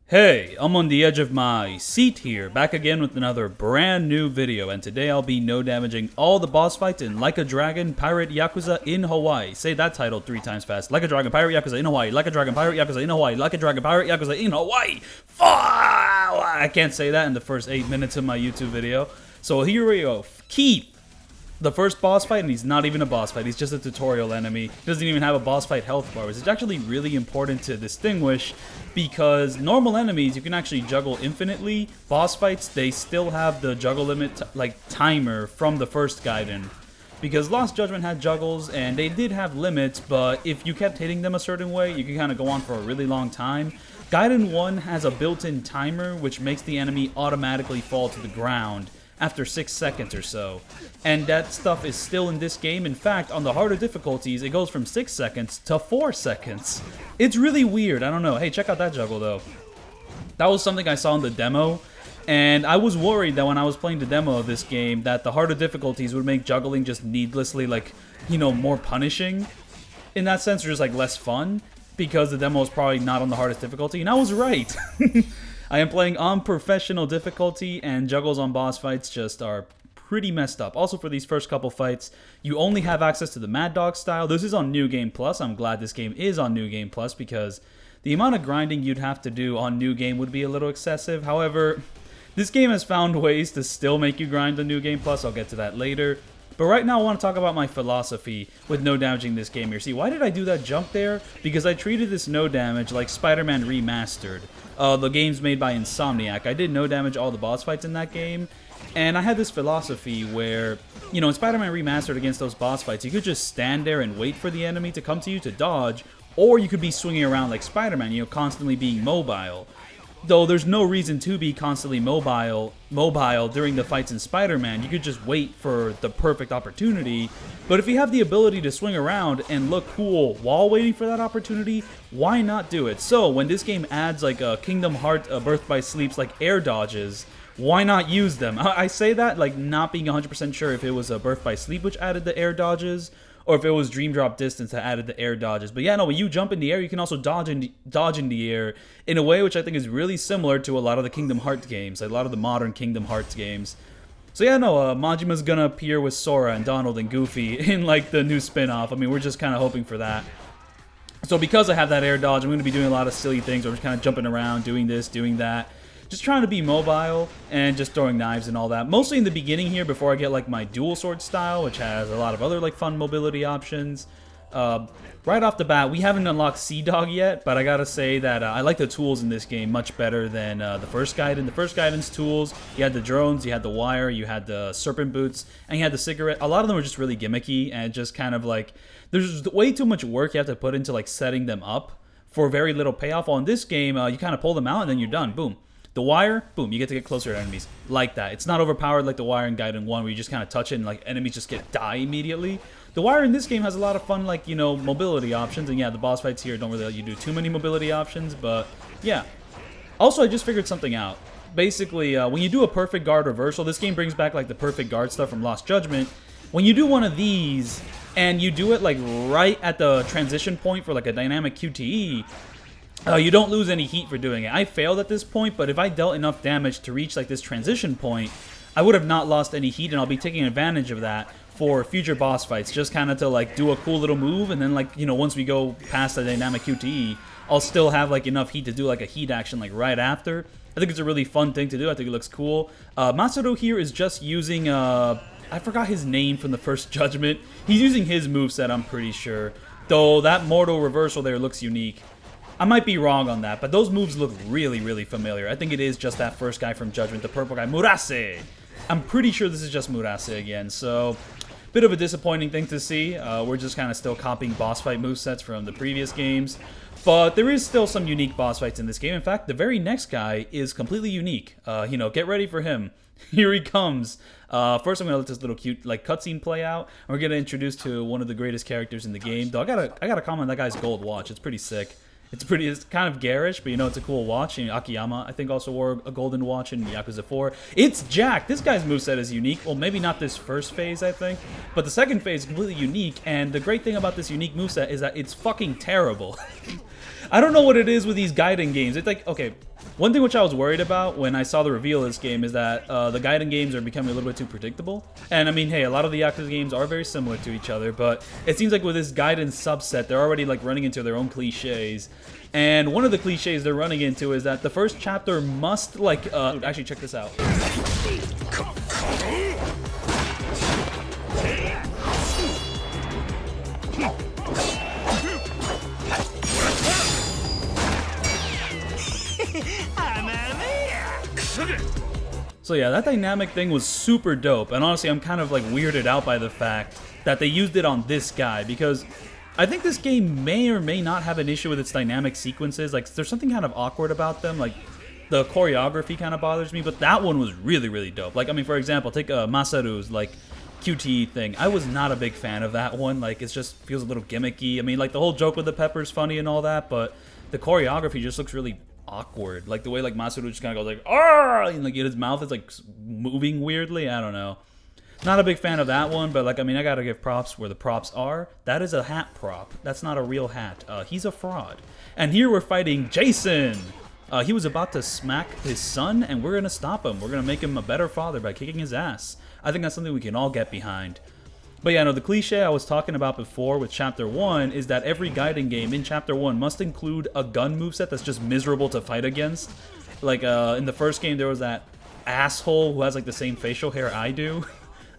Hey, I'm on the edge of my seat here, back again with another brand new video, and today I'll be no-damaging all the boss fights in Like a Dragon Pirate Yakuza in Hawaii. Say that title 3 times fast. Like a Dragon Pirate Yakuza in Hawaii. Like a Dragon Pirate Yakuza in Hawaii. Like a Dragon Pirate Yakuza in Hawaii. I can't say that in the first 8 minutes of my YouTube video. So here we go. Keith. The first boss fight, and he's not even a boss fight, he's just a tutorial enemy. He doesn't even have a boss fight health bar, which is actually really important to distinguish because normal enemies, you can actually juggle infinitely. Boss fights, they still have the juggle limit, timer from the first Gaiden. Because Lost Judgment had juggles, and they did have limits, but if you kept hitting them a certain way, you could kind of go on for a really long time. Gaiden 1 has a built-in timer, which makes the enemy automatically fall to the ground after 6 seconds or so. And that stuff is still in this game. In fact, on the harder difficulties, it goes from 6 seconds to 4 seconds. It's really weird. I don't know. Hey, check out that juggle, though. That was something I saw in the demo, and I was worried that when I was playing the demo of this game, that the harder difficulties would make juggling just needlessly, more punishing. In that sense, or just, less fun, because the demo was probably not on the hardest difficulty, and I was right. I am playing on professional difficulty, and juggles on boss fights just are pretty messed up. Also, for these first couple fights, you only have access to the Mad Dog style. This is on New Game Plus. I'm glad this game is on New Game Plus because the amount of grinding you'd have to do on New Game would be a little excessive. However, this game has found ways to still make you grind on New Game Plus. I'll get to that later. But right now I want to talk about my philosophy with no damaging this game here. See, why did I do that jump there? Because I treated this no damage like Spider-Man Remastered. The game's made by Insomniac. I did no damage all the boss fights in that game. And I had this philosophy where, in Spider-Man Remastered against those boss fights, you could just stand there and wait for the enemy to come to you to dodge, or you could be swinging around like Spider-Man, constantly being mobile. Though there's no reason to be constantly mobile during the fights in Spider-Man. You could just wait for the perfect opportunity. But if you have the ability to swing around and look cool while waiting for that opportunity, why not do it? So when this game adds a Kingdom Hearts Birth by Sleep's air dodges, why not use them? I say that not being 100% sure if it was a Birth by Sleep which added the air dodges, or if it was Dream Drop Distance that added the air dodges. But yeah, no, when you jump in the air, you can also dodge in the air in a way which I think is really similar to a lot of the Kingdom Hearts games, a lot of the modern Kingdom Hearts games. So yeah, no, Majima's gonna appear with Sora and Donald and Goofy in the new spin-off. I mean, we're just kind of hoping for that. So because I have that air dodge, I'm going to be doing a lot of silly things. I'm just kind of jumping around, doing this, doing that. Just trying to be mobile and just throwing knives and all that. Mostly in the beginning here before I get my dual sword style, which has a lot of other fun mobility options. Right off the bat, we haven't unlocked Sea Dog yet, but I gotta say that I like the tools in this game much better than the first Gaiden. The first Gaiden's tools, you had the drones, you had the wire, you had the serpent boots, and you had the cigarette. A lot of them were just really gimmicky and just kind of there's way too much work you have to put into setting them up for very little payoff. While in this game, you kind of pull them out and then you're done. Boom. The wire, boom, you get to get closer to enemies like that. It's not overpowered like the wire in Gaiden 1 where you just kind of touch it and enemies just die immediately. The wire in this game has a lot of fun mobility options, and yeah, the boss fights here don't really let you do too many mobility options, but yeah. Also, I just figured something out. Basically, when you do a perfect guard reversal, this game brings back the perfect guard stuff from Lost Judgment. When you do one of these and you do it right at the transition point for a dynamic QTE, you don't lose any heat for doing it. I failed at this point, but if I dealt enough damage to reach this transition point, I would have not lost any heat, and I'll be taking advantage of that for future boss fights. Just kind of to do a cool little move, and then once we go past the dynamic QTE, I'll still have enough heat to do a heat action right after. I think it's a really fun thing to do. I think it looks cool. Masaru here is just using I forgot his name from the first Judgment. He's using his moveset, I'm pretty sure. Though that mortal reversal there looks unique. I might be wrong on that, but those moves look really, really familiar. I think it is just that first guy from Judgment, the purple guy, Murase. I'm pretty sure this is just Murase again, so bit of a disappointing thing to see. We're just kind of still copying boss fight movesets from the previous games, but there is still some unique boss fights in this game. In fact, the very next guy is completely unique. Get ready for him. Here he comes. First, I'm gonna let this little cute cutscene play out, and we're gonna introduce to one of the greatest characters in the game. Though I gotta comment on that guy's gold watch. It's pretty sick. It's kind of garish, but it's a cool watch. Akiyama, I think, also wore a golden watch in Yakuza 4. It's Jack. This guy's moveset is unique. Well, maybe not this first phase, I think, but the second phase is completely unique, and the great thing about this unique moveset is that it's fucking terrible. I don't know what it is with these Gaiden games. It's like, okay, one thing which I was worried about when I saw the reveal of this game is that the Gaiden games are becoming a little bit too predictable. And I mean, hey, a lot of the Yakuza games are very similar to each other, but it seems like with this Gaiden subset, they're already like running into their own cliches. And one of the cliches they're running into is that the first chapter must like, actually check this out. So yeah, that dynamic thing was super dope, and honestly I'm kind of like weirded out by the fact that they used it on this guy, because I think this game may or may not have an issue with its dynamic sequences. Like, there's something kind of awkward about them, like the choreography kind of bothers me, but that one was really, really dope. Like, I mean, for example, take Masaru's like QTE thing. I was not a big fan of that one. Like, it just feels a little gimmicky. I mean, like the whole joke with the pepper's funny and all that, but the choreography just looks really awkward. Like the way like Masaru just kind of goes like "Arr!" and like his mouth is like moving weirdly. I don't know. Not a big fan of that one, but like, I mean, I gotta give props where the props are. That is a hat prop. That's not a real hat. He's a fraud. And here we're fighting Jason. He was about to smack his son, and we're gonna stop him. We're gonna make him a better father by kicking his ass. I think that's something we can all get behind. But yeah, no, the cliche I was talking about before with Chapter 1 is that every Gaiden game in Chapter 1 must include a gun moveset that's just miserable to fight against. Like, in the first game, there was that asshole who has, like, the same facial hair I do.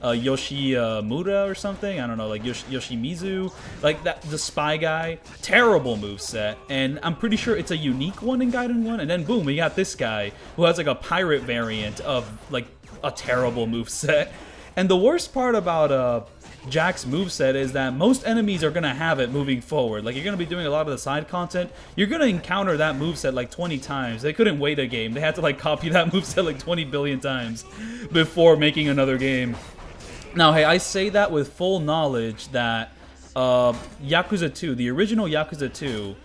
Yoshimura or something? I don't know, like, Yoshimizu. Like, the spy guy. Terrible moveset. And I'm pretty sure it's a unique one in Gaiden 1. And then, boom, we got this guy who has, like, a pirate variant of, like, a terrible moveset. And the worst part about, Jack's moveset is that most enemies are going to have it moving forward. Like, you're going to be doing a lot of the side content. You're going to encounter that moveset like 20 times. They couldn't wait a game. They had to like copy that moveset like 20 billion times before making another game. Now, hey, I say that with full knowledge that Yakuza 2, the original Yakuza 2,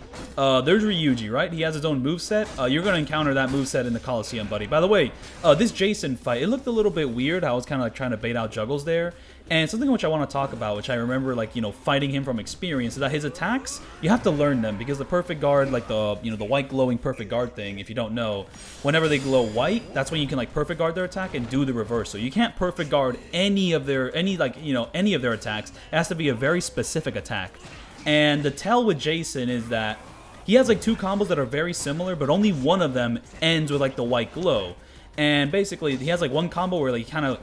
there's Ryuji, right? He has his own moveset. You're going to encounter that moveset in the Coliseum, buddy. By the way, this Jason fight, it looked a little bit weird. I was kind of like trying to bait out juggles there. And something which I want to talk about, which I remember, like, you know, fighting him from experience, is that his attacks, you have to learn them, because the perfect guard, like the, you know, the white glowing perfect guard thing, if you don't know, whenever they glow white, that's when you can like perfect guard their attack and do the reverse. So you can't perfect guard any of their attacks. It has to be a very specific attack. And the tell with Jason is that he has like two combos that are very similar, but only one of them ends with like the white glow. And basically, he has like one combo where like kind of,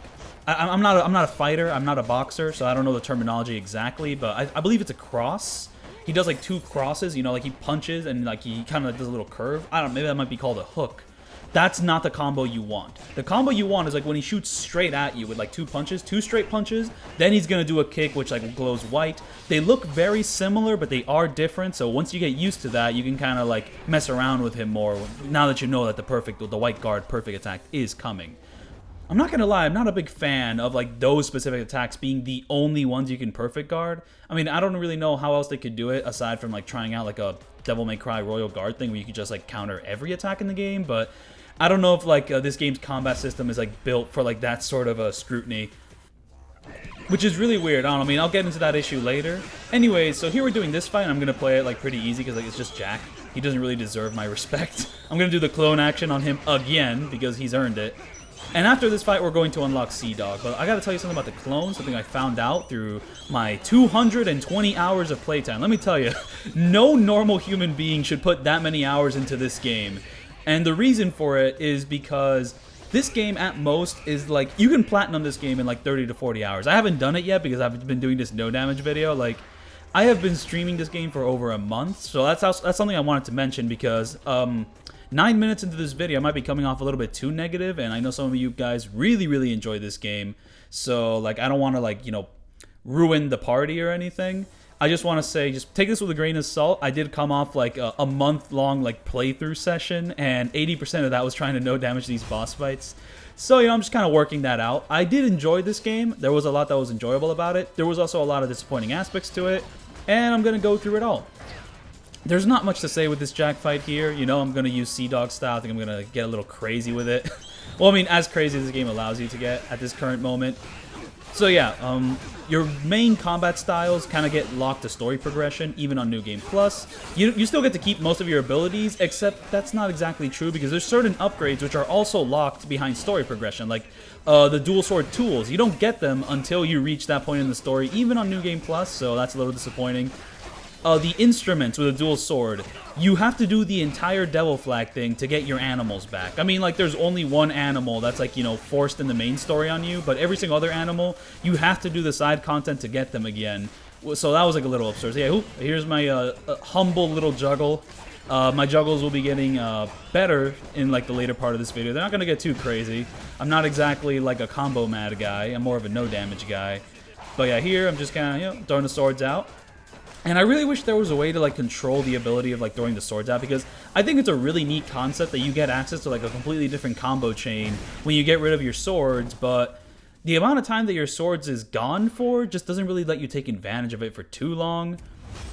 I'm not a fighter, I'm not a boxer, so I don't know the terminology exactly, but I believe it's a cross. He does like two crosses, you know, like he punches and like he kind of does a little curve. I don't know, maybe that might be called a hook. That's not the combo you want. The combo you want is like when he shoots straight at you with like two punches, two straight punches, then he's gonna do a kick which like glows white. They look very similar, but they are different, so once you get used to that, you can kind of like mess around with him more now that you know that the white guard perfect attack is coming. I'm not gonna lie, I'm not a big fan of like those specific attacks being the only ones you can perfect guard. I mean, I don't really know how else they could do it aside from like trying out like a Devil May Cry Royal Guard thing where you could just like counter every attack in the game, but I don't know if like this game's combat system is like built for like that sort of a scrutiny, which is really weird. I don't know, I mean, I'll get into that issue later. Anyways, so here we're doing this fight. I'm gonna play it like pretty easy because like it's just Jack. He doesn't really deserve my respect. I'm gonna do the clone action on him again because he's earned it. And after this fight, we're going to unlock Sea Dog. But I gotta tell you something about the clone, something I found out through my 220 hours of playtime. Let me tell you, no normal human being should put that many hours into this game. And the reason for it is because this game, at most, is like, you can platinum this game in like 30 to 40 hours. I haven't done it yet because I've been doing this no damage video. Like, I have been streaming this game for over a month. So that's something I wanted to mention because, 9 minutes into this video, I might be coming off a little bit too negative, and I know some of you guys really, really enjoy this game. So, like, I don't want to, like, you know, ruin the party or anything. I just want to say, just take this with a grain of salt. I did come off, like, a month-long, like, playthrough session, and 80% of that was trying to no damage these boss fights. So, you know, I'm just kind of working that out. I did enjoy this game. There was a lot that was enjoyable about it. There was also a lot of disappointing aspects to it, and I'm going to go through it all. There's not much to say with this Jack fight here. You know, I'm going to use Sea Dog style. I think I'm going to get a little crazy with it. Well, I mean, as crazy as the game allows you to get at this current moment. So yeah, your main combat styles kind of get locked to story progression, even on New Game Plus. You still get to keep most of your abilities, except that's not exactly true because there's certain upgrades which are also locked behind story progression, like the dual sword tools. You don't get them until you reach that point in the story, even on New Game Plus, so that's a little disappointing. The instruments with a dual sword, you have to do the entire devil flag thing to get your animals back. I mean, like, there's only one animal that's, like, you know, forced in the main story on you, but every single other animal, you have to do the side content to get them again. So that was, like, a little absurd. So, yeah, here's my humble little juggle. My juggles will be getting better in, like, the later part of this video. They're not going to get too crazy. I'm not exactly, like, a combo mad guy. I'm more of a no-damage guy. But, yeah, here I'm just kind of, you know, throwing the swords out. And I really wish there was a way to, like, control the ability of, like, throwing the swords out, because I think it's a really neat concept that you get access to, like, a completely different combo chain when you get rid of your swords, but the amount of time that your swords is gone for just doesn't really let you take advantage of it for too long.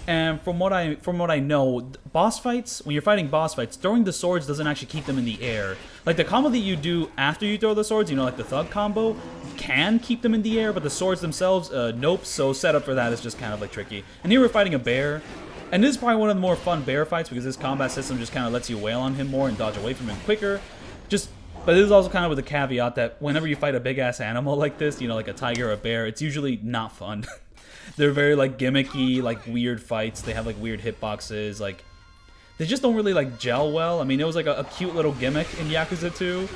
And from what I know, boss fights, when you're fighting boss fights, throwing the swords doesn't actually keep them in the air. Like, the combo that you do after you throw the swords, you know, like the thug combo, can keep them in the air, but the swords themselves, nope. So setup for that is just kind of, like, tricky. And here we're fighting a bear. And this is probably one of the more fun bear fights because this combat system just kind of lets you wail on him more and dodge away from him quicker. But this is also kind of with the caveat that whenever you fight a big-ass animal like this, you know, like a tiger or a bear, it's usually not fun. They're very, like, gimmicky, like, weird fights. They have, like, weird hitboxes. Like, they just don't really, like, gel well. I mean, it was, like, a cute little gimmick in Yakuza 2,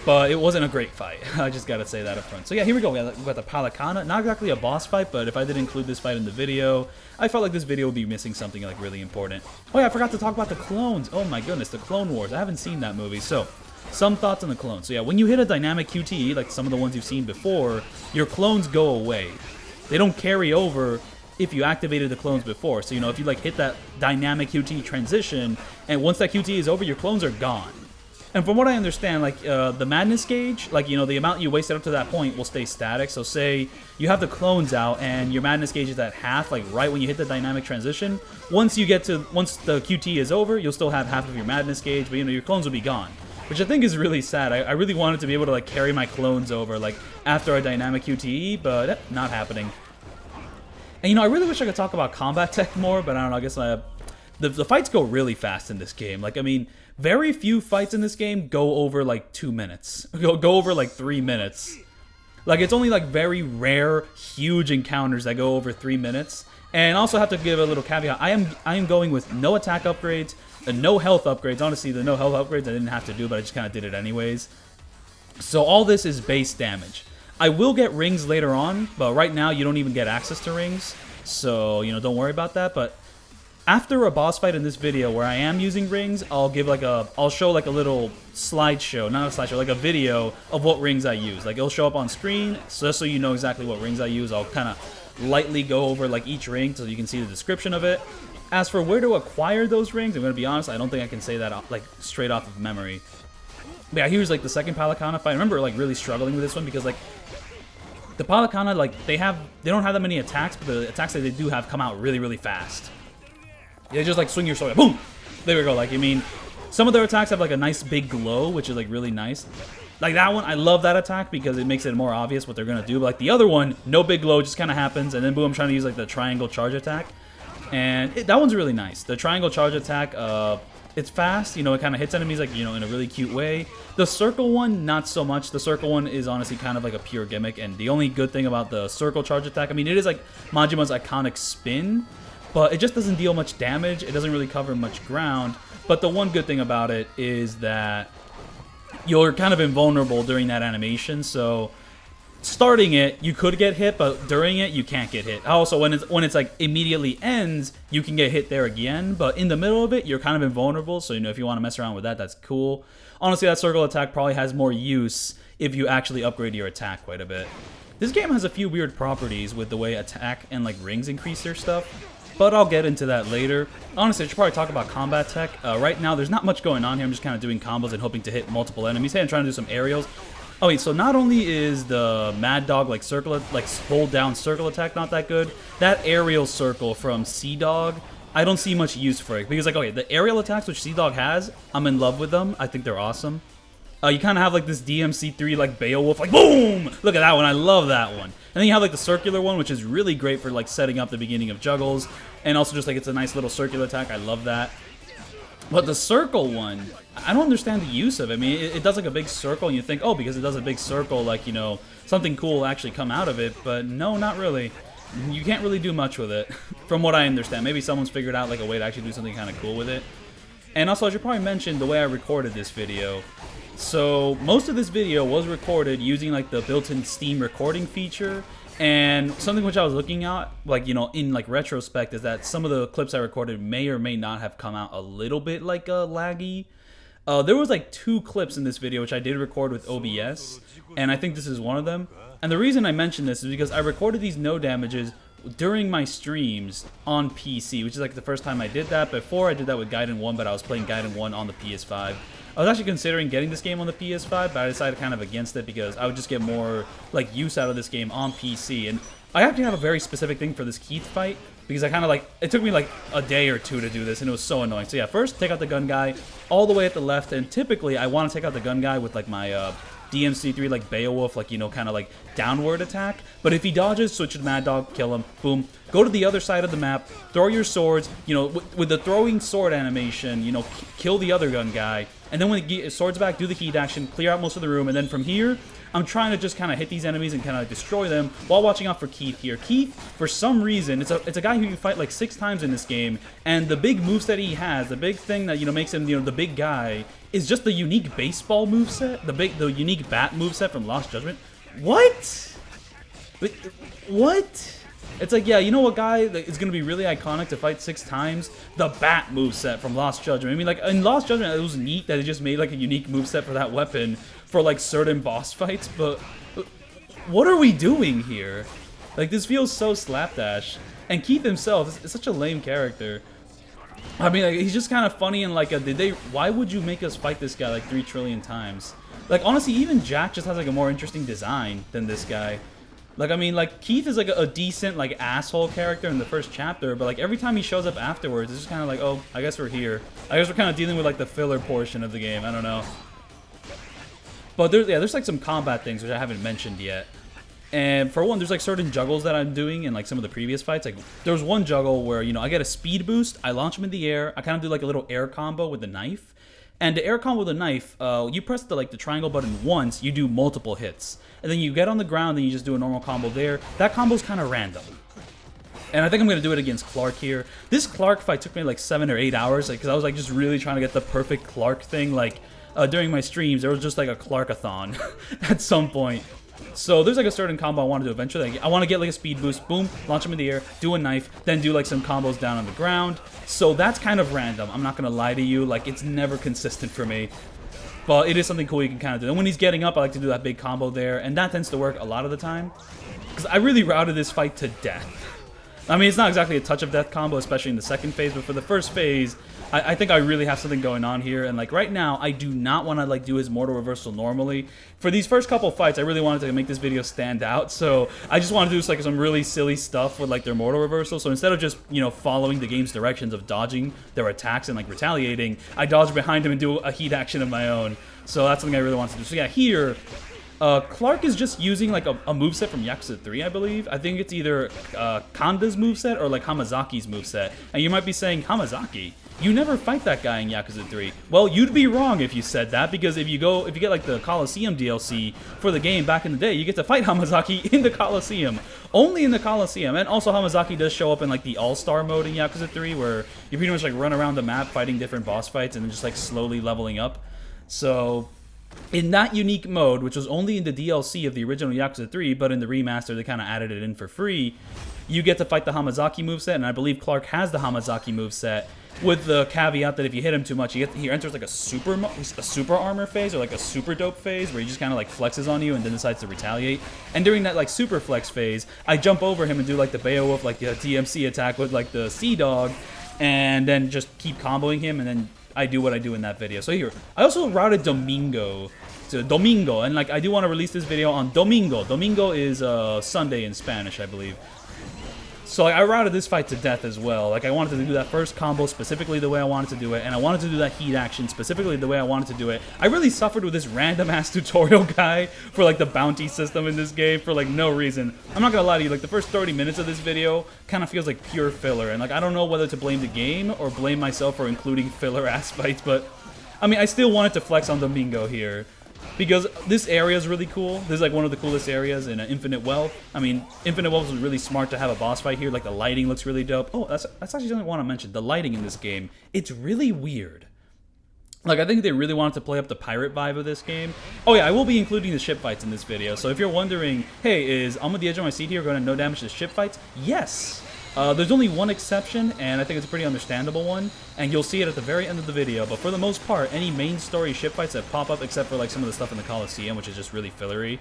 but it wasn't a great fight. I just gotta say that up front. So, yeah, here we go. We got the Palekana. Not exactly a boss fight, but if I did include this fight in the video, I felt like this video would be missing something, like, really important. Oh, yeah, I forgot to talk about the clones. Oh, my goodness, the Clone Wars. I haven't seen that movie, so some thoughts on the clones. So, yeah, when you hit a dynamic QTE, like some of the ones you've seen before, your clones go away. They don't carry over if you activated the clones before. So, you know, if you, like, hit that dynamic QTE transition, and once that QTE is over, your clones are gone. And from what I understand, like, the madness gauge, like, you know, the amount you wasted up to that point will stay static. So say you have the clones out and your madness gauge is at half, like, right when you hit the dynamic transition. Once the QTE is over, you'll still have half of your madness gauge, but, you know, your clones will be gone. Which I think is really sad. I really wanted to be able to, like, carry my clones over, like, after a dynamic QTE, but not happening. And, you know, I really wish I could talk about combat tech more, but I don't know, I guess the fights go really fast in this game. Like, I mean, very few fights in this game go over, like, 2 minutes. Go over, like, 3 minutes. Like, it's only, like, very rare, huge encounters that go over 3 minutes. And I also have to give a little caveat. I am going with no attack upgrades, no health upgrades. Honestly, the no health upgrades I didn't have to do, but I just kind of did it anyways. So all this is base damage. I will get rings later on, but right now you don't even get access to rings. So, you know, don't worry about that. But after a boss fight in this video where I am using rings, I'll show like a little slideshow, not a slideshow, like a video of what rings I use. Like, it'll show up on screen, so you know exactly what rings I use. I'll kind of lightly go over, like, each ring so you can see the description of it. As for where to acquire those rings, I'm going to be honest, I don't think I can say that, like, straight off of memory. But yeah, here's, like, the second Palekana fight. I remember, like, really struggling with this one because, like, the Palekana, like, they don't have that many attacks, but the attacks that they do have come out really, really fast. They just, like, swing your sword, boom! There we go. Like, I mean, some of their attacks have, like, a nice big glow, which is, like, really nice. Like, that one, I love that attack because it makes it more obvious what they're going to do. But, like, the other one, no big glow, just kind of happens, and then boom, I'm trying to use, like, the triangle charge attack. And that one's really nice. The triangle charge attack, it's fast, you know, it kind of hits enemies, like, you know, in a really cute way. The circle one, not so much. The circle one is honestly kind of like a pure gimmick, and the only good thing about the circle charge attack, I mean, it is like Majima's iconic spin, but it just doesn't deal much damage. It doesn't really cover much ground. But the one good thing about it is that you're kind of invulnerable during that animation, so starting it, you could get hit, but during it, you can't get hit. Also, when it's like immediately ends, you can get hit there again, but in the middle of it, you're kind of invulnerable, so, you know, if you want to mess around with that, that's cool. Honestly, that circle attack probably has more use if you actually upgrade your attack quite a bit. This game has a few weird properties with the way attack and, like, rings increase their stuff, but I'll get into that later. Honestly, I should probably talk about combat tech. Right now, there's not much going on here. I'm just kind of doing combos and hoping to hit multiple enemies. Hey, I'm trying to do some aerials. Oh wait, so not only is the Mad Dog, like, hold down circle attack not that good, that aerial circle from Sea Dog, I don't see much use for it. Because, like, okay, the aerial attacks which Sea Dog has, I'm in love with them. I think they're awesome. You kind of have like this DMC3 like Beowulf, like boom! Look at that one, I love that one. And then you have like the circular one, which is really great for like setting up the beginning of juggles. And also just like it's a nice little circular attack, I love that. But the circle one, I don't understand the use of it. I mean, it does like a big circle, and you think, oh, because it does a big circle, like, you know, something cool will actually come out of it. But no, not really. You can't really do much with it, from what I understand. Maybe someone's figured out like a way to actually do something kind of cool with it. And also, I should probably mention the way I recorded this video. So, most of this video was recorded using like the built-in Steam recording feature. And something which I was looking at, like, you know, in like retrospect, is that some of the clips I recorded may or may not have come out a little bit like laggy. There was like 2 clips in this video which I did record with OBS, and I think this is one of them. And the reason I mention this is because I recorded these no damages during my streams on PC, which is like the first time I did that. Before I did that with Gaiden 1, but I was playing Gaiden 1 on the PS5. I was actually considering getting this game on the PS5, but I decided kind of against it because I would just get more like use out of this game on PC. And I actually have a very specific thing for this Keith fight because I kind of like, it took me like a day or 2 to do this, and it was so annoying. So yeah, first take out the gun guy all the way at the left, and typically I want to take out the gun guy with like my DMC3 like Beowulf, like, you know, kind of like downward attack. But if he dodges, switch to Mad Dog, kill him, boom. Go to the other side of the map, throw your swords, you know, with the throwing sword animation, you know, kill the other gun guy. And then when the sword's back, do the heat action, clear out most of the room, and then from here, I'm trying to just kind of hit these enemies and kind of destroy them while watching out for Keith here. Keith, for some reason, it's a guy who you fight like 6 times in this game, and the big moveset he has, the big thing that, you know, makes him, you know, the big guy, is just the unique baseball moveset, the unique bat moveset from Lost Judgment. What? What? It's like, yeah, you know what guy is going to be really iconic to fight 6 times? The bat moveset from Lost Judgment. I mean, like, in Lost Judgment, it was neat that it just made, like, a unique moveset for that weapon for, like, certain boss fights, but what are we doing here? Like, this feels so slapdash. And Keith himself is such a lame character. I mean, like, he's just kind of funny and, like, why would you make us fight this guy, like, 3 trillion times? Like, honestly, even Jack just has, like, a more interesting design than this guy. Like, I mean, like, Keith is, like, a decent, like, asshole character in the first chapter, but, like, every time he shows up afterwards, it's just kind of like, oh, I guess we're here. I guess we're kind of dealing with, like, the filler portion of the game. I don't know. But, there's, like, some combat things, which I haven't mentioned yet. And, for one, there's, like, certain juggles that I'm doing in, like, some of the previous fights. Like, there was one juggle where, you know, I get a speed boost, I launch him in the air, I kind of do, like, a little air combo with the knife. And the air combo with a knife, you press the triangle button once, you do multiple hits. And then you get on the ground and you just do a normal combo there. That combo's kind of random. And I think I'm going to do it against Clark here. This Clark fight took me like 7 or 8 hours, because I was like just really trying to get the perfect Clark thing. Like during my streams, there was just like a Clark-a-thon at some point. So there's like a certain combo I want to do eventually. Like, I want to get like a speed boost, boom, launch him in the air, do a knife, then do like some combos down on the ground. So that's kind of random. I'm not going to lie to you. Like, it's never consistent for me. But it is something cool you can kind of do. And when he's getting up, I like to do that big combo there. And that tends to work a lot of the time. Because I really routed this fight to death. I mean, it's not exactly a touch of death combo, especially in the second phase. But for the first phase, I think I really have something going on here. And like right now, I do not want to like do his mortal reversal normally. For these first couple fights, I really wanted to make this video stand out. So I just want to do like some really silly stuff with like their mortal reversal. So instead of just, you know, following the game's directions of dodging their attacks and like retaliating, I dodge behind him and do a heat action of my own. So that's something I really want to do. So yeah, here, Clark is just using like a moveset from Yakuza 3, I believe. I think it's either Kanda's moveset or like Hamazaki's moveset. And you might be saying, Hamazaki? You never fight that guy in Yakuza 3. Well, you'd be wrong if you said that, because if you get like the Coliseum DLC for the game back in the day, you get to fight Hamazaki in the Coliseum. Only in the Coliseum. And also Hamazaki does show up in like the All-Star mode in Yakuza 3, where you pretty much like run around the map fighting different boss fights and then just like slowly leveling up. So in that unique mode, which was only in the DLC of the original Yakuza 3, but in the remaster they kind of added it in for free, you get to fight the Hamazaki moveset, and I believe Clark has the Hamazaki moveset, with the caveat that if you hit him too much, he enters like a super armor phase, or like a super dope phase, where he just kind of like flexes on you and then decides to retaliate. And during that like super flex phase, I jump over him and do like the Beowulf, like the DMC attack with like the Sea Dog, and then just keep comboing him, and then I do what I do in that video. So here, I also routed Domingo to Domingo, and like I do want to release this video on Domingo. Domingo is Sunday in Spanish, I believe. So like, I routed this fight to death as well. Like I wanted to do that first combo specifically the way I wanted to do it, and I wanted to do that heat action specifically the way I wanted to do it. I really suffered with this random ass tutorial guy for like the bounty system in this game for like no reason. I'm not gonna lie to you, like the first 30 minutes of this video kind of feels like pure filler, and like I don't know whether to blame the game or blame myself for including filler ass fights, but I mean I still wanted to flex on Domingo here. Because this area is really cool. This is like one of the coolest areas in Infinite Wealth. I mean, Infinite Wealth was really smart to have a boss fight here. Like the lighting looks really dope. Oh, that's actually something I want to mention. The lighting in this game, it's really weird. Like I think they really wanted to play up the pirate vibe of this game. Oh yeah, I will be including the ship fights in this video. So if you're wondering, hey, is I'm on the edge of my seat here going to no damage to ship fights? Yes. There's only one exception, and I think it's a pretty understandable one, and you'll see it at the very end of the video, but for the most part, any main story ship fights that pop up, except for like some of the stuff in the Coliseum, which is just really fillery.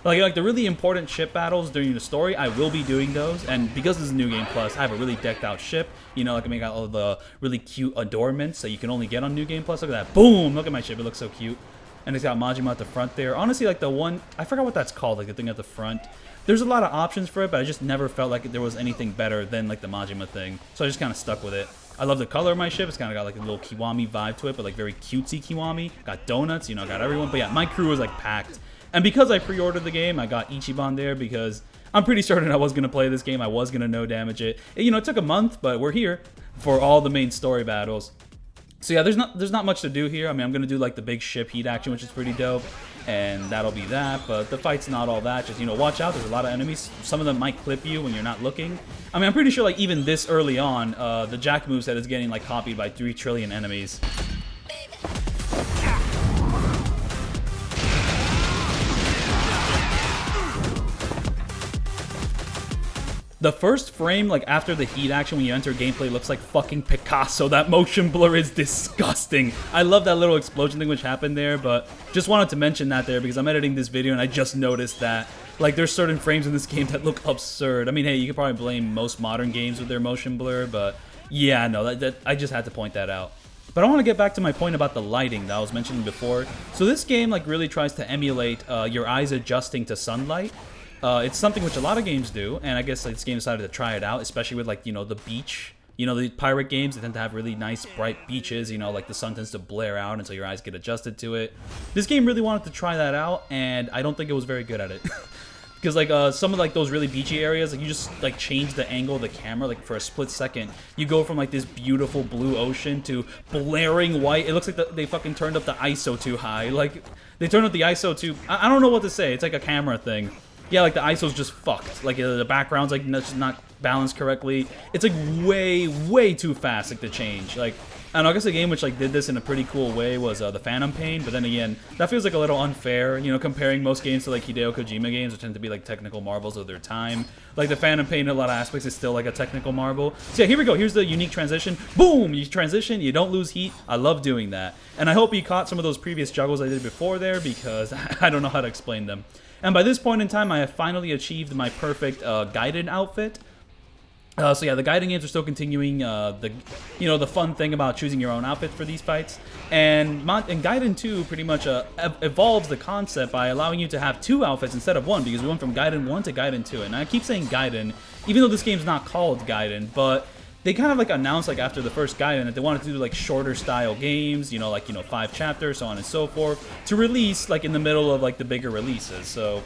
Like the really important ship battles during the story, I will be doing those, and because this is New Game Plus, I have a really decked out ship. You know, I can make out all the really cute adornments that you can only get on New Game Plus. Look at that. Boom! Look at my ship. It looks so cute. And it's got Majima at the front there. Honestly, like the one, I forgot what that's called, like the thing at the front. There's a lot of options for it, but I just never felt like there was anything better than like the Majima thing. So I just kind of stuck with it. I love the color of my ship. It's kind of got like a little Kiwami vibe to it, but like very cutesy Kiwami. Got donuts, you know, got everyone. But yeah, my crew was like packed. And because I pre-ordered the game, I got Ichiban there because I'm pretty certain I was going to play this game. I was going to no damage it. You know, it took a month, but we're here for all the main story battles. So yeah, there's not much to do here. I mean, I'm going to do like the big ship heat action, which is pretty dope. And that'll be that, but the fight's not all that. Just, you know, watch out. There's a lot of enemies. Some of them might clip you when you're not looking. I mean, I'm pretty sure, like, even this early on, the Jack moveset is getting, like, copied by 3 trillion enemies. The first frame, like, after the heat action when you enter gameplay looks like fucking Picasso. That motion blur is disgusting. I love that little explosion thing which happened there, but just wanted to mention that there because I'm editing this video and I just noticed that, like, there's certain frames in this game that look absurd. I mean, hey, you could probably blame most modern games with their motion blur, but yeah, no, I just had to point that out. But I want to get back to my point about the lighting that I was mentioning before. So this game, like, really tries to emulate your eyes adjusting to sunlight. It's something which a lot of games do, and I guess like, this game decided to try it out, especially with like, you know, the beach. You know, the pirate games, they tend to have really nice, bright beaches, you know, like the sun tends to blare out until your eyes get adjusted to it. This game really wanted to try that out, and I don't think it was very good at it. Because like some of like those really beachy areas, like you just like change the angle of the camera like for a split second. You go from like this beautiful blue ocean to blaring white. It looks like they fucking turned up the ISO too high. Like they turned up the ISO too. I don't know what to say. It's like a camera thing. Yeah, like the ISO's just fucked. Like the background's like not balanced correctly. It's like way too fast like to change. Like I don't know, I guess a game which like did this in a pretty cool way was the Phantom Pain, but then again, that feels like a little unfair, you know, comparing most games to like Hideo Kojima games, which tend to be like technical marvels of their time. Like the Phantom Pain in a lot of aspects is still like a technical marvel. So yeah, here we go. Here's the unique transition. Boom! You transition, you don't lose heat. I love doing that. And I hope you caught some of those previous juggles I did before there because I don't know how to explain them. And by this point in time, I have finally achieved my perfect Gaiden outfit. So yeah, the Gaiden games are still continuing the fun thing about choosing your own outfit for these fights. And Gaiden 2 pretty much evolves the concept by allowing you to have 2 outfits instead of 1, because we went from Gaiden 1 to Gaiden 2. And I keep saying Gaiden, even though this game's not called Gaiden, but they kind of like announced like after the first Gaiden that they wanted to do like shorter style games, you know, like 5 chapters, so on and so forth, to release like in the middle of like the bigger releases. So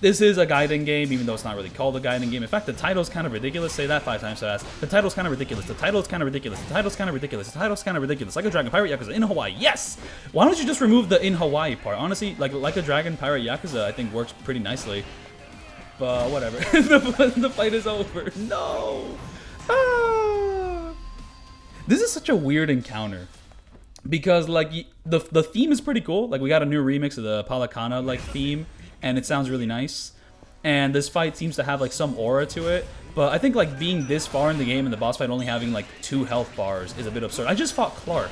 this is a Gaiden game, even though it's not really called a Gaiden game. In fact, the title's kind of ridiculous. Say that 5 times fast. The title's kind of ridiculous. The title's kind of ridiculous. The title's kind of ridiculous. The title's kind of ridiculous. Like a Dragon Pirate Yakuza in Hawaii. Yes! Why don't you just remove the in Hawaii part? Honestly, like a Dragon Pirate Yakuza, I think works pretty nicely. But whatever. The fight is over. No! Ah! This is such a weird encounter. Because like the theme is pretty cool. Like we got a new remix of the Palekana like theme. And it sounds really nice. And this fight seems to have like some aura to it. But I think like being this far in the game and the boss fight only having like 2 health bars is a bit absurd. I just fought Clark,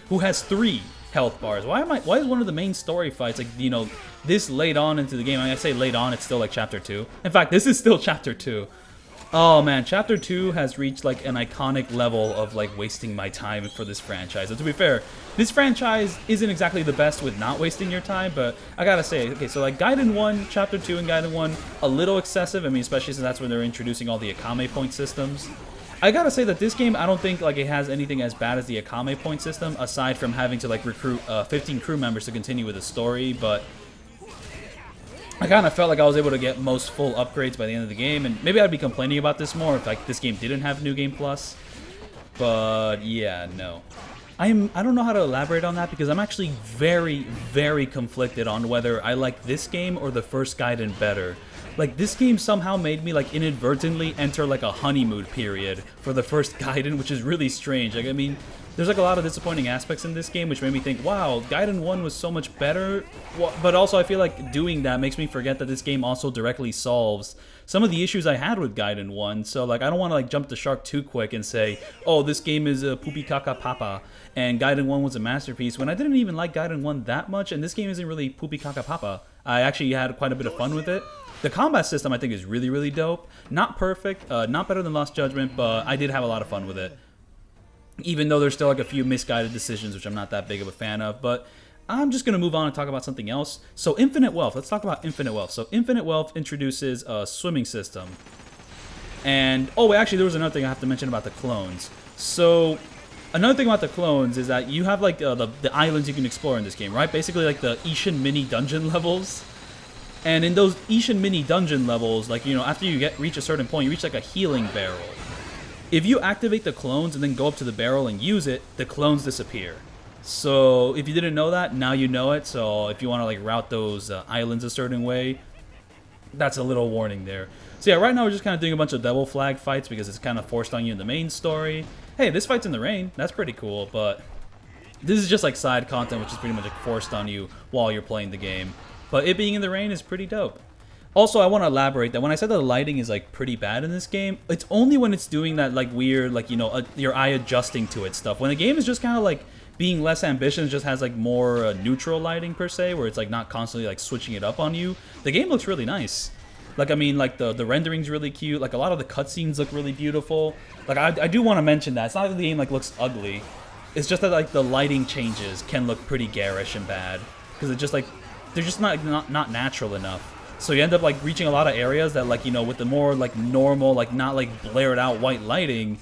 who has 3 health bars. Why is one of the main story fights like, you know, this late on into the game? I mean, I say late on, it's still like chapter 2. In fact, this is still chapter 2. Oh man, Chapter 2 has reached like an iconic level of like wasting my time for this franchise. And to be fair, this franchise isn't exactly the best with not wasting your time, but I gotta say, okay, so like Gaiden 1, Chapter 2 and Gaiden 1, a little excessive. I mean, especially since that's when they're introducing all the Akame point systems. I gotta say that this game, I don't think like it has anything as bad as the Akame point system, aside from having to like recruit 15 crew members to continue with the story, but I kind of felt like I was able to get most full upgrades by the end of the game, and maybe I'd be complaining about this more if like this game didn't have New Game Plus. But yeah, no. I don't know how to elaborate on that because I'm actually very, very conflicted on whether I like this game or the first Gaiden better. Like, this game somehow made me, like, inadvertently enter, like, a honeymoon period for the first Gaiden, which is really strange. Like, I mean, there's, like, a lot of disappointing aspects in this game, which made me think, wow, Gaiden 1 was so much better. But also, I feel like doing that makes me forget that this game also directly solves some of the issues I had with Gaiden 1. So, like, I don't want to, like, jump the shark too quick and say, oh, this game is a poopy caca papa, and Gaiden 1 was a masterpiece, when I didn't even like Gaiden 1 that much, and this game isn't really poopy caca papa. I actually had quite a bit of fun with it. The combat system, I think, is really, really dope. Not perfect, not better than Lost Judgment, but I did have a lot of fun with it. Even though there's still like a few misguided decisions, which I'm not that big of a fan of. But I'm just going to move on and talk about something else. So Infinite Wealth. Let's talk about Infinite Wealth. So Infinite Wealth introduces a swimming system. And, oh, wait, actually, there was another thing I have to mention about the clones. So another thing about the clones is that you have like the islands you can explore in this game, right? Basically like the Ishin mini dungeon levels. And in those Ishin mini dungeon levels, like, you know, after you reach a certain point, you reach like a healing barrel. If you activate the clones and then go up to the barrel and use it, the clones disappear. So if you didn't know that, now you know it. So if you want to like route those islands a certain way, that's a little warning there. So yeah, right now we're just kind of doing a bunch of double flag fights because it's kind of forced on you in the main story. Hey, this fight's in the rain. That's pretty cool, but this is just like side content, which is pretty much like forced on you while you're playing the game. But it being in the rain is pretty dope. Also, I want to elaborate that when I said that the lighting is like pretty bad in this game, it's only when it's doing that like weird, like, you know, your eye adjusting to it stuff. When the game is just kind of like being less ambitious, just has like more neutral lighting per se, where it's like not constantly like switching it up on you, the game looks really nice. Like, I mean, like the rendering's really cute. Like a lot of the cutscenes look really beautiful. Like I do want to mention that it's not that the game like looks ugly. It's just that like the lighting changes can look pretty garish and bad because it just like they're just not natural enough. So you end up like reaching a lot of areas that, like, you know, with the more like normal, like not like blared out white lighting,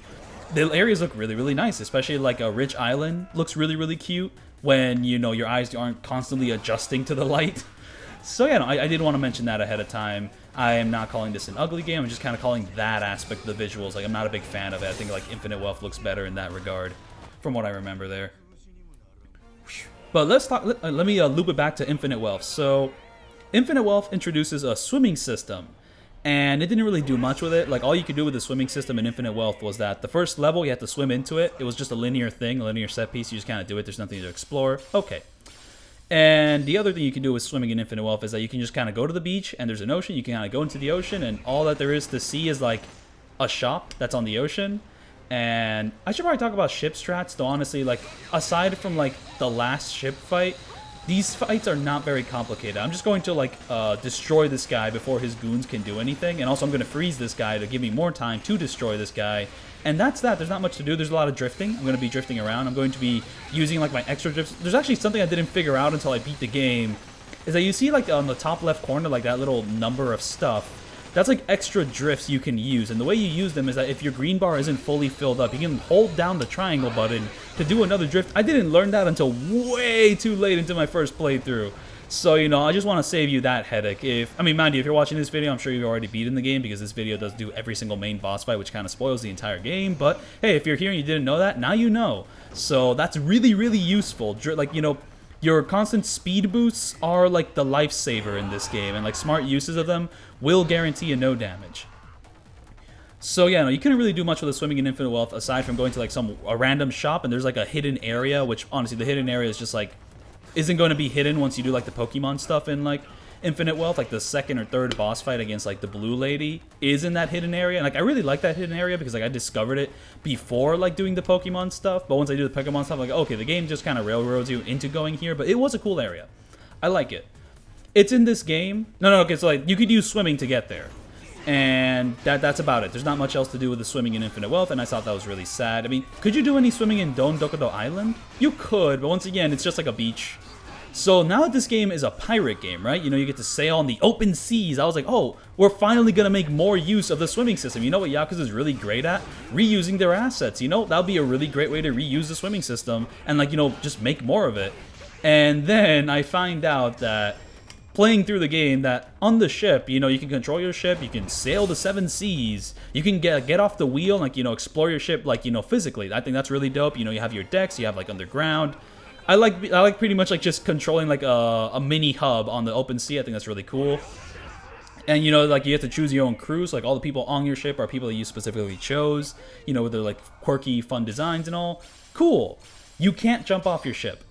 the areas look really, really nice. Especially like a rich island looks really, really cute when, you know, your eyes aren't constantly adjusting to the light. So yeah, no, I did want to mention that ahead of time. I am not calling this an ugly game. I'm just kind of calling that aspect of the visuals. Like, I'm not a big fan of it. I think like Infinite Wealth looks better in that regard, from what I remember there. But let's talk. Let me loop it back to Infinite Wealth. So, Infinite Wealth introduces a swimming system, and it didn't really do much with it. Like, all you could do with the swimming system in Infinite Wealth was that the first level you had to swim into it. It was just a linear thing, a linear set piece. You just kind of do it. There's nothing to explore. Okay. And the other thing you can do with swimming in Infinite Wealth is that you can just kind of go to the beach, and there's an ocean. You can kind of go into the ocean, and all that there is to see is like a shop that's on the ocean. And I should probably talk about ship strats, though honestly, like, aside from, like, the last ship fight, these fights are not very complicated. I'm just going to, like, destroy this guy before his goons can do anything, and also I'm going to freeze this guy to give me more time to destroy this guy. And that's that. There's not much to do. There's a lot of drifting. I'm going to be drifting around. I'm going to be using, like, my extra drifts. There's actually something I didn't figure out until I beat the game, is that you see, like, on the top left corner, like, that little number of stuff. That's like extra drifts you can use, and the way you use them is that if your green bar isn't fully filled up, you can hold down the triangle button to do another drift. I didn't learn that until way too late into my first playthrough. So, you know, I just want to save you that headache. I mean, mind you, if you're watching this video, I'm sure you've already beaten the game because this video does do every single main boss fight, which kind of spoils the entire game. But, hey, if you're here and you didn't know that, now you know. So that's really, really useful. Like, you know, your constant speed boosts are like the lifesaver in this game, and like smart uses of them will guarantee you no damage. So yeah, no, you couldn't really do much with the swimming in Infinite Wealth aside from going to like a random shop, and there's like a hidden area, which honestly the hidden area is just like isn't going to be hidden once you do like the Pokemon stuff in like Infinite Wealth. Like the second or third boss fight against like the blue lady is in that hidden area, and like I really like that hidden area because like I discovered it before like doing the Pokemon stuff, but once I do the Pokemon stuff, I'm like, okay, the game just kind of railroads you into going here, but it was a cool area. I like it. It's in this game. No, okay, so like you could use swimming to get there. And that's about it. There's not much else to do with the swimming in Infinite Wealth, and I thought that was really sad. I mean, could you do any swimming in Don Dokudo Island? You could, but once again, it's just like a beach. So now that this game is a pirate game, right? You know, you get to sail on the open seas. I was like, oh, we're finally going to make more use of the swimming system. You know what Yakuza is really great at? Reusing their assets. You know, that would be a really great way to reuse the swimming system and, like, you know, just make more of it. And then I find out that playing through the game that on the ship, you know, you can control your ship, you can sail the 7 seas, you can get off the wheel and, like, you know, explore your ship, like, you know, physically. I think that's really dope. You know, you have your decks, you have, like, underground. I like pretty much, like, just controlling, like, a mini hub on the open sea. I think that's really cool. And, you know, like, you have to choose your own crew, so, like, all the people on your ship are people that you specifically chose, you know, with their, like, quirky, fun designs and all. Cool. You can't jump off your ship.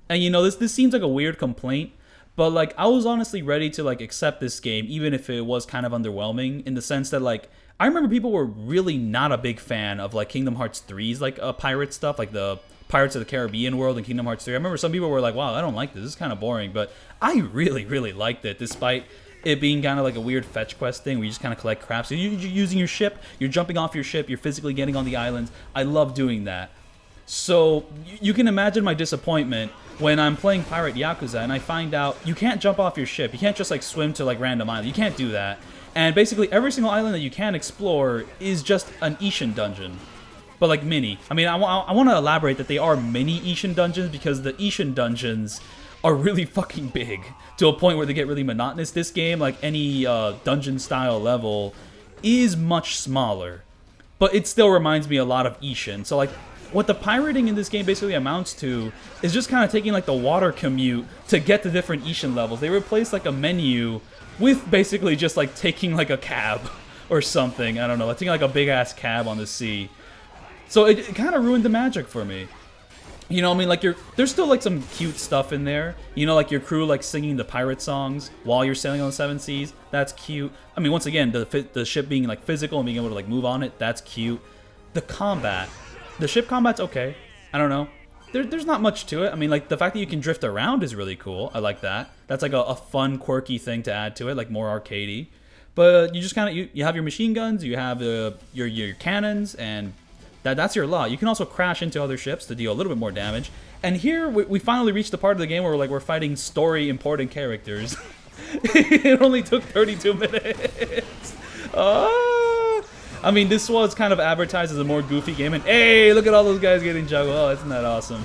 And, you know, this seems like a weird complaint, but, like, I was honestly ready to, like, accept this game, even if it was kind of underwhelming, in the sense that, like, I remember people were really not a big fan of, like, Kingdom Hearts 3's, like, pirate stuff, like the Pirates of the Caribbean world in Kingdom Hearts 3. I remember some people were like, wow, I don't like this. This is kind of boring, but I really, really liked it, despite it being kind of like a weird fetch quest thing where you just kind of collect crap. So you're using your ship, you're jumping off your ship, you're physically getting on the islands. I love doing that. So you can imagine my disappointment when I'm playing Pirate Yakuza and I find out you can't jump off your ship. You can't just, like, swim to, like, random islands. You can't do that. And basically every single island that you can explore is just an Ishin dungeon. But, like, mini. I mean, I want to elaborate that they are mini Ishin dungeons because the Ishin dungeons are really fucking big to a point where they get really monotonous. This game, like any dungeon-style level, is much smaller. But it still reminds me a lot of Ishin. So, like, what the pirating in this game basically amounts to is just kind of taking, like, the water commute to get to different Ishin levels. They replace, like, a menu with basically just, like, taking, like, a cab or something. I don't know, like, taking, like, a big-ass cab on the sea. So it kind of ruined the magic for me. You know, I mean, like, there's still, like, some cute stuff in there. You know, like, your crew, like, singing the pirate songs while you're sailing on the 7 seas. That's cute. I mean, once again, the ship being, like, physical and being able to, like, move on it, that's cute. The combat. The ship combat's okay. I don't know. There's not much to it. I mean, like, the fact that you can drift around is really cool. I like that. That's, like, a fun, quirky thing to add to it, like, more arcadey. But you just kind of, you have your machine guns, you have your cannons, and that's your lot. You can also crash into other ships to deal a little bit more damage. And here, we finally reached the part of the game where we're fighting story-important characters. It only took 32 minutes. I mean, this was kind of advertised as a more goofy game, and hey, look at all those guys getting juggled. Oh, isn't that awesome?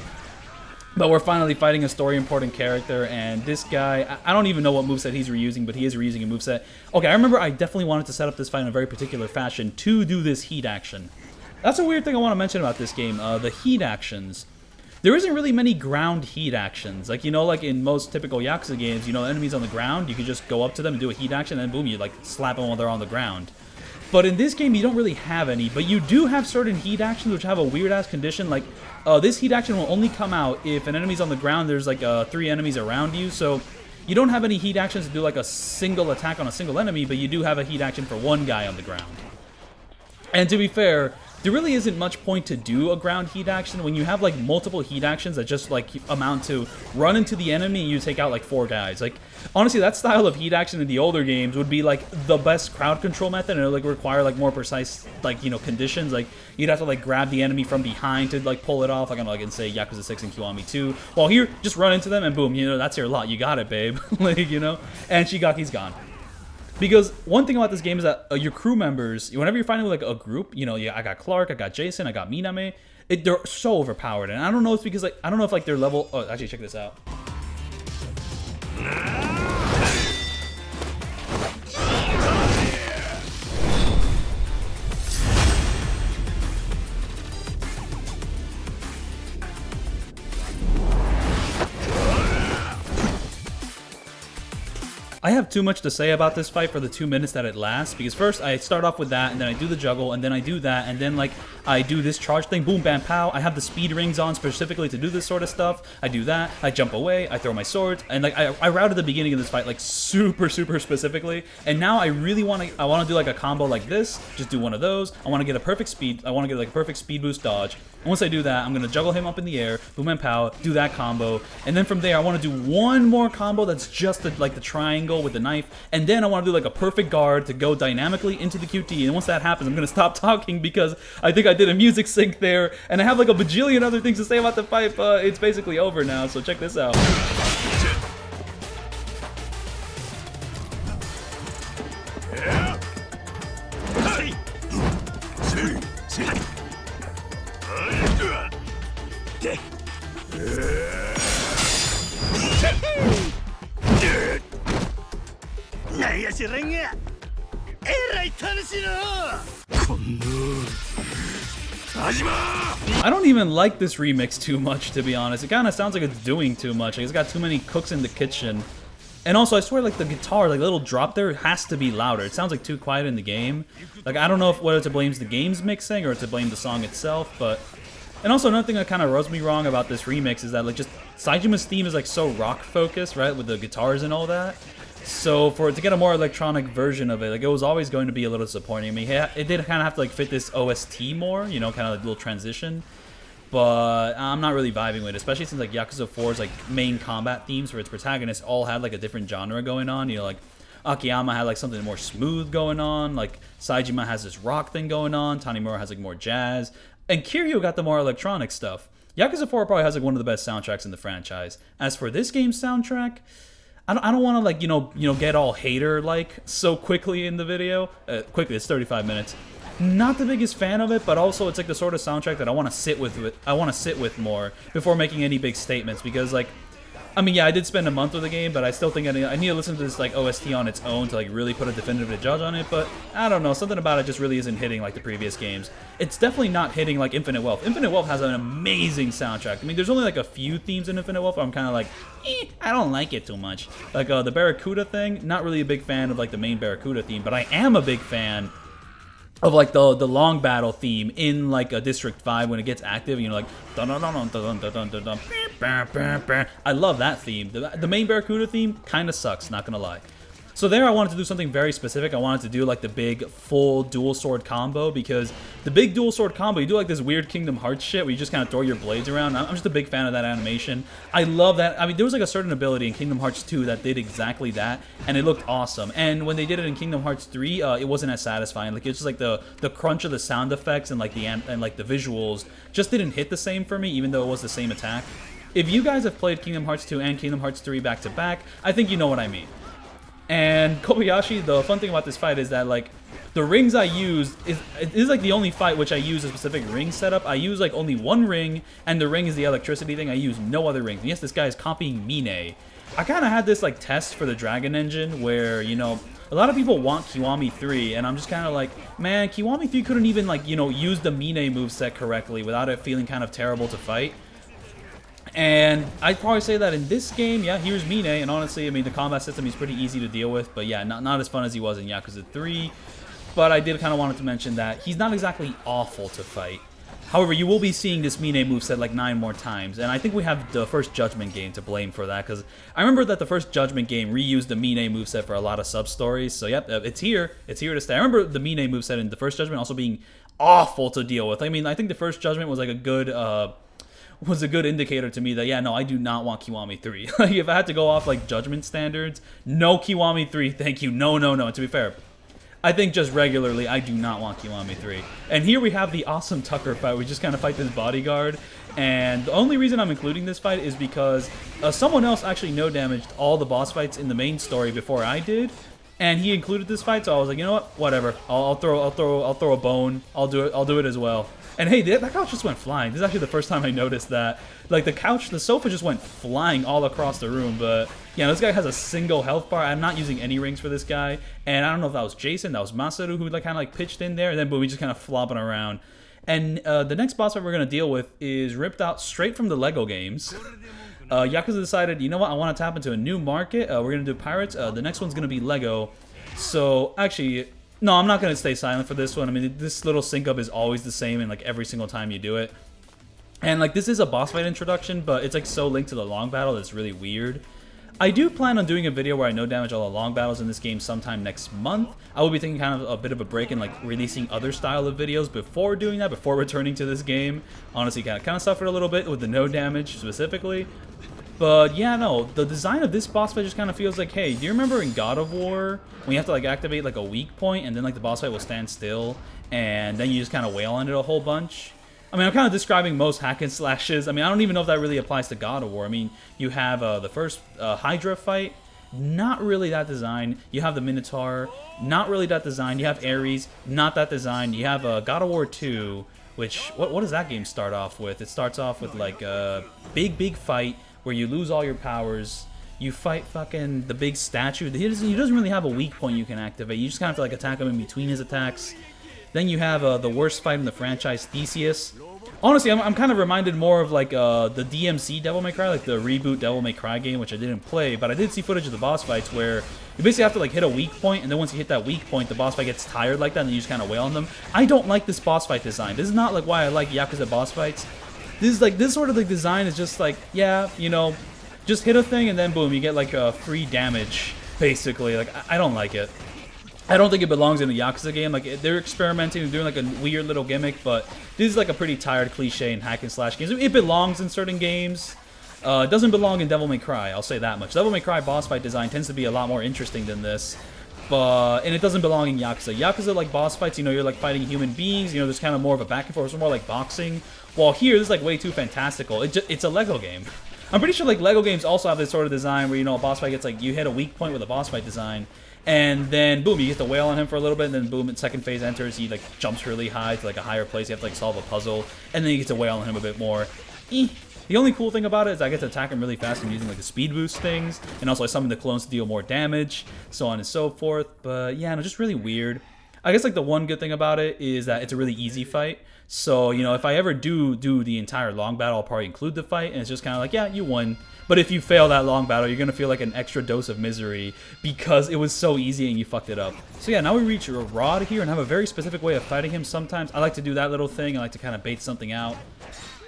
But we're finally fighting a story-important character, and this guy, I don't even know what moveset he's reusing, but he is reusing a moveset. Okay, I remember I definitely wanted to set up this fight in a very particular fashion to do this heat action. That's a weird thing I want to mention about this game, the heat actions. There isn't really many ground heat actions. Like, you know, like in most typical Yakuza games, you know, enemies on the ground, you can just go up to them and do a heat action, and then boom, you, like, slap them while they're on the ground. But in this game, you don't really have any, but you do have certain heat actions which have a weird-ass condition. Like, this heat action will only come out if an enemy's on the ground, there's, like, 3 enemies around you, so you don't have any heat actions to do, like, a single attack on a single enemy, but you do have a heat action for one guy on the ground. And to be fair, there really isn't much point to do a ground heat action when you have, like, multiple heat actions that just, like, amount to run into the enemy and you take out, like, 4 guys. Like, honestly, that style of heat action in the older games would be, like, the best crowd control method, and it would, like, require, like, more precise, like, you know, conditions. Like, you'd have to, like, grab the enemy from behind to, like, pull it off, like, I'm like in, say, Yakuza 6 and Kiwami 2. While here, just run into them and boom, you know, that's your lot. You got it, babe. Like, you know? And Shigaki's gone. Because one thing about this game is that your crew members, whenever you're fighting with, like, a group, you know, I got Clark, I got Jason, I got Miname, they're so overpowered. And I don't know if it's because, like, I don't know if, like, their level... Oh, actually, check this out. I have too much to say about this fight for the 2 minutes that it lasts, because first I start off with that, and then I do the juggle, and then I do that, and then, like, I do this charge thing, boom, bam, pow. I have the speed rings on specifically to do this sort of stuff. I do that, I jump away, I throw my swords, and, like, I routed the beginning of this fight, like, super specifically, and now I really want to do, like, a combo like this, just do one of those. I want to get a perfect speed, like, a perfect speed boost dodge. And once I do that, I'm going to juggle him up in the air, boom and pow, do that combo, and then from there I want to do one more combo that's just like the triangle angle with the knife, and then I want to do like a perfect guard to go dynamically into the QT. And once that happens, I'm going to stop talking because I think I did a music sync there, and I have like a bajillion other things to say about the fight, but it's basically over now, so check this out. I don't even like this remix too much, to be honest. It kind of sounds like it's doing too much. Like it's got too many cooks in the kitchen. And also, I swear, like, the guitar, like, the little drop there has to be louder. It sounds, like, too quiet in the game. Like, I don't know if whether to blame the game's mixing or to blame the song itself, but... And also, another thing that kind of rubs me wrong about this remix is that, like, just Saejima's theme is, like, so rock-focused, right, with the guitars and all that. So, for it to get a more electronic version of it, like, it was always going to be a little disappointing. I mean, it did kind of have to, like, fit this OST more, you know, kind of like a little transition. But I'm not really vibing with it, especially since like Yakuza 4's like main combat themes for its protagonists all had like a different genre going on. You know, like Akiyama had like something more smooth going on, like Saejima has this rock thing going on, Tanimura has like more jazz, and Kiryu got the more electronic stuff. Yakuza 4 probably has like one of the best soundtracks in the franchise. As for this game's soundtrack, I don't want to like you know get all hater like so quickly in the video. Quickly, it's 35 minutes. Not the biggest fan of it, but also it's like the sort of soundtrack that I want to sit with more before making any big statements, because like I mean, yeah, I did spend a month with the game, but I still think I need to listen to this like OST on its own to like really put a definitive judge on it. But I don't know, something about it just really isn't hitting like the previous games. It's definitely not hitting like Infinite Wealth. Infinite Wealth has an amazing soundtrack. I mean, there's only like a few themes in Infinite Wealth where I'm kind of like, I don't like it too much. Like the Barracuda thing, not really a big fan of like the main Barracuda theme, but I am a big fan of like the long battle theme in like a District 5 when it gets active, you know, like dun dun dun dun dun dun dun dun. I love that theme. The main Barracuda theme kind of sucks, not gonna lie. So there I wanted to do something very specific. I wanted to do like the big full dual sword combo, because the big dual sword combo, you do like this weird Kingdom Hearts shit where you just kind of throw your blades around. I'm just a big fan of that animation. I love that. I mean, there was like a certain ability in Kingdom Hearts 2 that did exactly that, and it looked awesome. And when they did it in Kingdom Hearts 3, it wasn't as satisfying. Like it's just like the crunch of the sound effects and like the visuals just didn't hit the same for me, even though it was the same attack. If you guys have played Kingdom Hearts 2 and Kingdom Hearts 3 back to back, I think you know what I mean. And Kobayashi, the fun thing about this fight is that like the rings I use is like the only fight which I use a specific ring setup. I use like only one ring, and the ring is the electricity thing. I use no other rings. And yes, this guy is copying Mine. I kind of had this like test for the Dragon Engine where, you know, a lot of people want Kiwami 3, and I'm just kind of like, man, Kiwami 3 couldn't even like, you know, use the Mine moveset correctly without it feeling kind of terrible to fight. And I'd probably say that in this game, yeah, here's Mine, and honestly, I mean, the combat system is pretty easy to deal with, but yeah, not as fun as he was in Yakuza 3. But I did kind of wanted to mention that he's not exactly awful to fight. However, you will be seeing this Mine moveset like 9 more times, and I think we have the first Judgment game to blame for that, because I remember that the first Judgment game reused the Mine moveset for a lot of sub-stories, so yep, it's here to stay. I remember the Mine moveset in the first Judgment also being awful to deal with. I mean, I think the first Judgment was like a good indicator to me that, yeah, no, I do not want Kiwami 3. Like, if I had to go off, like, Judgment standards, no Kiwami 3, thank you, no. And to be fair, I think just regularly, I do not want Kiwami 3. And here we have the awesome Tucker fight. We just kind of fight this bodyguard, and the only reason I'm including this fight is because someone else actually no-damaged all the boss fights in the main story before I did, and he included this fight, so I was like, you know what, whatever, I'll throw a bone, I'll do it as well. And hey, that couch just went flying. This is actually the first time I noticed that. Like, the sofa just went flying all across the room. But, yeah, this guy has a single health bar. I'm not using any rings for this guy. And I don't know if that was Jason, that was Masaru, who like kind of like pitched in there. And then, but we just kind of flopping around. And the next boss fight we're going to deal with is ripped out straight from the Lego games. Yakuza decided, you know what, I want to tap into a new market. We're going to do pirates. The next one's going to be Lego. So, actually... No, I'm not going to stay silent for this one. I mean, this little sync-up is always the same in, like, every single time you do it. And, like, this is a boss fight introduction, but it's, like, so linked to the long battle that it's really weird. I do plan on doing a video where I no-damage all the long battles in this game sometime next month. I will be taking kind of a bit of a break and, like, releasing other style of videos before doing that, before returning to this game. Honestly, kind of suffered a little bit with the no-damage specifically. But yeah, no, the design of this boss fight just kind of feels like, hey, do you remember in God of War when you have to like activate like a weak point and then like the boss fight will stand still and then you just kind of wail on it a whole bunch? I mean, I'm kind of describing most hack and slashes. I mean, I don't even know if that really applies to God of War. I mean, you have the first Hydra fight, not really that design. You have the Minotaur, not really that design. You have Ares, not that design. You have God of War 2, which, what does that game start off with? It starts off with like a big fight where you lose all your powers. You fight fucking the big statue. He doesn't really have a weak point you can activate. You just kind of have to like attack him in between his attacks. Then you have the worst fight in the franchise, Theseus. Honestly, I'm kind of reminded more of like the DMC Devil May Cry, like the reboot Devil May Cry game, which I didn't play, but I did see footage of the boss fights where you basically have to like hit a weak point, and then once you hit that weak point, the boss fight gets tired like that, and then you just kind of wail on them. I don't like this boss fight design. This is not like why I like Yakuza boss fights. This sort of like design is just like, yeah, you know, just hit a thing and then boom, you get like free damage, basically. Like, I don't like it. I don't think it belongs in a Yakuza game. Like, they're experimenting and doing like a weird little gimmick, but this is like a pretty tired cliche in hack and slash games. It belongs in certain games. It doesn't belong in Devil May Cry, I'll say that much. Devil May Cry boss fight design tends to be a lot more interesting than this. And it doesn't belong in Yakuza. Yakuza, like boss fights, you know, you're like fighting human beings, you know, there's kind of more of a back and forth, it's more like boxing. While here, this is like way too fantastical. It's a Lego game. I'm pretty sure like Lego games also have this sort of design where, you know, a boss fight gets like, you hit a weak point with a boss fight design, and then boom, you get to wail on him for a little bit, and then boom, second phase enters, he like jumps really high to like a higher place, you have to like solve a puzzle, and then you get to wail on him a bit more. The only cool thing about it is I get to attack him really fast and using like the speed boost things, and also I summon the clones to deal more damage, so on and so forth. But yeah, no, just really weird. I guess like the one good thing about it is that it's a really easy fight. So, you know, if I ever do the entire long battle, I'll probably include the fight, and it's just kind of like, yeah, you won. But if you fail that long battle, you're going to feel like an extra dose of misery because it was so easy and you fucked it up. So yeah, now we reach Rod here and have a very specific way of fighting him sometimes. I like to do that little thing. I like to kind of bait something out.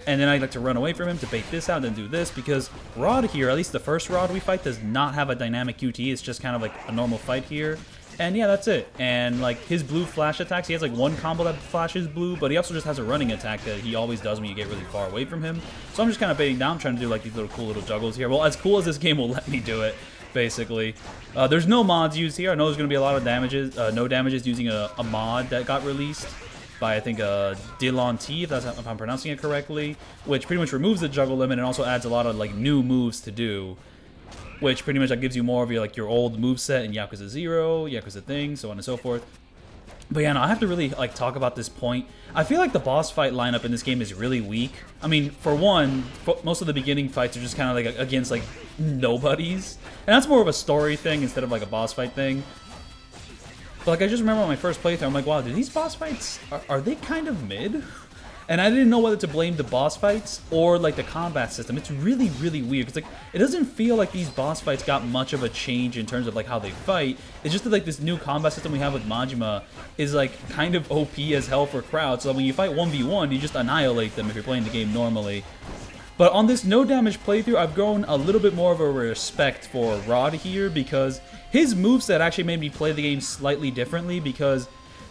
And then I like to run away from him to bait this out and then do this, because Rod here, at least the first Rod we fight, does not have a dynamic QTE. It's just kind of like a normal fight here. And yeah, that's it. And like his blue flash attacks, he has like one combo that flashes blue, but he also just has a running attack that he always does when you get really far away from him. So I'm just kind of baiting down, trying to do like these little cool little juggles here. Well, as cool as this game will let me do it, basically. There's no mods used here. I know there's going to be a lot of damages, no damages using a mod that got released by, I think, Dilon T, if I'm pronouncing it correctly, which pretty much removes the juggle limit and also adds a lot of like new moves to do, which pretty much like gives you more of your old moveset in Yakuza 0, Yakuza thing, so on and so forth. But yeah, no, I have to really like talk about this point. I feel like the boss fight lineup in this game is really weak. I mean, for one, most of the beginning fights are just kind of like against like nobodies, and that's more of a story thing instead of like a boss fight thing. But like I just remember on my first playthrough, I'm like, wow, dude, these boss fights, are they kind of mid? And I didn't know whether to blame the boss fights or like the combat system. It's really, really weird. It's like, it doesn't feel like these boss fights got much of a change in terms of like how they fight. It's just that like this new combat system we have with Majima is like kind of OP as hell for crowds. So when you fight 1v1, you just annihilate them if you're playing the game normally. But on this no damage playthrough, I've grown a little bit more of a respect for Rod here, because his moveset actually made me play the game slightly differently, because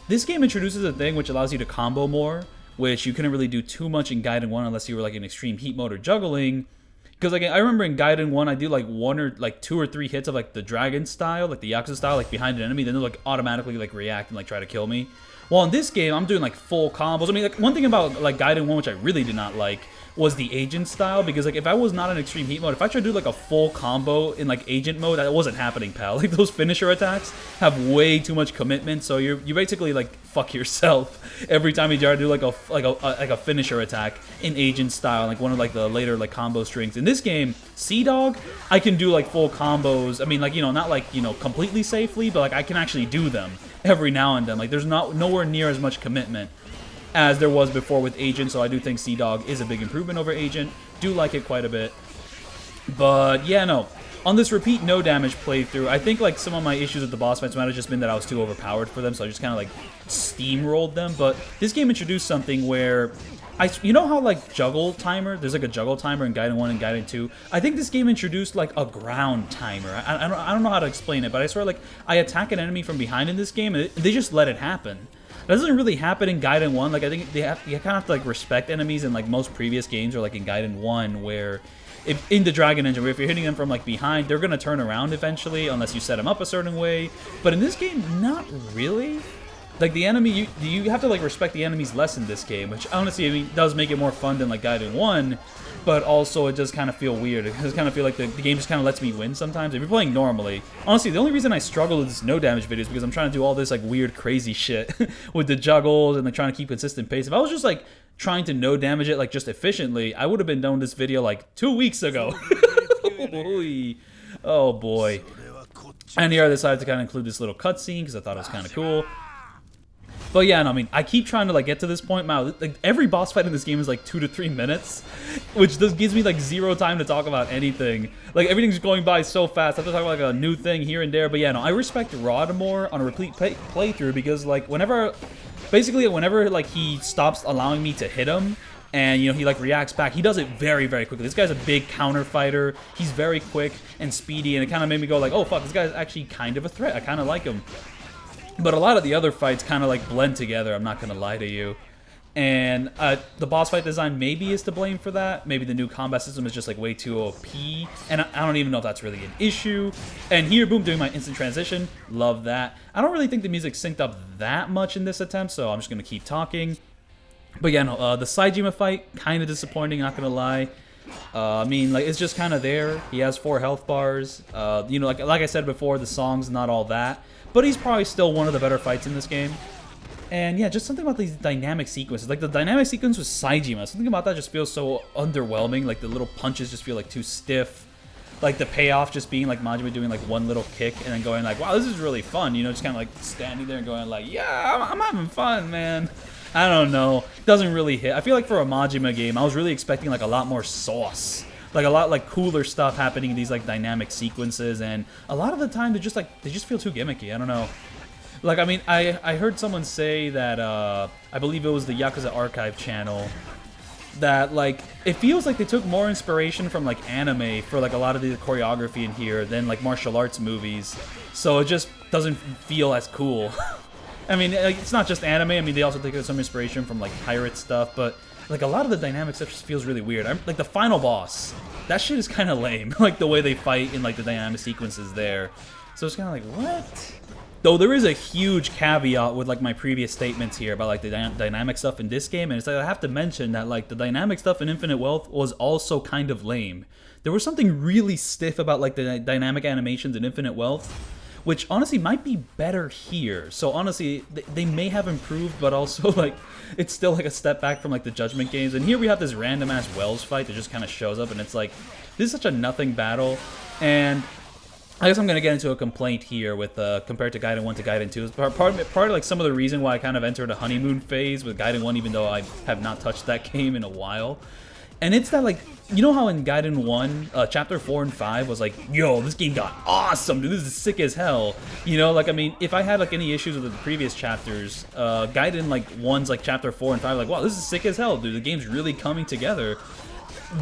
this game introduces a thing which allows you to combo more, which you couldn't really do too much in Gaiden 1 unless you were like in extreme heat mode or juggling. Because like I remember in Gaiden 1, I do like two or three hits of like the dragon style, like the Yakuza style, like behind an enemy, then they'll like automatically like react and like try to kill me. Well, in this game, I'm doing like full combos. I mean, like one thing about like Gaiden 1, which I really did not like, was the agent style, because like if I was not in extreme heat mode, if I tried to do like a full combo in like agent mode, that wasn't happening, pal. Like those finisher attacks have way too much commitment, so you basically like fuck yourself every time you try to do like a finisher attack in agent style, like one of like the later like combo strings. In this game, Sea Dog, I can do like full combos. I mean, like, you know, not like, you know, completely safely, but like I can actually do them every now and then. Like there's nowhere near as much commitment as there was before with Agent, so I do think Sea Dog is a big improvement over Agent. Do like it quite a bit. But yeah, no. On this repeat no damage playthrough, I think like some of my issues with the boss fights might have just been that I was too overpowered for them, so I just kind of like steamrolled them. But this game introduced something where you know how like juggle timer, there's like a juggle timer in Gaiden 1 and Gaiden 2. I think this game introduced like a ground timer. I don't know how to explain it, but I swear like I attack an enemy from behind in this game and they just let it happen. That doesn't really happen in Gaiden 1. Like I think you kind of have to like respect enemies in like most previous games, or like in Gaiden 1 where if in the Dragon Engine, where if you're hitting them from like behind, they're gonna turn around eventually, unless you set them up a certain way. But in this game, not really. Like the enemy, you have to like respect the enemies less in this game, which honestly, I mean, does make it more fun than like Gaiden 1. But also, it does kind of feel weird. It does kind of feel like the game just kind of lets me win sometimes. If you're playing normally, honestly, the only reason I struggle with this no damage video is because I'm trying to do all this like weird, crazy shit with the juggles and like trying to keep consistent pace. If I was just like trying to no damage it like just efficiently, I would have been done with this video like 2 weeks ago. Oh boy. And here I decided to kind of include this little cutscene because I thought it was kind of cool. But yeah, no, I mean, I keep trying to like get to this point. Wow, like every boss fight in this game is like 2 to 3 minutes, which just gives me like zero time to talk about anything. Like everything's going by so fast. I have to talk about like a new thing here and there. But yeah, no, I respect Rod more on a replete playthrough because like whenever like he stops allowing me to hit him, and you know he like reacts back, he does it very, very quickly. This guy's a big counter fighter. He's very quick and speedy, and it kind of made me go like, oh fuck, this guy's actually kind of a threat. I kind of like him. But a lot of the other fights kind of like blend together, I'm not going to lie to you. And the boss fight design maybe is to blame for that. Maybe the new combat system is just like way too OP. And I don't even know if that's really an issue. And here, boom, doing my instant transition. Love that. I don't really think the music synced up that much in this attempt, so I'm just going to keep talking. But yeah, no, the Saejima fight, kind of disappointing, not going to lie. I mean, like, it's just kind of there. He has 4 health bars. You know, like I said before, the song's not all that. But he's probably still one of the better fights in this game. And yeah, just something about these dynamic sequences. Like the dynamic sequence with Saejima, something about that just feels so underwhelming. Like the little punches just feel like too stiff. Like the payoff just being like Majima doing like one little kick and then going like, wow, this is really fun. You know, just kind of like standing there and going like, yeah, I'm having fun, man. I don't know. Doesn't really hit. I feel like for a Majima game, I was really expecting like a lot more sauce. Like a lot like cooler stuff happening in these like dynamic sequences, and a lot of the time they just feel too gimmicky. I don't know. Like I mean, I heard someone say that I believe it was the Yakuza Archive channel that like it feels like they took more inspiration from like anime for like a lot of the choreography in here than like martial arts movies. So it just doesn't feel as cool. I mean, like, it's not just anime. I mean, they also take some inspiration from like pirate stuff, but like a lot of the dynamic stuff just feels really weird. Like the final boss, that shit is kind of lame. Like the way they fight in like the dynamic sequences there. So it's kind of like, what? Though there is a huge caveat with like my previous statements here about like the dynamic stuff in this game, and it's like I have to mention that like the dynamic stuff in Infinite Wealth was also kind of lame. There was something really stiff about like the dynamic animations in Infinite Wealth, which honestly might be better here. So honestly, they may have improved, but also like it's still like a step back from like the Judgment games. And here we have this random ass Wells fight that just kind of shows up, and it's like this is such a nothing battle. And I guess I'm gonna get into a complaint here with compared to Gaiden 1 to Gaiden 2. Part of like some of the reason why I kind of entered a honeymoon phase with Gaiden 1, even though I have not touched that game in a while. And it's that, like, you know how in Gaiden 1, Chapter 4 and 5 was like, yo, this game got awesome, dude, this is sick as hell. You know, like, I mean, if I had, like, any issues with the previous chapters, Gaiden, like, 1's, like, Chapter 4 and 5, like, wow, this is sick as hell, dude, the game's really coming together.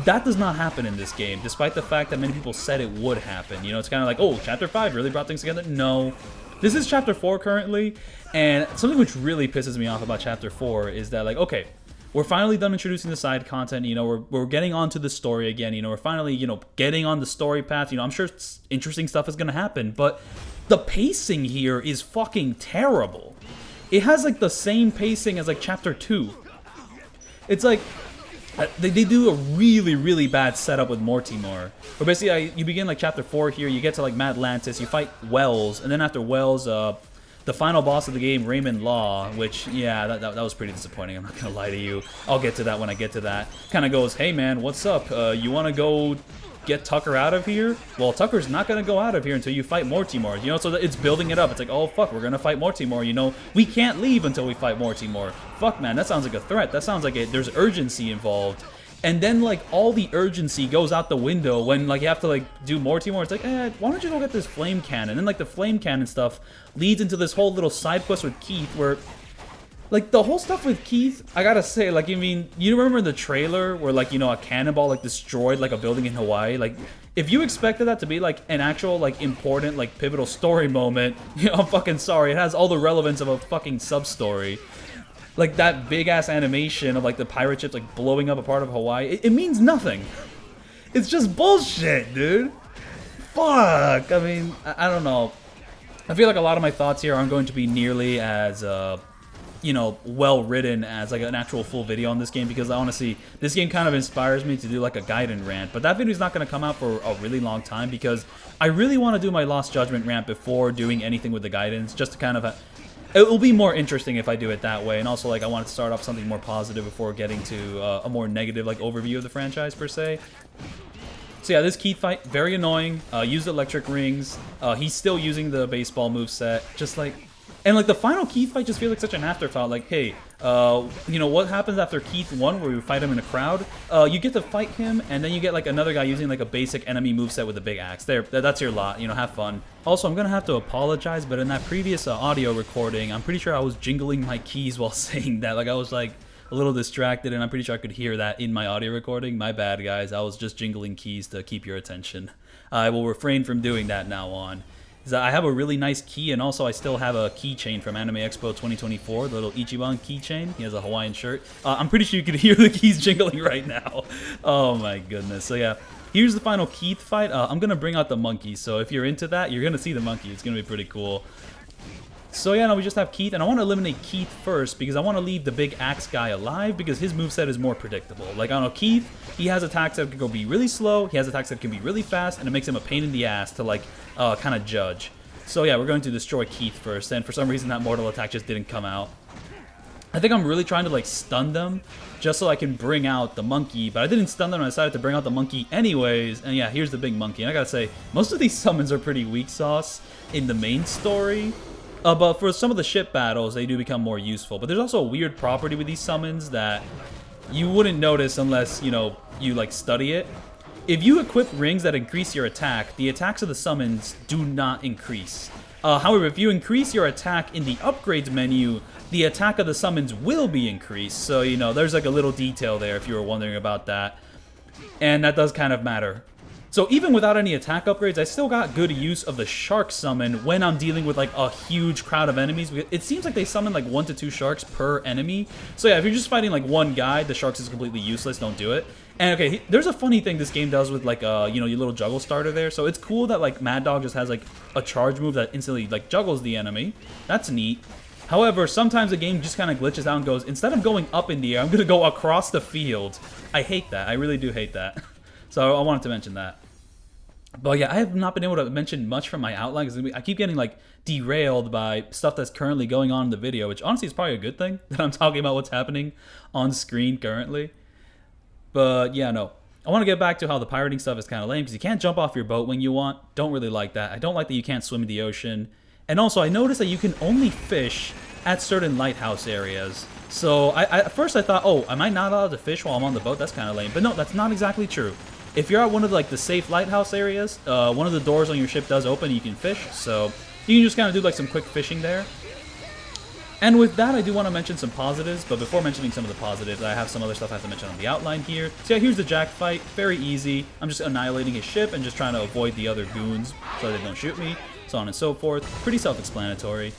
That does not happen in this game, despite the fact that many people said it would happen. You know, it's kind of like, oh, Chapter 5 really brought things together? No. This is Chapter 4 currently, and something which really pisses me off about Chapter 4 is that, like, okay, we're finally done introducing the side content, you know, we're getting onto the story again, you know, we're finally, you know, getting on the story path, you know, I'm sure interesting stuff is going to happen, but the pacing here is fucking terrible. It has, like, the same pacing as, like, Chapter 2. It's like, they do a really, really bad setup with Mortimer. Where basically, you begin, like, Chapter 4 here, you get to, like, Atlantis, you fight Wells, and then after Wells, the final boss of the game, Raymond Law, which, yeah, that was pretty disappointing, I'm not gonna lie to you. I'll get to that when I get to that. Kind of goes, hey man, what's up? You want to go get Tucker out of here? Well, Tucker's not gonna go out of here until you fight Mortimer, you know, so it's building it up. It's like, oh fuck, we're gonna fight Mortimer, you know, we can't leave until we fight Mortimer. Fuck man, that sounds like a threat, that sounds like there's urgency involved. And then, like, all the urgency goes out the window when, like, you have to, like, do Mortimer. It's like, why don't you go get this flame cannon? And, like, the flame cannon stuff leads into this whole little side quest with Keith where, like, the whole stuff with Keith, I gotta say, like, I mean, you remember the trailer where, like, you know, a cannonball, like, destroyed, like, a building in Hawaii? Like, if you expected that to be, like, an actual, like, important, like, pivotal story moment, you know, I'm fucking sorry. It has all the relevance of a fucking sub-story. Like, that big-ass animation of, like, the pirate ships, like, blowing up a part of Hawaii, it means nothing. It's just bullshit, dude. Fuck. I mean, I don't know. I feel like a lot of my thoughts here aren't going to be nearly as, you know, well written as like an actual full video on this game, because honestly, this game kind of inspires me to do like a Gaiden rant. But that video is not going to come out for a really long time because I really want to do my Lost Judgment rant before doing anything with the Gaidens, just to kind of. It will be more interesting if I do it that way, and also like I wanted to start off something more positive before getting to a more negative like overview of the franchise per se. So yeah, this Keith fight, very annoying. Used electric rings. He's still using the baseball moveset. Just like, and like the final Keith fight just feels like such an afterthought. Like, hey, you know what happens after Keith 1, where we fight him in a crowd? You get to fight him, and then you get like another guy using like a basic enemy moveset with a big axe. There, that's your lot. You know, have fun. Also, I'm gonna have to apologize, but in that previous audio recording, I'm pretty sure I was jingling my keys while saying that. Like I was like a little distracted, and I'm pretty sure I could hear that in my audio recording. My bad, guys. I was just jingling keys to keep your attention. I will refrain from doing that now on. I have a really nice key, and also I still have a keychain from Anime Expo 2024, the little Ichiban keychain. He has a Hawaiian shirt. I'm pretty sure you can hear the keys jingling right now. Oh my goodness. So yeah, here's the final Keith fight. I'm going to bring out the monkey, so if you're into that, you're going to see the monkey. It's going to be pretty cool. So yeah, now we just have Keith, and I want to eliminate Keith first because I want to leave the big axe guy alive because his moveset is more predictable. Like, I don't know, Keith, he has attacks that can go be really slow, he has attacks that can be really fast, and it makes him a pain in the ass to, like, kind of judge. So yeah, we're going to destroy Keith first, and for some reason that mortal attack just didn't come out. I think I'm really trying to, like, stun them just so I can bring out the monkey, but I didn't stun them, and I decided to bring out the monkey anyways. And yeah, here's the big monkey, and I gotta say, most of these summons are pretty weak sauce in the main story. But for some of the ship battles, they do become more useful. But there's also a weird property with these summons that you wouldn't notice unless, you know, you like study it. If you equip rings that increase your attack, the attacks of the summons do not increase. However, if you increase your attack in the upgrades menu, the attack of the summons will be increased. So, you know, there's like a little detail there if you were wondering about that. And that does kind of matter. So even without any attack upgrades, I still got good use of the shark summon when I'm dealing with like a huge crowd of enemies. It seems like they summon like 1 to 2 sharks per enemy. So yeah, if you're just fighting like one guy, the sharks is completely useless, don't do it. And okay, there's a funny thing this game does with like, you know, your little juggle starter there. So it's cool that like Mad Dog just has like a charge move that instantly like juggles the enemy. That's neat. However, sometimes the game just kind of glitches out and goes, instead of going up in the air, I'm going to go across the field. I hate that. I really do hate that. So I wanted to mention that. But yeah, I have not been able to mention much from my outline because I keep getting like derailed by stuff that's currently going on in the video, which honestly is probably a good thing that I'm talking about what's happening on screen currently. But yeah, no. I want to get back to how the pirating stuff is kind of lame because you can't jump off your boat when you want. Don't really like that. I don't like that you can't swim in the ocean. And also, I noticed that you can only fish at certain lighthouse areas. So at first I thought, oh, am I not allowed to fish while I'm on the boat? That's kind of lame. But no, that's not exactly true. If you're at one of like the safe lighthouse areas, one of the doors on your ship does open and you can fish. So you can just kind of do like some quick fishing there. And with that, I do want to mention some positives. But before mentioning some of the positives, I have some other stuff I have to mention on the outline here. So yeah, here's the Jack fight. Very easy. I'm just annihilating his ship and just trying to avoid the other goons so they don't shoot me. So on and so forth. Pretty self-explanatory.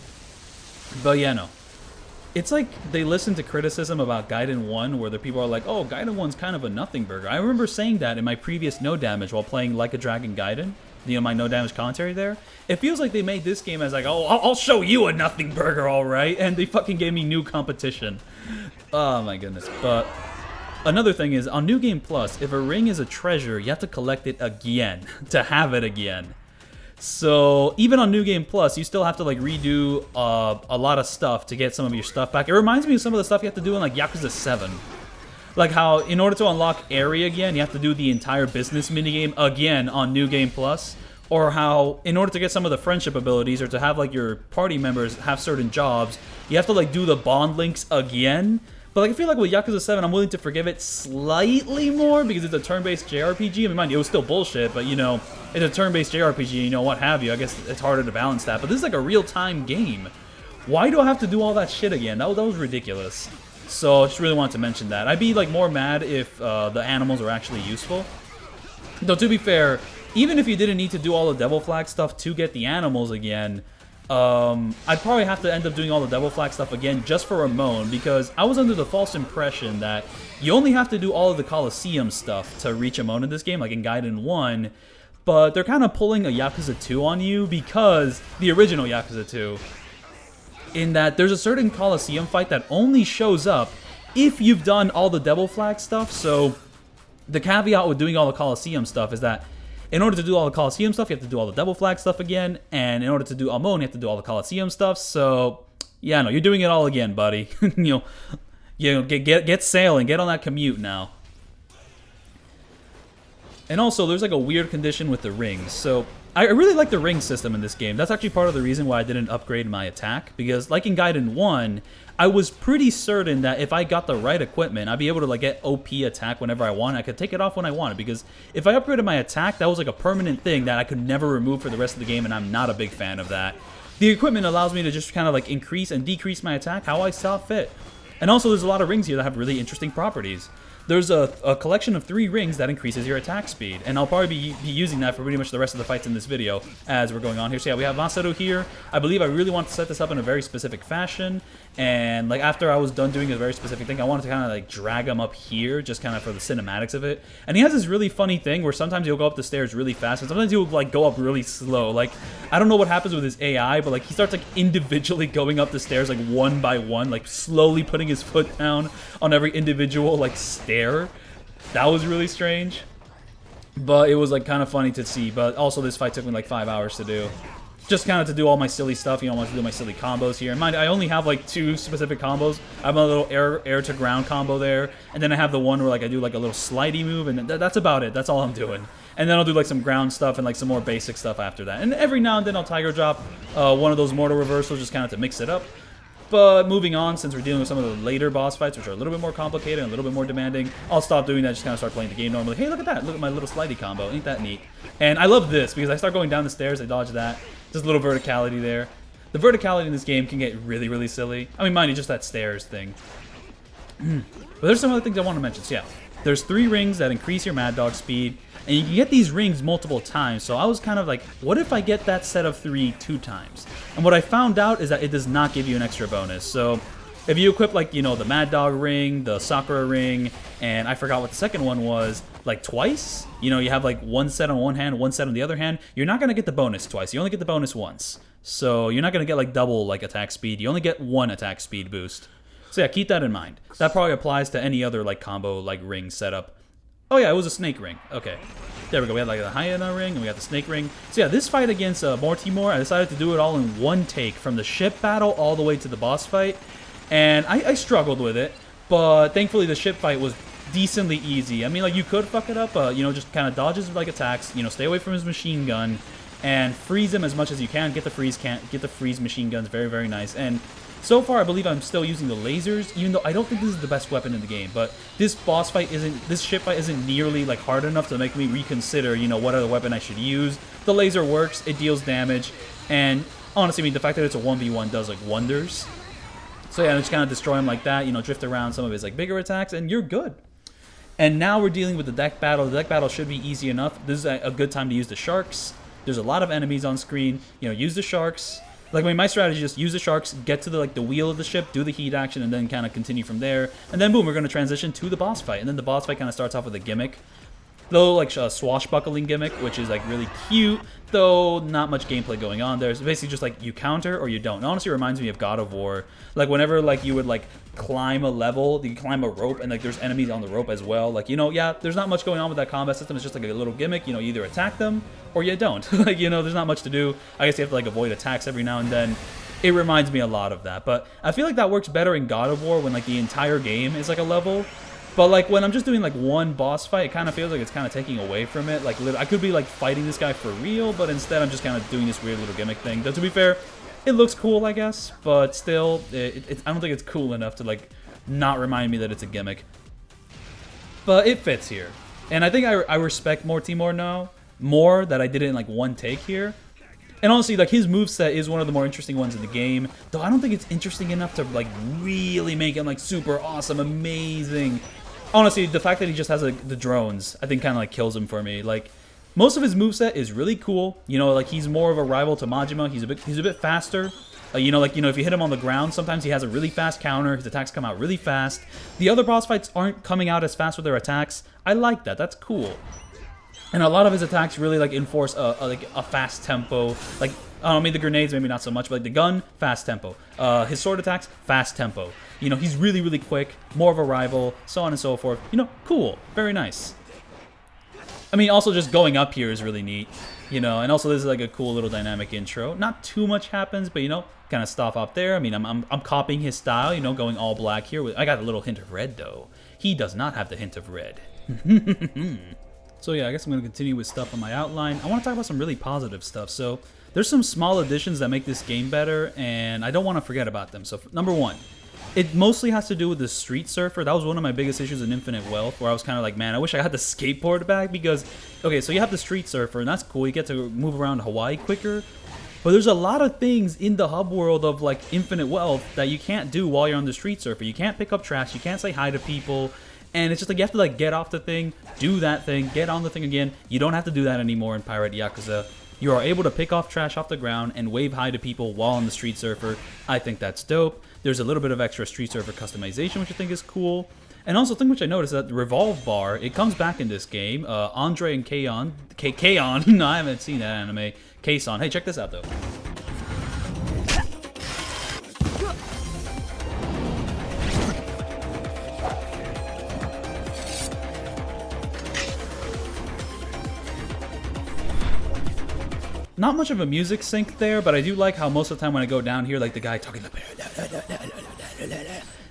But yeah, no. It's like they listen to criticism about Gaiden 1 where the people are like, oh, Gaiden 1's kind of a nothing burger. I remember saying that in my previous No Damage while playing Like a Dragon Gaiden. You know, my No Damage commentary there. It feels like they made this game as like, oh, I'll show you a nothing burger, alright? And they fucking gave me new competition. Oh my goodness. But another thing is, on New Game Plus, if a ring is a treasure, you have to collect it again to have it again. So even on New Game Plus, you still have to like redo a lot of stuff to get some of your stuff back. It reminds me of some of the stuff you have to do in like Yakuza 7. Like how in order to unlock Area again, you have to do the entire business minigame again on New Game Plus. Or how in order to get some of the friendship abilities or to have like your party members have certain jobs, you have to like do the bond links again. But like, I feel like with Yakuza 7, I'm willing to forgive it slightly more because it's a turn-based JRPG. I mean, mind you, it was still bullshit, but you know, it's a turn-based JRPG, you know, what have you. I guess it's harder to balance that. But this is like a real-time game. Why do I have to do all that shit again? That was ridiculous. So I just really wanted to mention that. I'd be like more mad if the animals are actually useful. Though to be fair, even if you didn't need to do all the Devil Flag stuff to get the animals again, I'd probably have to end up doing all the double flag stuff again just for Ramon, because I was under the false impression that you only have to do all of the Coliseum stuff to reach Amon in this game, like in Gaiden 1, but they're kind of pulling a Yakuza 2 on you, because the original Yakuza 2, in that there's a certain Coliseum fight that only shows up if you've done all the double flag stuff. So the caveat with doing all the Coliseum stuff is that in order to do all the Coliseum stuff, you have to do all the double flag stuff again, and in order to do Amon, you have to do all the Coliseum stuff. So yeah, no, you're doing it all again, buddy. Get sailing, get on that commute now. And also, there's like a weird condition with the rings. So I really like the ring system in this game. That's actually part of the reason why I didn't upgrade my attack, because like in Gaiden 1, I was pretty certain that if I got the right equipment, I'd be able to like get OP attack whenever I want. I could take it off when I wanted, because if I upgraded my attack, that was like a permanent thing that I could never remove for the rest of the game, and I'm not a big fan of that. The equipment allows me to just kind of like increase and decrease my attack how I saw fit. And also, there's a lot of rings here that have really interesting properties. There's a collection of 3 rings that increases your attack speed, and I'll probably be using that for pretty much the rest of the fights in this video as we're going on here. So yeah, we have Masaru here. I believe I really want to set this up in a very specific fashion, and like after I was done doing a very specific thing, I wanted to kind of like drag him up here just kind of for the cinematics of it. And he has this really funny thing where sometimes he'll go up the stairs really fast, and sometimes he'll like go up really slow. Like, I don't know what happens with his AI, but like he starts like individually going up the stairs like one by one, like slowly putting his foot down on every individual like stair. That was really strange, but it was like kind of funny to see. But also, this fight took me like 5 hours to do, just kind of to do all my silly stuff. I want to do my silly combos here. And mind, I only have like 2 specific combos. I have a little air to ground combo there, and then I have the one where like I do like a little slidey move, and that's about it. That's all I'm doing. And then I'll do like some ground stuff and like some more basic stuff after that. And every now and then I'll tiger drop one of those mortal reversals just kind of to mix it up. But moving on, since we're dealing with some of the later boss fights, which are a little bit more complicated and a little bit more demanding, I'll stop doing that, just kind of start playing the game normally. Hey, look at that. Look at my little slidey combo. Ain't that neat? And I love this, because I start going down the stairs, I dodge that. Just a little verticality there. The verticality in this game can get really, really silly. I mean, mind you, just that stairs thing. But there's some other things I want to mention. So yeah, there's 3 rings that increase your Mad Dog speed, and you can get these rings multiple times. So I was kind of like, what if I get that set of 3 2 times? And what I found out is that it does not give you an extra bonus. So if you equip like, you know, the Mad Dog ring, the Sakura ring, and I forgot what the second one was, like twice, you know, you have like one set on one hand, one set on the other hand, you're not going to get the bonus twice. You only get the bonus once. So you're not going to get like double like attack speed. You only get 1 attack speed boost. So yeah, keep that in mind. That probably applies to any other like combo like ring setup. Oh yeah, it was a snake ring. Okay. There we go. We had like the hyena ring, and we got the snake ring. So yeah, this fight against Mortimer, I decided to do it all in one take, from the ship battle all the way to the boss fight. And I struggled with it, but thankfully the ship fight was decently easy. I mean, like, you could fuck it up, you know, just kind of dodge his like attacks, you know, stay away from his machine gun, and freeze him as much as you can. Get the freeze machine guns, very, very nice. And so far, I believe I'm still using the lasers, even though I don't think this is the best weapon in the game. But this ship fight isn't nearly like hard enough to make me reconsider, you know, what other weapon I should use. The laser works, it deals damage, and honestly, I mean, the fact that it's a 1v1 does like wonders. So yeah, just kind of destroy him like that, you know, drift around some of his like bigger attacks, and you're good. And now we're dealing with the deck battle. The deck battle should be easy enough. This is a good time to use the sharks. There's a lot of enemies on screen. You know, use the sharks. Like, I mean, my strategy is just use the sharks, get to the wheel of the ship, do the heat action, and then kind of continue from there. And then boom, we're going to transition to the boss fight. And then the boss fight kind of starts off with a gimmick. Though, like a swashbuckling gimmick, which is like really cute, though not much gameplay going on there. It's basically just like you counter or you don't. It honestly reminds me of God of War. Like, whenever like you would like climb a level, you climb a rope, and like there's enemies on the rope as well. Like, you know, yeah, there's not much going on with that combat system. It's just like a little gimmick. You know, you either attack them or you don't. Like, you know, there's not much to do. I guess you have to like avoid attacks every now and then. It reminds me a lot of that. But I feel like that works better in God of War when like the entire game is like a level. But like when I'm just doing like one boss fight, it kind of feels like it's kind of taking away from it. Like, I could be like fighting this guy for real, but instead I'm just kind of doing this weird little gimmick thing. Though, to be fair, it looks cool, I guess, but still, I don't think it's cool enough to like not remind me that it's a gimmick. But it fits here, and I think I respect Mortimer now more that I did it in like one take here. And honestly, like, his moveset is one of the more interesting ones in the game, though I don't think it's interesting enough to like really make him like super awesome, amazing. Honestly, the fact that he just has the drones, I think, kind of like kills him for me. Like, Most of his moveset is really cool. You know, like he's more of a rival to Majima. He's a bit faster. You know, like, if you hit him on the ground, sometimes he has a really fast counter. His attacks come out really fast. The other boss fights aren't coming out as fast with their attacks. I like that. That's cool. And a lot of his attacks really like enforce a fast tempo. Like, I mean, the grenades maybe not so much, but like the gun, fast tempo. His sword attacks, fast tempo. You know, he's really, really quick, more of a rival, so on and so forth. You know, cool, very nice. I mean, also just going up here is really neat, you know, and also this is like a cool little dynamic intro. Not too much happens, but you know, kind of stop up there. I mean, I'm copying his style, you know, going all black here. I got a little hint of red though. He does not have the hint of red. So yeah, I guess I'm going to continue with stuff on my outline. I want to talk about some really positive stuff. So there's some small additions that make this game better, and I don't want to forget about them. So number one, it mostly has to do with the Street Surfer. That was one of my biggest issues in Infinite Wealth, where I was kind of like, man, I wish I had the skateboard back, because, okay, so you have the Street Surfer, and that's cool. You get to move around Hawaii quicker. But there's a lot of things in the hub world of like Infinite Wealth that you can't do while you're on the Street Surfer. You can't pick up trash. You can't say hi to people. And it's just like you have to like get off the thing, do that thing, get on the thing again. You don't have to do that anymore in Pirate Yakuza. You are able to pick off trash off the ground and wave hi to people while on the Street Surfer. I think that's dope. There's a little bit of extra Street Surfer customization, which I think is cool. And also, the thing which I noticed is that the Revolve Bar, it comes back in this game. Andre and Kaon, no, I haven't seen that anime. Kason, hey, check this out though. Not much of a music sync there, but I do like how most of the time when I go down here, like the guy talking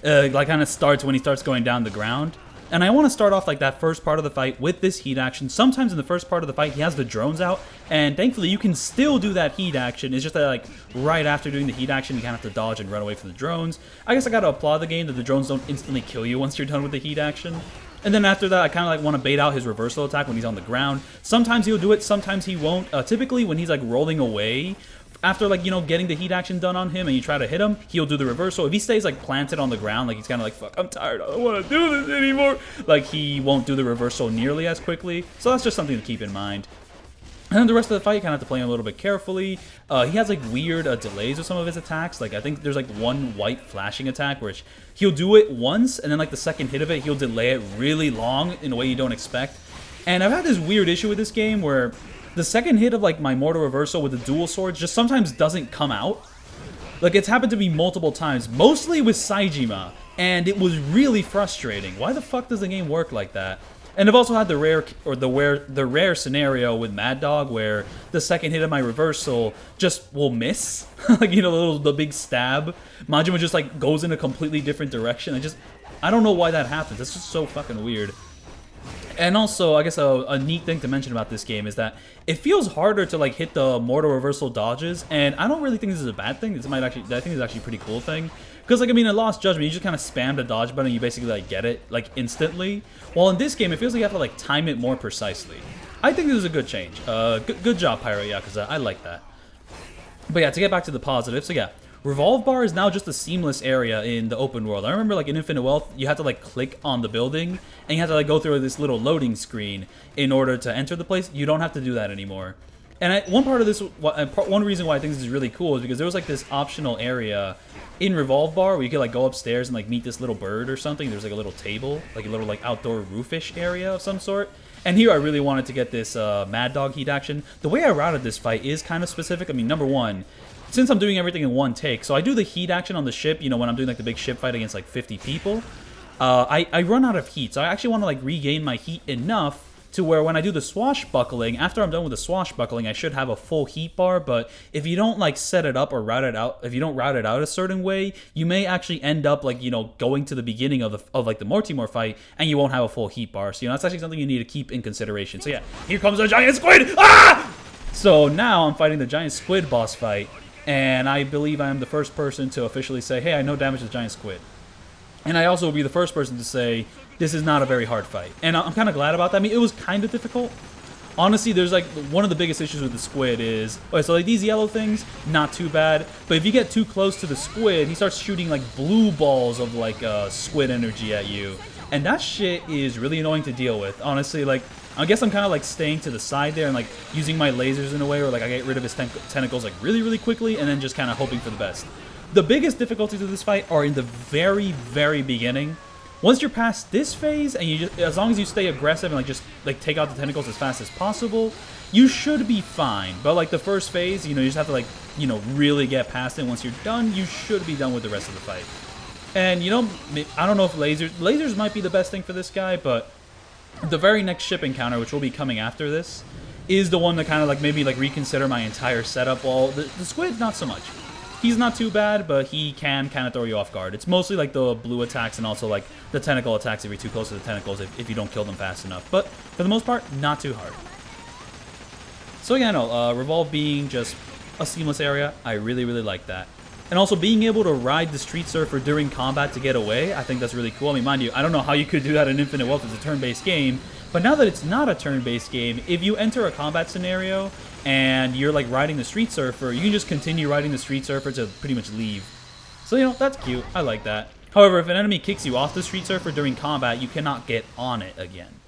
like kind of starts when he starts going down the ground. And I want to start off like that first part of the fight with this heat action. Sometimes in the first part of the fight, he has the drones out, and thankfully you can still do that heat action. It's just that like right after doing the heat action, you kind of have to dodge and run away from the drones. I guess I gotta applaud the game that the drones don't instantly kill you once you're done with the heat action. And then after that, I kind of like want to bait out his reversal attack when he's on the ground. Sometimes he'll do it, sometimes he won't. Typically, when he's like rolling away, after like, you know, getting the heat action done on him and you try to hit him, he'll do the reversal. If he stays like planted on the ground, like he's kind of like, fuck, I'm tired, I don't want to do this anymore, like he won't do the reversal nearly as quickly. So that's just something to keep in mind. And then the rest of the fight, you kind of have to play him a little bit carefully. He has like weird delays with some of his attacks. Like I think there's like one white flashing attack where he'll do it once, and then like the second hit of it, he'll delay it really long in a way you don't expect. And I've had this weird issue with this game where the second hit of like my mortal reversal with the dual swords just sometimes doesn't come out. Like it's happened to me multiple times, mostly with Saejima, and it was really frustrating. Why the fuck does the game work like that? And I've also had the rare scenario with Mad Dog where the second hit of my reversal just will miss. Like, you know, the big stab. Majima just like goes in a completely different direction. I don't know why that happens. It's just so fucking weird. And also, I guess a neat thing to mention about this game is that it feels harder to like hit the mortal reversal dodges, and I don't really think this is a bad thing. I think this is actually a pretty cool thing. Because, like, I mean, in Lost Judgment, you just kind of spam the dodge button and you basically, like, get it, like, instantly. While in this game, it feels like you have to, like, time it more precisely. I think this is a good change. Good job, Pirate Yakuza. I like that. But yeah, to get back to the positives, so yeah. Revolve Bar is now just a seamless area in the open world. I remember, like, in Infinite Wealth, you had to, like, click on the building, and you had to, like, go through this little loading screen in order to enter the place. You don't have to do that anymore. And one reason why I think this is really cool is because there was, like, this optional area in Revolve Bar where you could like go upstairs and like meet this little bird or something. There's like a little table, like a little like outdoor roofish area of some sort. And here I really wanted to get this Mad Dog heat action. The way I routed this fight is kind of specific. I mean, number one, since I'm doing everything in one take, so I do the heat action on the ship, you know, when I'm doing like the big ship fight against like 50 people, I run out of heat. So I actually want to like regain my heat enough to where when I do the swashbuckling, after I'm done with the swashbuckling, I should have a full heat bar. But if you don't like set it up or route it out, if you don't route it out a certain way, you may actually end up like, you know, going to the beginning of like the Mortimer fight and you won't have a full heat bar. So, you know, that's actually something you need to keep in consideration. So yeah, here comes the giant squid! Ah! So now I'm fighting the giant squid boss fight, and I believe I am the first person to officially say, hey, I know damage the giant squid. And I also will be the first person to say, this is not a very hard fight. And I'm kind of glad about that. I mean, it was kind of difficult. Honestly, there's like, one of the biggest issues with the squid is, okay, so like these yellow things, not too bad. But if you get too close to the squid, he starts shooting like blue balls of like squid energy at you. And that shit is really annoying to deal with. Honestly, like, I guess I'm kind of like staying to the side there and like using my lasers in a way where like I get rid of his tentacles like really quickly and then just kind of hoping for the best. The biggest difficulties of this fight are in the very beginning. Once you're past this phase and you just, as long as you stay aggressive and like just like take out the tentacles as fast as possible, you should be fine. But like the first phase, you know, you just have to like, you know, really get past it. Once you're done, you should be done with the rest of the fight. And you know, I don't know if lasers might be the best thing for this guy, but the very next ship encounter, which will be coming after this, is the one that kind of like made me like reconsider my entire setup. Well, the Squid, not so much. He's not too bad, but he can kind of throw you off guard. It's mostly like the blue attacks and also like the tentacle attacks if you're too close to the tentacles if you don't kill them fast enough. But for the most part, not too hard. So yeah, no, Revolve being just a seamless area, I really like that. And also being able to ride the Street Surfer during combat to get away, I think that's really cool. I mean, mind you, I don't know how you could do that in Infinite Wealth as a turn-based game, but now that it's not a turn-based game, if you enter a combat scenario and you're like riding the Street Surfer, you can just continue riding the Street Surfer to pretty much leave. So, you know, that's cute. I like that. However, if an enemy kicks you off the Street Surfer during combat, you cannot get on it again.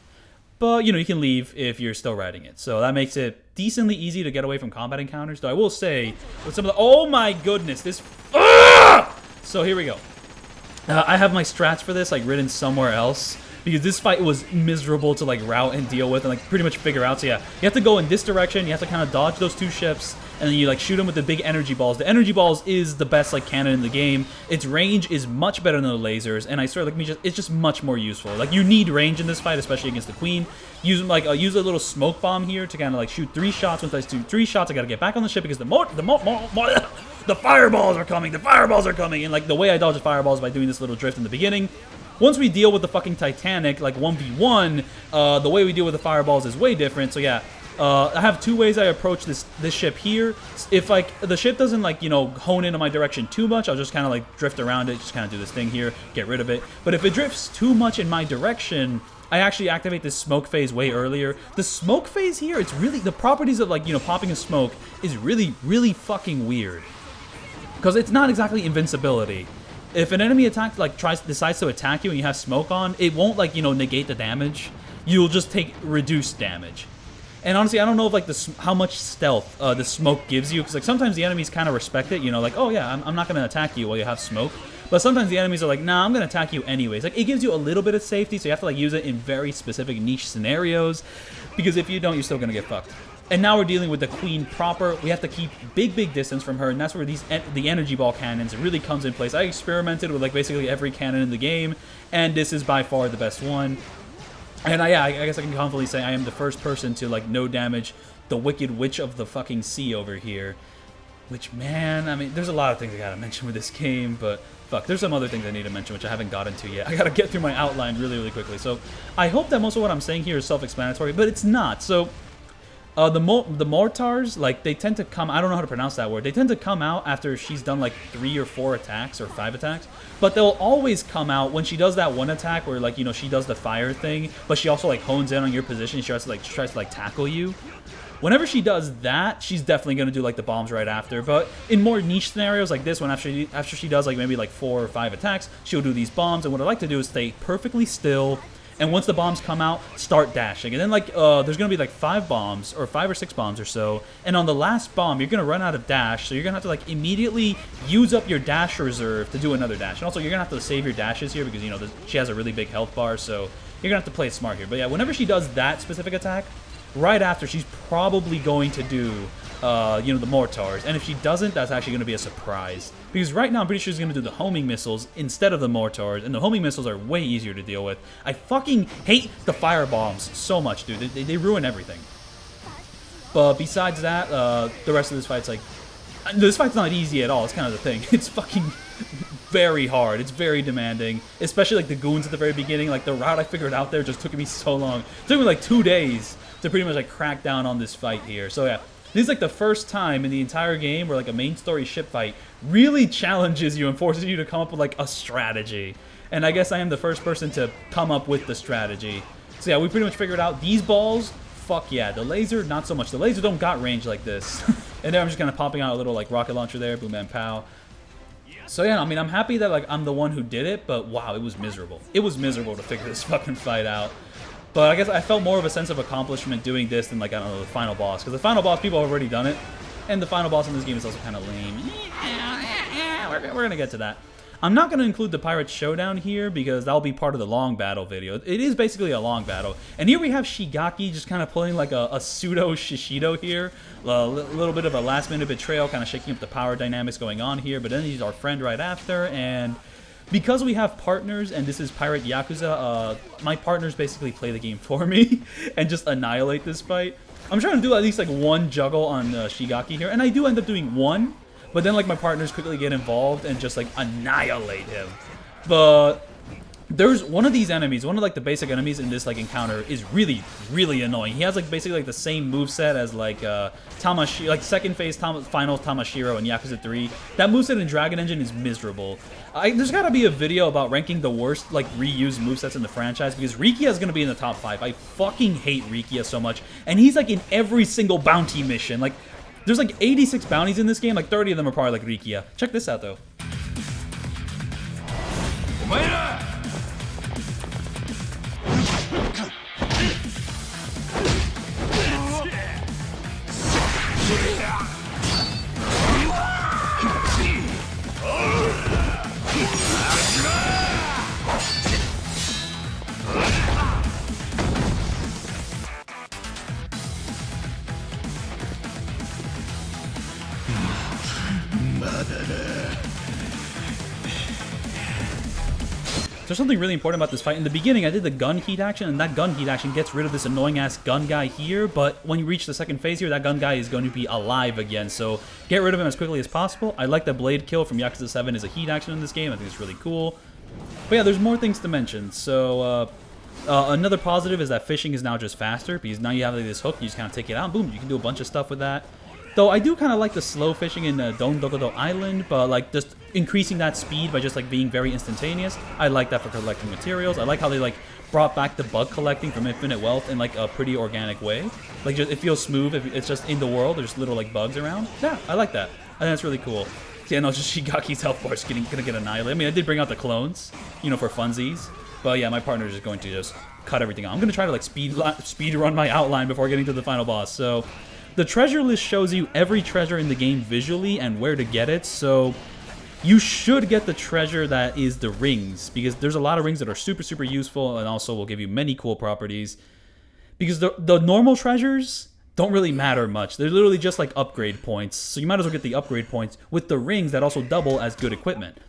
But, you know, you can leave if you're still riding it. So that makes it decently easy to get away from combat encounters. Though I will say, with some of the... Oh my goodness, this... So here we go. I have my strats for this, like, written somewhere else. Because this fight was miserable to, like, route and deal with and, like, pretty much figure out. So, yeah, you have to go in this direction. You have to kind of dodge those two ships. And then you, like, shoot them with the big energy balls. The energy balls is the best, like, cannon in the game. Its range is much better than the lasers. And I swear, like, it's just much more useful. Like, you need range in this fight, especially against the Queen. Use, like, use a little smoke bomb here to kind of, like, shoot 3 shots. Once I do 3 shots, I gotta get back on the ship because the fireballs are coming. The fireballs are coming. And, like, the way I dodge the fireballs is by doing this little drift in the beginning. Once we deal with the fucking Titanic, like 1v1, the way we deal with the fireballs is way different. So yeah, I have 2 ways I approach this ship here. If like the ship doesn't like, you know, hone into my direction too much, I'll just kind of like drift around it, just kind of do this thing here, get rid of it. But if it drifts too much in my direction, I actually activate this smoke phase way earlier. The smoke phase here, it's really, the properties of like, you know, popping a smoke is really fucking weird. Because it's not exactly invincibility. If an enemy decides to attack you and you have smoke on, it won't like, you know, negate the damage. You'll just take reduced damage. And honestly, I don't know if like how much stealth the smoke gives you, because like sometimes the enemies kind of respect it, you know, like, oh yeah, I'm not gonna attack you while you have smoke. But sometimes the enemies are like, nah, I'm gonna attack you anyways. Like, it gives you a little bit of safety, so you have to like use it in very specific niche scenarios, because if you don't, you're still gonna get fucked. And now we're dealing with the Queen proper. We have to keep big distance from her, and that's where the energy ball cannons really comes in place. I experimented with like basically every cannon in the game, and this is by far the best one. And I guess I can confidently say I am the first person to like no damage the Wicked Witch of the fucking sea over here. Which, man, I mean, there's a lot of things I gotta mention with this game, but fuck, there's some other things I need to mention which I haven't gotten to yet. I gotta get through my outline really quickly. So I hope that most of what I'm saying here is self-explanatory, but it's not. So the Mortars, like, they tend to come... I don't know how to pronounce that word. They tend to come out after she's done, like, 3 or 4 attacks or 5 attacks. But they'll always come out when she does that one attack where, like, you know, she does the fire thing, but she also, like, hones in on your position. She tries to, like, tackle you. Whenever she does that, she's definitely going to do, like, the bombs right after. But in more niche scenarios like this one, after she does, like, maybe, like, 4 or 5 attacks, she'll do these bombs. And what I like to do is stay perfectly still. And once the bombs come out, start dashing. And then, like, there's going to be, like, 5 bombs, or 5 or 6 bombs or so. And on the last bomb, you're going to run out of dash. So you're going to have to, like, immediately use up your dash reserve to do another dash. And also, you're going to have to save your dashes here because, you know, she has a really big health bar. So you're going to have to play it smart here. But, yeah, whenever she does that specific attack, right after, she's probably going to do, you know, the Mortars. And if she doesn't, that's actually going to be a surprise. Because right now, I'm pretty sure she's going to do the homing missiles instead of the Mortars. And the homing missiles are way easier to deal with. I fucking hate the fire bombs so much, dude. They ruin everything. But besides that, the rest of this fight's like... This fight's not easy at all. It's kind of the thing. It's fucking very hard. It's very demanding. Especially, like, the goons at the very beginning. Like, the route I figured out there just took me so long. It took me, like, 2 days to pretty much, like, crack down on this fight here. So, yeah. This is like the first time in the entire game where like a main story ship fight really challenges you and forces you to come up with like a strategy. And I guess I am the first person to come up with the strategy. So yeah, we pretty much figured out these balls, fuck yeah. The laser, not so much. The laser don't got range like this. And then I'm just kind of popping out a little like rocket launcher there, boom, bam, pow. So yeah, I mean, I'm happy that like I'm the one who did it, but wow, it was miserable. It was miserable to figure this fucking fight out. But I guess I felt more of a sense of accomplishment doing this than, like, I don't know, the final boss. Because the final boss, people have already done it. And the final boss in this game is also kind of lame. We're going to get to that. I'm not going to include the Pirate Showdown here because that'll be part of the long battle video. It is basically a long battle. And here we have Shigaki just kind of pulling like a pseudo Shishido here. A little bit of a last minute betrayal, kind of shaking up the power dynamics going on here. But then he's our friend right after. And because we have partners and this is Pirate Yakuza, my partners basically play the game for me and just annihilate this fight. I'm trying to do at least like one juggle on Shigaki here. And I do end up doing one. But then, like, my partners quickly get involved and just, like, annihilate him. But there's one of these enemies, one of, like, the basic enemies in this, like, encounter is really, really annoying. He has, like, basically, like, the same moveset as, like, Tamashiro, like, second phase final Tamashiro in Yakuza 3. That moveset in Dragon Engine is miserable. There's gotta be a video about ranking the worst, like, reused movesets in the franchise because Rikia is gonna be in the top 5. I fucking hate Rikia so much. And he's, like, in every single bounty mission. Like, there's like 86 bounties in this game, like 30 of them are probably like Rikia. Check this out though. There's something really important about this fight. In the beginning, I did the gun heat action, and that gun heat action gets rid of this annoying-ass gun guy here, but when you reach the second phase here, that gun guy is going to be alive again, so get rid of him as quickly as possible. I like that blade kill from Yakuza 7 as a heat action in this game. I think it's really cool. But yeah, there's more things to mention. So, another positive is that fishing is now just faster, because now you have like, this hook, you just kind of take it out, and boom, you can do a bunch of stuff with that. Though I do kind of like the slow fishing in Domingo Island, but like just increasing that speed by just like being very instantaneous. I like that for collecting materials. I like how they like brought back the bug collecting from Infinite Wealth in like a pretty organic way. Like just, it feels smooth. If it's just in the world, there's little like bugs around. Yeah, I like that. I think that's really cool. Yeah, no, just Shigaki's health bar is gonna get annihilated. I mean, I did bring out the clones, you know, for funsies. But yeah, my partner is just going to just cut everything out. I'm gonna try to like speed run my outline before getting to the final boss. So. The treasure list shows you every treasure in the game visually and where to get it, so you should get the treasure that is the rings, because there's a lot of rings that are super, super useful and also will give you many cool properties. Because the normal treasures don't really matter much. They're literally just like upgrade points, so you might as well get the upgrade points with the rings that also double as good equipment.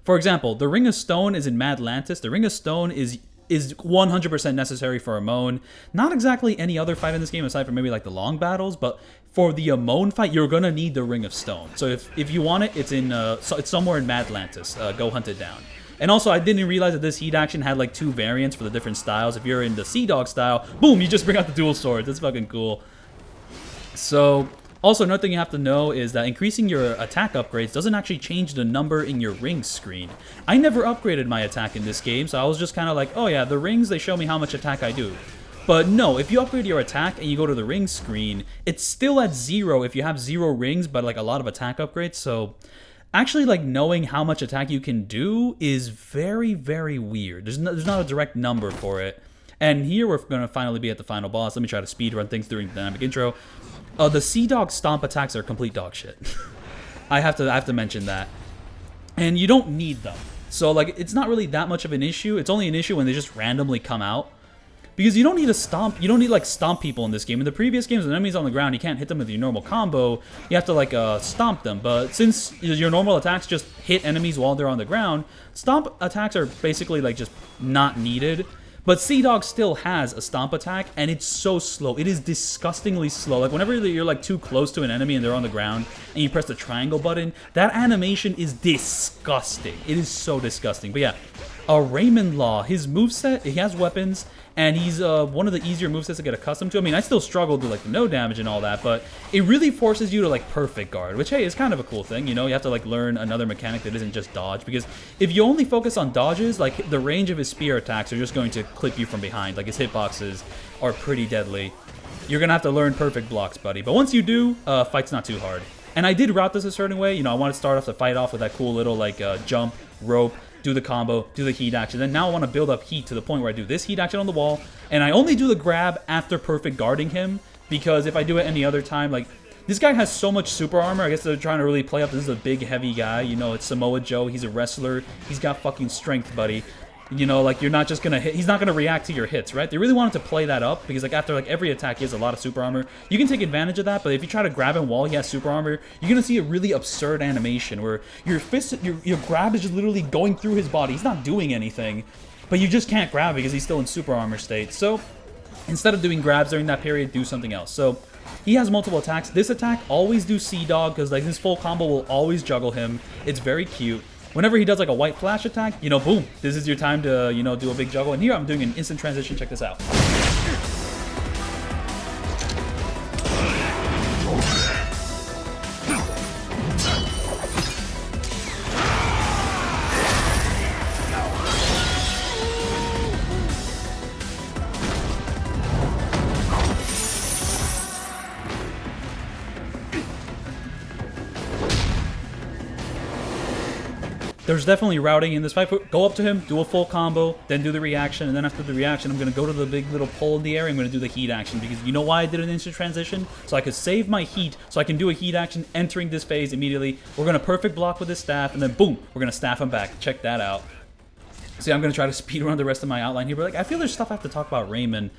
For example, the Ring of Stone is in Madlantis. The Ring of Stone is 100% necessary for Amon. Not exactly any other fight in this game aside from maybe like the long battles, but for the Amon fight, you're gonna need the Ring of Stone. So if you want it, it's in it's somewhere in Madlantis. Go hunt it down. And also, I didn't realize that this heat action had like 2 variants for the different styles. If you're in the Sea Dog style, boom, you just bring out the dual swords. That's fucking cool. So. Also, another thing you have to know is that increasing your attack upgrades doesn't actually change the number in your rings screen. I never upgraded my attack in this game, so I was just kind of like, oh yeah, the rings, they show me how much attack I do. But no, if you upgrade your attack and you go to the rings screen, it's still at 0 if you have 0 rings, but like a lot of attack upgrades, so actually like knowing how much attack you can do is very, very weird. There's not a direct number for it. And here we're going to finally be at the final boss. Let me try to speed run things during the dynamic intro. The Sea Dog stomp attacks are complete dog shit. I have to mention that. And you don't need them. So like it's not really that much of an issue. It's only an issue when they just randomly come out. Because you don't need to stomp, you don't need like stomp people in this game. In the previous games, when enemies on the ground, you can't hit them with your normal combo. You have to like stomp them. But since your normal attacks just hit enemies while they're on the ground, stomp attacks are basically like just not needed. But Sea Dog still has a stomp attack, and it's so slow. It is disgustingly slow. Like, whenever you're, like, too close to an enemy and they're on the ground, and you press the triangle button, that animation is disgusting. It is so disgusting. But yeah, Raymond Law, his moveset, he has weapons, and he's one of the easier movesets to get accustomed to. I mean, I still struggled with, like, the no damage and all that, but it really forces you to, like, perfect guard, which, hey, is kind of a cool thing, you know? You have to, like, learn another mechanic that isn't just dodge, because if you only focus on dodges, like, the range of his spear attacks are just going to clip you from behind. Like, his hitboxes are pretty deadly. You're gonna have to learn perfect blocks, buddy. But once you do, fight's not too hard. And I did route this a certain way. You know, I want to start off the fight off with that cool little, like, jump, rope, do the combo, do the heat action. Then now I want to build up heat to the point where I do this heat action on the wall, and I only do the grab after perfect guarding him, because if I do it any other time, like, this guy has so much super armor. I guess they're trying to really play up. This is a big, heavy guy. You know, it's Samoa Joe. He's a wrestler. He's got fucking strength, buddy. You know, like, you're not just gonna hit. He's not gonna react to your hits, right? They really wanted to play that up because, like, after like every attack, he has a lot of super armor. You can take advantage of that, but if you try to grab him while he has super armor, you're gonna see a really absurd animation where your fist, your grab is just literally going through his body. He's not doing anything, but you just can't grab because he's still in super armor state. So instead of doing grabs during that period, do something else. So he has multiple attacks. This attack, always do Sea Dog, because like his full combo will always juggle him. It's very cute. Whenever he does like a white flash attack, you know, boom, this is your time to, you know, do a big juggle. And here I'm doing an instant transition. Check this out. There's definitely routing in this fight. Go up to him, do a full combo, then do the reaction, and then after the reaction, I'm going to go to the big little pole in the air, and I'm going to do the heat action, because you know why I did an instant transition? So I could save my heat, so I can do a heat action entering this phase immediately. We're going to perfect block with this staff, and then boom, we're going to staff him back. Check that out. See, I'm going to try to speed run the rest of my outline here, but like, I feel there's stuff I have to talk about Raymond.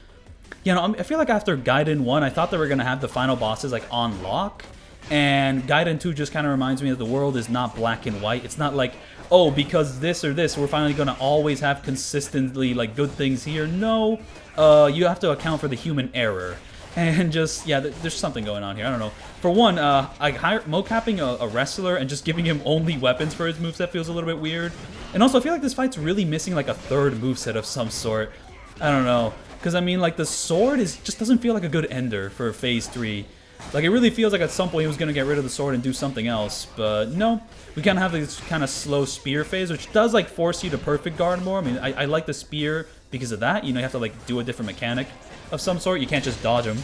You know, I feel like after Gaiden 1, I thought they were going to have the final bosses like on lock, and Gaiden 2 just kind of reminds me that the world is not black and white. It's not like, oh, because this or this, we're finally going to always have consistently, like, good things here. No, you have to account for the human error. And just, yeah, there's something going on here. I don't know. For one, mocapping a wrestler and just giving him only weapons for his moveset feels a little bit weird. And also, I feel like this fight's really missing, like, a third moveset of some sort. I don't know. Because, I mean, like, the sword just doesn't feel like a good ender for Phase 3. Like, it really feels like at some point he was going to get rid of the sword and do something else, but no. We kind of have this kind of slow spear phase, which does, like, force you to perfect guard more. I mean, I like the spear because of that. You know, you have to, like, do a different mechanic of some sort. You can't just dodge him.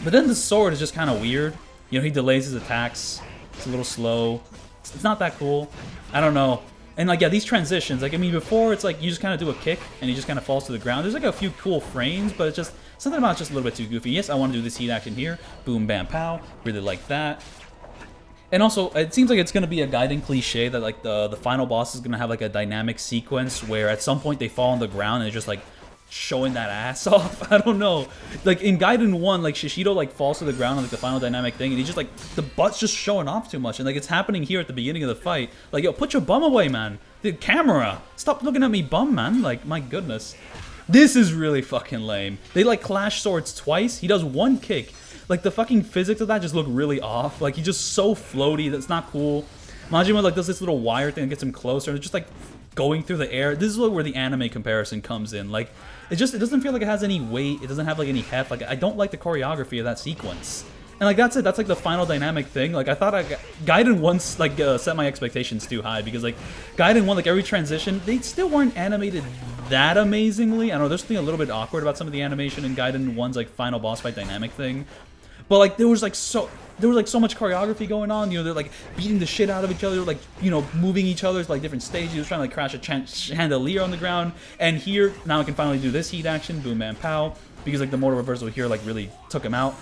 But then the sword is just kind of weird. You know, he delays his attacks. It's a little slow. It's not that cool. I don't know. And, like, yeah, these transitions, like, I mean, before, it's like you just kind of do a kick and he just kind of falls to the ground. There's, like, a few cool frames, but it's just something about it's just a little bit too goofy. Yes, I want to do this heat action here. Boom, bam, pow. Really like that. And also, it seems like it's going to be a Gaiden cliche that, like, the final boss is going to have, like, a dynamic sequence where at some point they fall on the ground and it's just, like, showing that ass off. I don't know. Like, in Gaiden 1, like, Shishido, like, falls to the ground on, like, the final dynamic thing, and he's just, like, the butt's just showing off too much. And, like, it's happening here at the beginning of the fight. Like, yo, put your bum away, man. The camera. Stop looking at me bum, man. Like, my goodness. This is really fucking lame. They, like, clash swords twice. He does one kick. Like, the fucking physics of that just look really off. Like, he's just so floaty. That's not cool. Majima, like, does this little wire thing that gets him closer, and it's just, like, going through the air. This is where the anime comparison comes in. Like, it doesn't feel like it has any weight. It doesn't have, like, any heft. Like, I don't like the choreography of that sequence. And, like, that's it. That's, like, the final dynamic thing. Like, I thought Gaiden once, like, set my expectations too high. Because, like, Gaiden 1, like, every transition, they still weren't animated that amazingly. I don't know, there's something a little bit awkward about some of the animation in Gaiden 1's, like, final boss fight dynamic thing. But, like, there was so much choreography going on. You know, they're, like, beating the shit out of each other. Like, you know, moving each other to, like, different stages. Trying to, like, crash a chandelier on the ground. And here, now I can finally do this heat action. Boom, bam, pow. Because, like, the mortal reversal here, like, really took him out.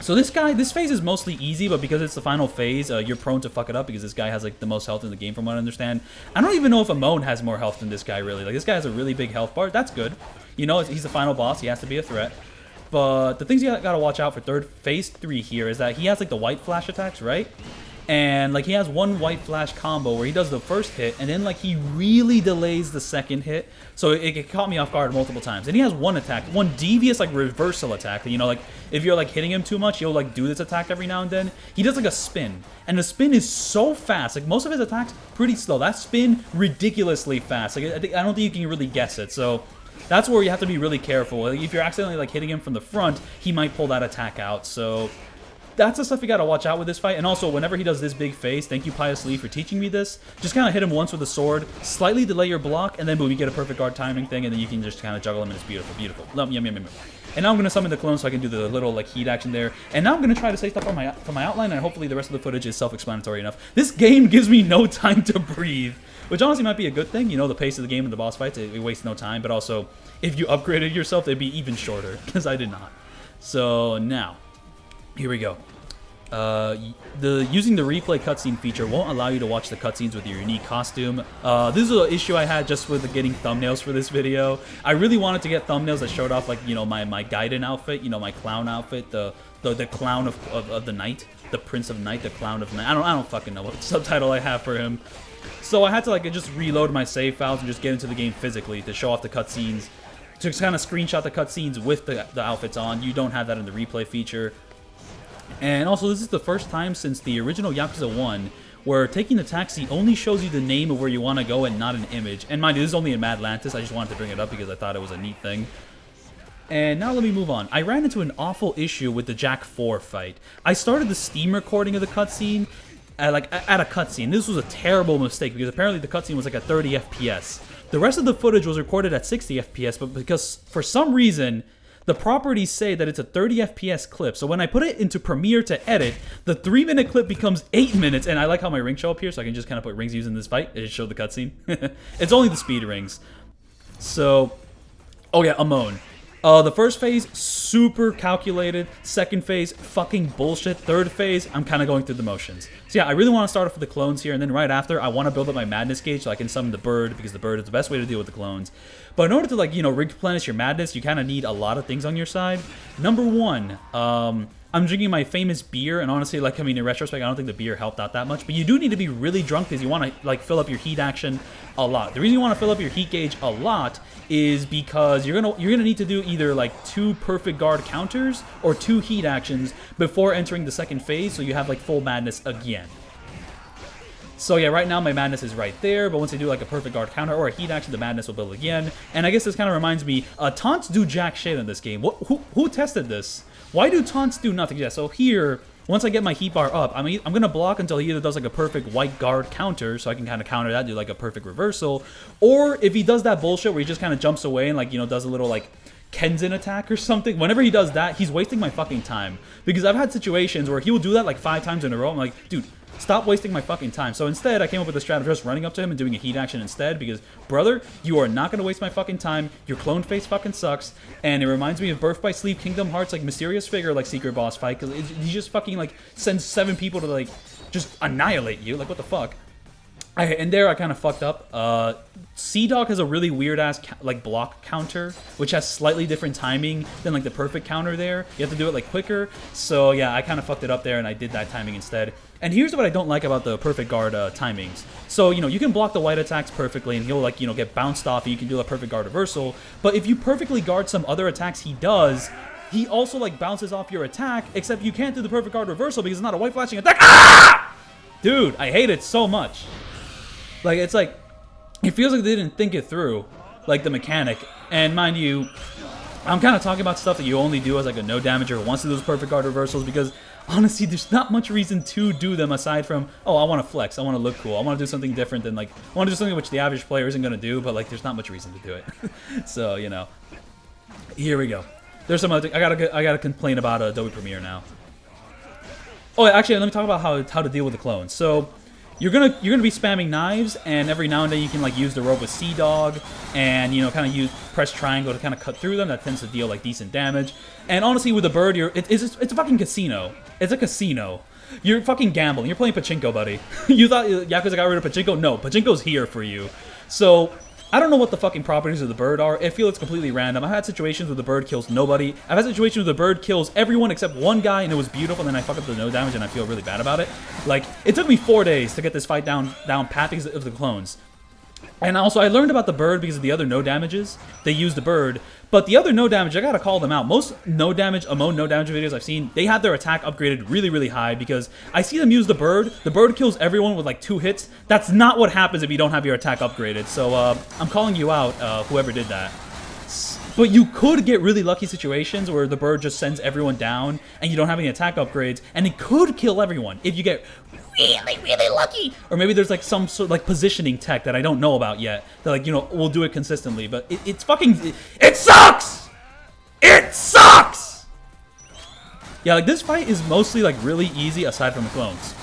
So this phase is mostly easy, but because it's the final phase, you're prone to fuck it up because this guy has, like, the most health in the game from what I understand. I don't even know if Amon has more health than this guy, really. Like, this guy has a really big health bar. That's good. You know, he's the final boss. He has to be a threat. But the things you gotta watch out for phase 3 here is that he has, like, the white flash attacks, right? And, like, he has one white flash combo where he does the first hit, and then, like, he really delays the second hit. So it caught me off guard multiple times. And he has one attack, one devious, like, reversal attack. You know, like, if you're, like, hitting him too much, he'll, like, do this attack every now and then. He does, like, a spin. And the spin is so fast. Like, most of his attacks, pretty slow. That spin, ridiculously fast. Like, I don't think you can really guess it. So that's where you have to be really careful. Like, if you're accidentally, like, hitting him from the front, he might pull that attack out. So that's the stuff you gotta watch out with this fight. And also, whenever he does this big face, thank you, Pious Lee, for teaching me this. Just kind of hit him once with a sword, slightly delay your block, and then boom, you get a perfect guard timing thing, and then you can just kind of juggle him, and it's beautiful, beautiful. Yum, yum, yum, yum. And now I'm gonna summon the clone so I can do the little like heat action there. And now I'm gonna try to say stuff on my outline, and hopefully the rest of the footage is self-explanatory enough. This game gives me no time to breathe, which honestly might be a good thing. You know, the pace of the game and the boss fights, it wastes no time. But also, if you upgraded yourself, it'd be even shorter, because I did not. So now, here we go. Using the replay cutscene feature won't allow you to watch the cutscenes with your unique costume. This is an issue I had just with getting thumbnails for this video. I really wanted to get thumbnails that showed off, like, you know, my Gaiden outfit, you know, my clown outfit, the clown of the night, the Prince of Night, the clown of night. I don't fucking know what subtitle I have for him. So I had to like just reload my save files and just get into the game physically to show off the cutscenes, to kind of screenshot the cutscenes with the outfits on. You don't have that in the replay feature. And also, this is the first time since the original Yakuza 1 where taking the taxi only shows you the name of where you want to go and not an image. And mind you, this is only in Madlantis. I just wanted to bring it up because I thought it was a neat thing. And now let me move on. I ran into an awful issue with the Jack 4 fight. I started the Steam recording of the cutscene at a cutscene. This was a terrible mistake because apparently the cutscene was like at 30 FPS. The rest of the footage was recorded at 60 FPS, but because for some reason the properties say that it's a 30 FPS clip. So when I put it into Premiere to edit, the 3-minute clip becomes 8 minutes. And I like how my rings show up here, so I can just kind of put rings using this fight. It just showed the cutscene. It's only the speed rings. So, oh yeah, Amon. The first phase, super calculated. Second phase, fucking bullshit. Third phase, I'm kind of going through the motions. So yeah, I really want to start off with the clones here, and then right after, I want to build up my madness gauge so I can summon the bird, because the bird is the best way to deal with the clones. But in order to, like, you know, replenish your madness, you kind of need a lot of things on your side. Number one, I'm drinking my famous beer, and honestly, like, I mean, in retrospect, I don't think the beer helped out that much, but you do need to be really drunk because you want to, like, fill up your heat action a lot. The reason you want to fill up your heat gauge a lot is because you're gonna need to do either, like, 2 perfect guard counters or 2 heat actions before entering the second phase, so you have, like, full madness again. So yeah, right now my madness is right there, but once I do like a perfect guard counter or a heat action, the madness will build again. And I guess this kind of reminds me, taunts do jack shit in this game. Who tested this? Why do taunts do nothing? Yeah, so here, once I get my heat bar up, I'm going to block until he either does like a perfect white guard counter, so I can kind of counter that, do like a perfect reversal, or if he does that bullshit where he just kind of jumps away and, like, you know, does a little like Kenzin attack or something. Whenever he does that, he's wasting my fucking time. Because I've had situations where he will do that like 5 times in a row. I'm like, dude, stop wasting my fucking time. So instead, I came up with a strat of just running up to him and doing a heat action instead, because, brother, you are not going to waste my fucking time. Your clone face fucking sucks. And it reminds me of Birth by Sleep, Kingdom Hearts, like, mysterious figure, like, secret boss fight, because he just fucking, like, sends 7 people to, like, just annihilate you. Like, what the fuck? And there I kind of fucked up. Sea-Dog has a really weird-ass like block counter, which has slightly different timing than like the perfect counter there. You have to do it like quicker. So yeah, I kind of fucked it up there, and I did that timing instead. And here's what I don't like about the perfect guard timings. So, you know, you can block the white attacks perfectly, and he'll, like, you know, get bounced off, and you can do a perfect guard reversal. But if you perfectly guard some other attacks he does, he also, like, bounces off your attack, except you can't do the perfect guard reversal because it's not a white flashing attack. Ah! Dude, I hate it so much. Like, it's like, it feels like they didn't think it through, like the mechanic. And mind you, I'm kind of talking about stuff that you only do as like a no damager who wants to do those perfect guard reversals, because honestly, there's not much reason to do them aside from, oh, I want to flex, I want to look cool, I want to do something different than, like, I want to do something which the average player isn't going to do, but, like, there's not much reason to do it. So, you know, here we go. There's some other thing. I gotta complain about Adobe Premiere now. Oh, actually, let me talk about how to deal with the clones. So, You're gonna be spamming knives, and every now and then you can, like, use the rope with Sea-Dog, and, you know, kind of press triangle to kind of cut through them. That tends to deal, like, decent damage. And honestly, with the bird, it's a fucking casino. It's a casino. You're fucking gambling. You're playing pachinko, buddy. You thought Yakuza got rid of pachinko? No, pachinko's here for you. So I don't know what the fucking properties of the bird are. I feel it's completely random. I've had situations where the bird kills nobody. I've had situations where the bird kills everyone except one guy, and it was beautiful, and then I fuck up the no damage, and I feel really bad about it. Like, it took me 4 days to get this fight down pat because of the clones. And also, I learned about the bird because of the other no damages. They use the bird. But the other no damage, I gotta call them out. Most no damage, Amon no damage videos I've seen, they have their attack upgraded really, really high, because I see them use the bird. The bird kills everyone with like 2 hits. That's not what happens if you don't have your attack upgraded. So I'm calling you out, whoever did that. But you could get really lucky situations where the bird just sends everyone down and you don't have any attack upgrades, and it could kill everyone if you get really, really lucky. Or maybe there's like some sort of like positioning tech that I don't know about yet that, like, you know, will do it consistently. But it's fucking... It sucks! It sucks! Yeah, like, this fight is mostly like really easy aside from the clones.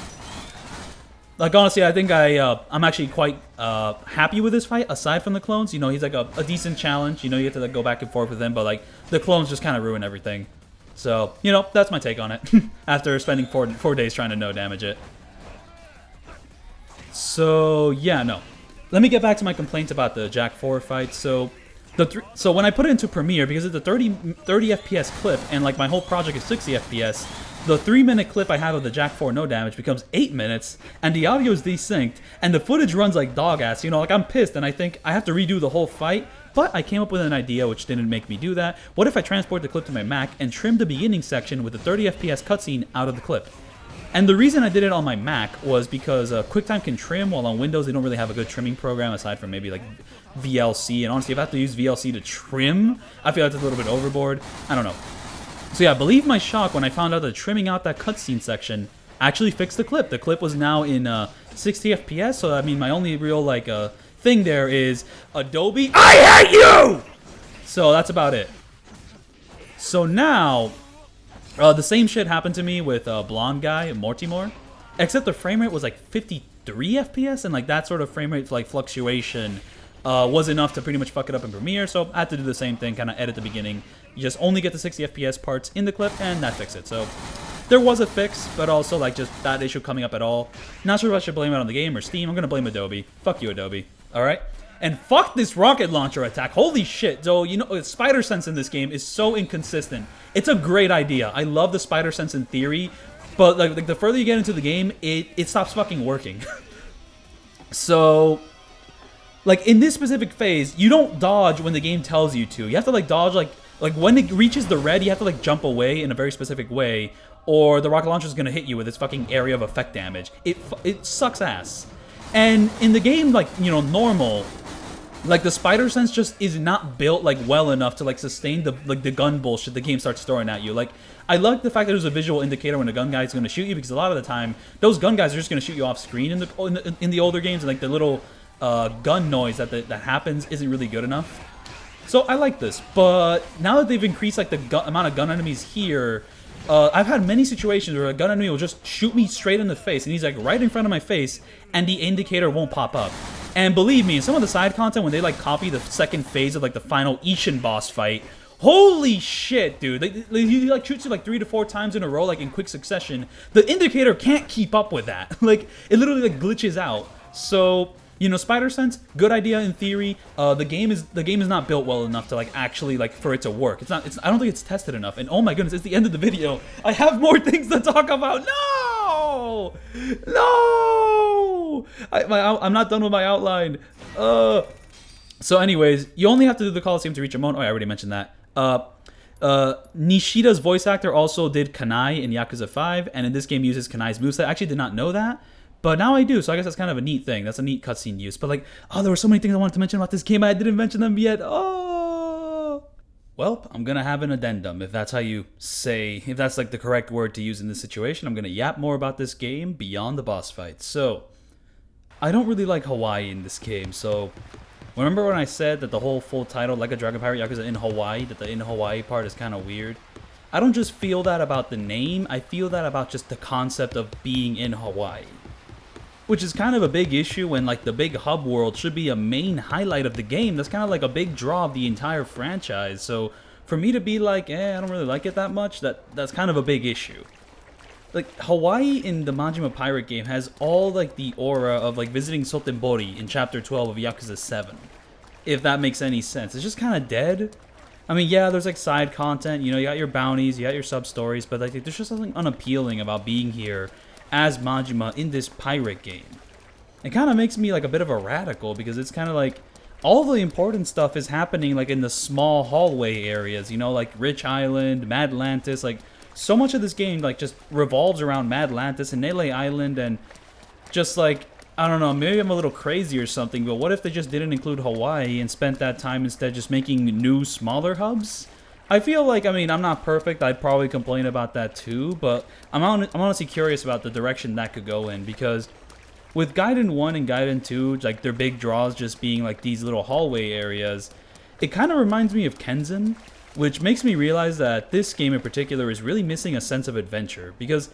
Like, honestly, I think I'm actually quite happy with this fight, aside from the clones. You know, he's like a decent challenge. You know, you have to like go back and forth with him, but like the clones just kind of ruin everything. So, you know, that's my take on it. After spending four days trying to no damage it. So, yeah, no. Let me get back to my complaints about the Jack 4 fight. So when I put it into Premiere, because it's a 30 FPS clip, and like my whole project is 60 FPS, the 3-minute clip I have of the Jack 4 no damage becomes 8 minutes, and the audio is desynced, and the footage runs like dog ass. You know, like, I'm pissed, and I think I have to redo the whole fight, but I came up with an idea which didn't make me do that. What if I transport the clip to my Mac and trim the beginning section with the 30 FPS cutscene out of the clip? And the reason I did it on my Mac was because QuickTime can trim, while on Windows they don't really have a good trimming program aside from maybe like VLC, and honestly, if I have to use VLC to trim, I feel like it's a little bit overboard. I don't know. So yeah, believe my shock when I found out that trimming out that cutscene section actually fixed the clip. The clip was now in 60 FPS, so I mean, my only real like thing there is Adobe. I hate you! So that's about it. So now, the same shit happened to me with blonde guy, Mortimer, except the frame rate was like 53 FPS, and like that sort of frame rate like fluctuation was enough to pretty much fuck it up in Premiere, so I had to do the same thing, kind of edit the beginning. You just only get the 60 FPS parts in the clip, and that fixed it. So there was a fix, but also like just that issue coming up at all. Not sure if I should blame it on the game or Steam. I'm gonna blame Adobe. Fuck you, Adobe. All right. And fuck this rocket launcher attack. Holy shit. So, you know, spider sense in this game is so inconsistent. It's a great idea. I love the spider sense in theory, but like the further you get into the game, it stops fucking working. So, like, in this specific phase, you don't dodge when the game tells you to. You have to like dodge like when it reaches the red, you have to like jump away in a very specific way, or the rocket launcher is gonna hit you with its fucking area of effect damage. It sucks ass. And in the game, like, you know, normal, like the spider sense just is not built like well enough to like sustain the the gun bullshit the game starts throwing at you. Like, I like the fact that there's a visual indicator when a gun guy is going to shoot you, because a lot of the time those gun guys are just going to shoot you off screen in the older games, and like the little gun noise that happens isn't really good enough. So I like this, but now that they've increased like the amount of gun enemies here, I've had many situations where a gun enemy will just shoot me straight in the face, and he's like right in front of my face, and the indicator won't pop up. And believe me, in some of the side content, when they like copy the second phase of like the final Ishin boss fight, holy shit, dude! He like shoots you like 3 to 4 times in a row, like in quick succession. The indicator can't keep up with that. Like, it literally like glitches out. So, you know, spider sense, good idea in theory. The game is not built well enough to like actually like for it to work. I don't think it's tested enough. And oh my goodness, it's the end of the video. I have more things to talk about. No, no, I'm not done with my outline. So anyways, you only have to do the Coliseum to reach Amon. Oh, I already mentioned that. Nishida's voice actor also did Kanai in Yakuza 5, and in this game uses Kanai's moveset. I actually did not know that. But now I do, so I guess that's kind of a neat thing. That's a neat cutscene use. But like, oh, there were so many things I wanted to mention about this game, I didn't mention them yet. Oh! Well, I'm gonna have an addendum, if that's how you say, if that's like the correct word to use in this situation. I'm gonna yap more about this game beyond the boss fight. So, I don't really like Hawaii in this game, so remember when I said that the whole full title, like a Dragon Pirate Yakuza in Hawaii, that the in Hawaii part is kind of weird? I don't just feel that about the name, I feel that about just the concept of being in Hawaii. Which is kind of a big issue when like the big hub world should be a main highlight of the game. That's kind of like a big draw of the entire franchise. So for me to be like, I don't really like it that much, that's kind of a big issue. Like, Hawaii in the Majima Pirate game has all like the aura of like visiting Sotenbori in chapter 12 of Yakuza 7. If that makes any sense. It's just kind of dead. I mean, yeah, there's like side content, you know, you got your bounties, you got your sub-stories, but like there's just something unappealing about being here as Majima in this pirate game. It kind of makes me like a bit of a radical, because it's kind of like all the important stuff is happening like in the small hallway areas, you know, like Rich Island, Madlantis. Like, so much of this game like just revolves around Madlantis and Nele Island, and just like, I don't know, maybe I'm a little crazy or something, but what if they just didn't include Hawaii and spent that time instead just making new, smaller hubs? I feel like, I mean, I'm not perfect, I'd probably complain about that too, but I'm honestly curious about the direction that could go in, because with Gaiden 1 and Gaiden 2, like their big draws just being like these little hallway areas, it kind of reminds me of Kenzin, which makes me realize that this game in particular is really missing a sense of adventure, because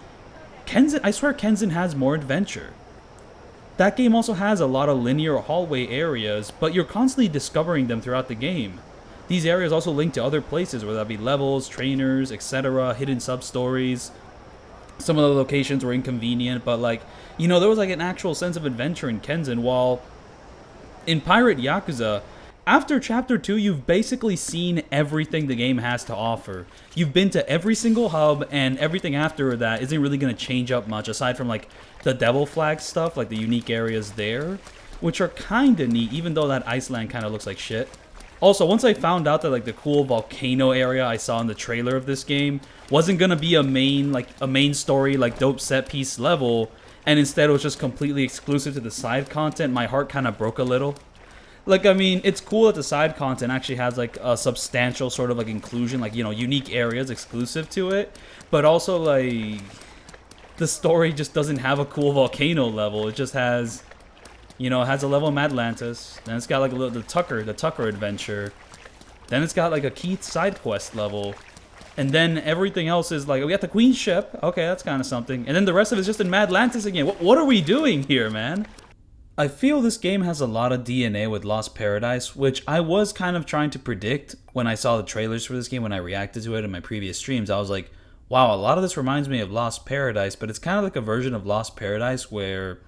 Kenzin, I swear Kenzin has more adventure. That game also has a lot of linear hallway areas, but you're constantly discovering them throughout the game. These areas also link to other places, whether that be levels, trainers, etc., hidden sub-stories. Some of the locations were inconvenient, but like, you know, there was like an actual sense of adventure in Kenzin, while in Pirate Yakuza, after Chapter 2, you've basically seen everything the game has to offer. You've been to every single hub, and everything after that isn't really going to change up much, aside from like the Devil Flag stuff, like the unique areas there, which are kind of neat, even though that Iceland kind of looks like shit. Also, once I found out that like the cool volcano area I saw in the trailer of this game wasn't going to be a main story, like dope set piece level, and instead it was just completely exclusive to the side content, my heart kind of broke a little. Like, I mean, it's cool that the side content actually has, like, a substantial sort of, like, inclusion, like, you know, unique areas exclusive to it. But also, like, the story just doesn't have a cool volcano level. It just has, you know, it has a level in Atlantis. Then it's got, like, the Tucker adventure. Then it's got, like, a key side quest level. And then everything else is, like, we got the Queen's ship. Okay, that's kind of something. And then the rest of it's just in Atlantis again. What are we doing here, man? I feel this game has a lot of DNA with Lost Paradise, which I was kind of trying to predict when I saw the trailers for this game, when I reacted to it in my previous streams. I was like, wow, a lot of this reminds me of Lost Paradise, but it's kind of like a version of Lost Paradise where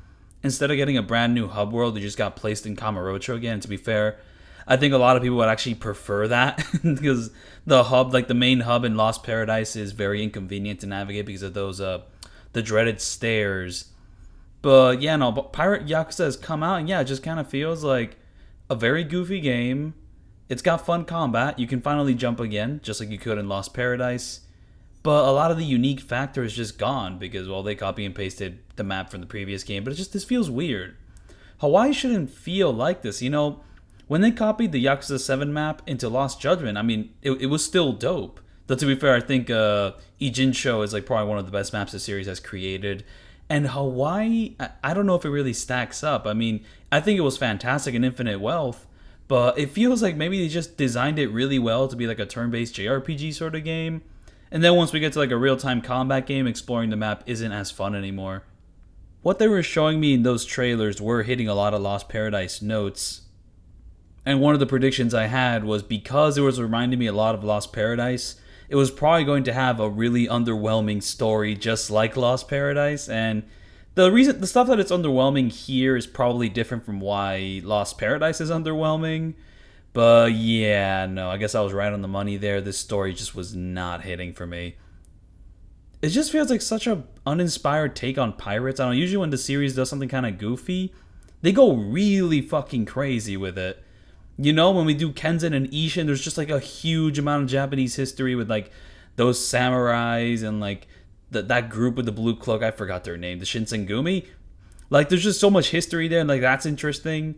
instead of getting a brand new hub world, they just got placed in Kamurocho again. And to be fair, I think a lot of people would actually prefer that because the hub, like the main hub in Lost Paradise, is very inconvenient to navigate because of those, the dreaded stairs. But yeah, no, but Pirate Yakuza has come out, and yeah, it just kind of feels like a very goofy game. It's got fun combat. You can finally jump again, just like you could in Lost Paradise. But a lot of the unique factor is just gone because, well, they copy and pasted the map from the previous game. But this feels weird. Hawaii shouldn't feel like this, you know? When they copied the Yakuza 7 map into Lost Judgment, I mean, it was still dope. Though to be fair, I think Ijincho is like probably one of the best maps the series has created. And Hawaii, I don't know if it really stacks up. I mean, I think it was fantastic in Infinite Wealth, but it feels like maybe they just designed it really well to be like a turn-based JRPG sort of game. And then once we get to like a real-time combat game, exploring the map isn't as fun anymore. What they were showing me in those trailers were hitting a lot of Lost Paradise notes. And one of the predictions I had was because it was reminding me a lot of Lost Paradise, it was probably going to have a really underwhelming story just like Lost Paradise, and the stuff that it's underwhelming here is probably different from why Lost Paradise is underwhelming. But yeah, no, I guess I was right on the money there. This story just was not hitting for me. It just feels like such a uninspired take on pirates. I don't know, usually when the series does something kind of goofy, they go really fucking crazy with it. You know, when we do Kenzin and Ishin, there's just like a huge amount of Japanese history with like those samurais and like that group with the blue cloak. I forgot their name, the Shinsengumi. Like, there's just so much history there, and like that's interesting.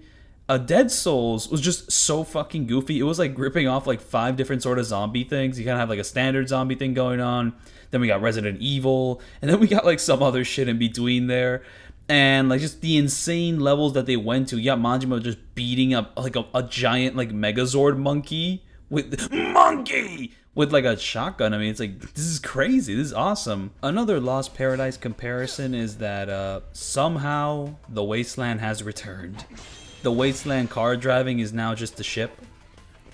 Dead Souls was just so fucking goofy. It was like ripping off like 5 different sort of zombie things. You kind of have like a standard zombie thing going on. Then we got Resident Evil, and then we got like some other shit in between there. And like just the insane levels that they went to. You got Majima just beating up like a giant like Megazord monkey with like a shotgun. I mean, it's like, this is crazy. This is awesome. Another Lost Paradise comparison is that somehow the Wasteland has returned. The Wasteland car driving is now just the ship.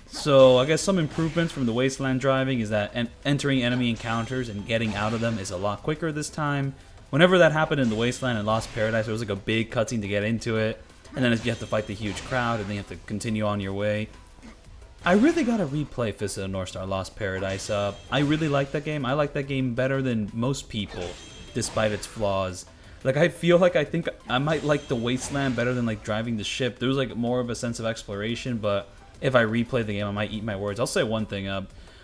So I guess some improvements from the Wasteland driving is that entering enemy encounters and getting out of them is a lot quicker this time. Whenever that happened in the Wasteland and Lost Paradise, there was like a big cutscene to get into it, and then you have to fight the huge crowd, and then you have to continue on your way. I really gotta replay Fist of the North Star Lost Paradise. I really like that game. I like that game better than most people, despite its flaws. Like, I feel like I think I might like the Wasteland better than like driving the ship. There was like more of a sense of exploration, but if I replay the game, I might eat my words. I'll say one thing,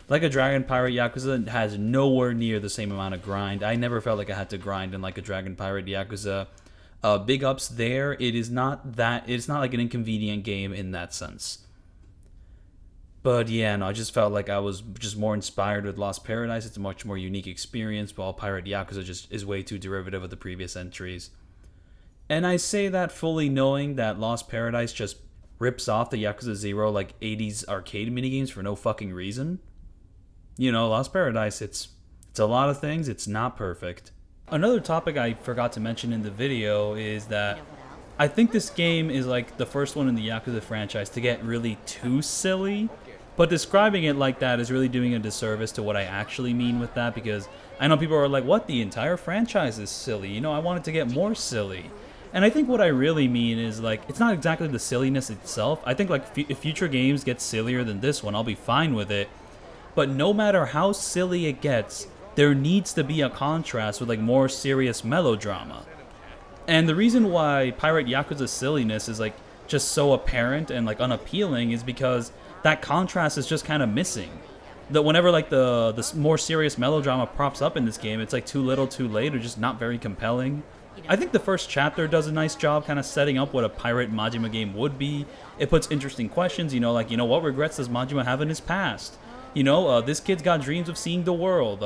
Like a Dragon Pirate Yakuza has nowhere near the same amount of grind. I never felt like I had to grind in Like a Dragon Pirate Yakuza. Big ups there. It's not like an inconvenient game in that sense. But yeah, no, I just felt like I was just more inspired with Lost Paradise. It's a much more unique experience, while Pirate Yakuza just is way too derivative of the previous entries. And I say that fully knowing that Lost Paradise just rips off the Yakuza 0 like 80s arcade minigames for no fucking reason. You know, Lost Paradise, it's a lot of things, it's not perfect. Another topic I forgot to mention in the video is that I think this game is like the first one in the Yakuza franchise to get really too silly. But describing it like that is really doing a disservice to what I actually mean with that, because I know people are like, what, the entire franchise is silly? You know, I want it to get more silly. And I think what I really mean is, like, it's not exactly the silliness itself. I think, like, if future games get sillier than this one, I'll be fine with it. But no matter how silly it gets, there needs to be a contrast with, like, more serious melodrama. And the reason why Pirate Yakuza's silliness is, like, just so apparent and, like, unappealing is because that contrast is just kind of missing. That whenever like the more serious melodrama props up in this game, it's like too little too late, or just not very compelling. I think the first chapter does a nice job kind of setting up what a pirate Majima game would be. It puts interesting questions, you know, like, you know, what regrets does Majima have in his past? You know, this kid's got dreams of seeing the world.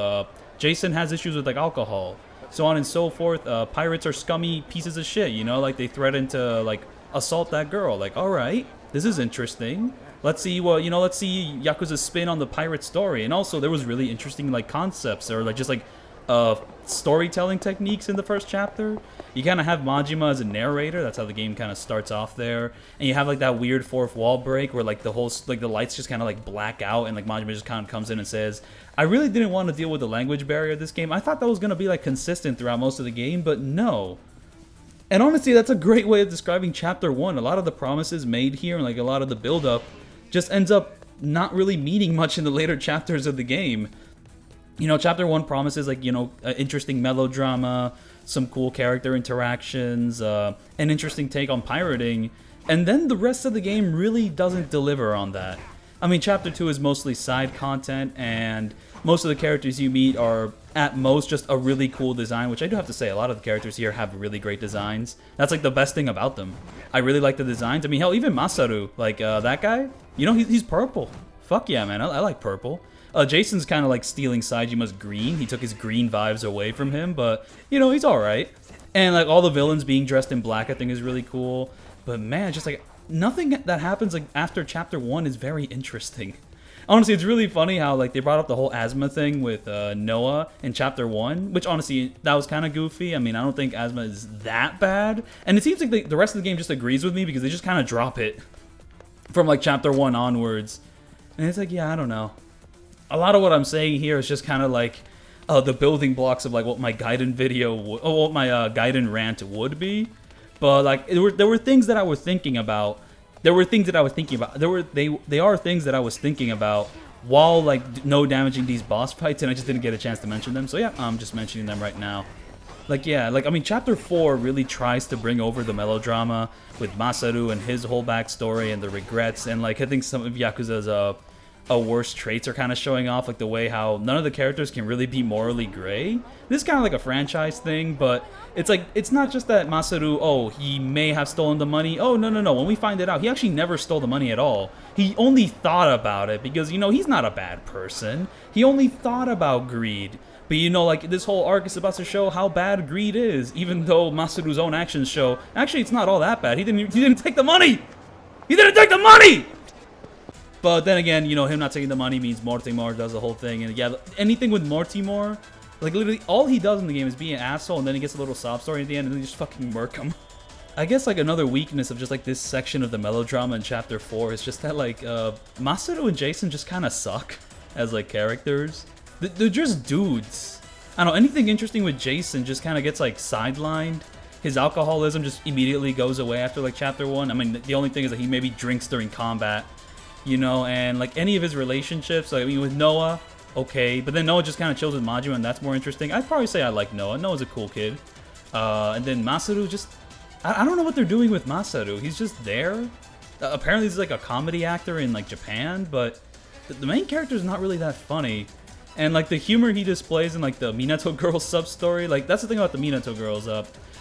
Jason has issues with like alcohol, so on and so forth. Pirates are scummy pieces of shit, you know, like they threaten to like assault that girl. Like, all right, this is interesting. Let's see let's see Yakuza's spin on the pirate story. And also there was really interesting like concepts, or like just like storytelling techniques in the first chapter. You kind of have Majima as a narrator. That's how the game kind of starts off there. And you have like that weird fourth wall break where like the whole like the lights just kind of like black out, and like Majima just kind of comes in and says, I really didn't want to deal with the language barrier of this game. I thought that was going to be like consistent throughout most of the game, but no. And honestly, that's a great way of describing chapter 1. A lot of the promises made here and like a lot of the build up just ends up not really meaning much in the later chapters of the game. You know, chapter 1 promises like, you know, interesting melodrama, some cool character interactions, an interesting take on pirating, and then the rest of the game really doesn't deliver on that. I mean, chapter 2 is mostly side content, and most of the characters you meet are at most just a really cool design, which I do have to say, a lot of the characters here have really great designs. That's like the best thing about them. I really like the designs. I mean, hell, even Masaru, like that guy, you know, he's purple. Fuck yeah, man, I like purple. Jason's kind of like stealing Saejima's green. He took his green vibes away from him, but, you know, he's alright. And like all the villains being dressed in black I think is really cool. But man, just like nothing that happens like after chapter 1 is very interesting. Honestly, it's really funny how like they brought up the whole asthma thing with Noah in chapter 1, which honestly, that was kind of goofy. I mean, I don't think asthma is that bad. And it seems like the rest of the game just agrees with me, because they just kind of drop it from like chapter 1 onwards. And it's like, yeah, I don't know. A lot of what I'm saying here is just kind of like the building blocks of like what my Gaiden video, what my Gaiden rant would be. But like there were things that I was thinking about. They are things that I was thinking about while like no damaging these boss fights, and I just didn't get a chance to mention them. So yeah, I'm just mentioning them right now. Like, yeah, like, I mean, chapter 4 really tries to bring over the melodrama with Masaru and his whole backstory and the regrets, and like I think some of Yakuza's worst traits are kind of showing off, like the way how none of the characters can really be morally gray. This is kind of like a franchise thing, but it's like, it's not just that Masaru, oh, he may have stolen the money. Oh, no. When we find it out, he actually never stole the money at all. He only thought about it because, you know, he's not a bad person. He only thought about greed. But, you know, like, this whole arc is about to show how bad greed is, even though Masaru's own actions show, actually, it's not all that bad. He didn't take the money! He didn't take the money! But then again, you know, him not taking the money means Mortimer does the whole thing. And yeah, anything with Mortimer, like literally all he does in the game is be an asshole, and then he gets a little sob story at the end, and then just fucking murk him. I guess like another weakness of just like this section of the melodrama in chapter 4 is just that like Masaru and Jason just kind of suck as like characters. They're just dudes. I don't know, anything interesting with Jason just kind of gets like sidelined. His alcoholism just immediately goes away after like chapter 1. I mean, the only thing is that he maybe drinks during combat. You know, and like any of his relationships, like I mean, with Noah, okay, but then Noah just kind of chills with Majima, and that's more interesting. I'd probably say I like Noah. Noah's a cool kid. And then Masaru just, I don't know what they're doing with Masaru. He's just there. Apparently he's like a comedy actor in like Japan, but the main character is not really that funny. And like the humor he displays in like the Minato girls sub story, like that's the thing about the Minato girls.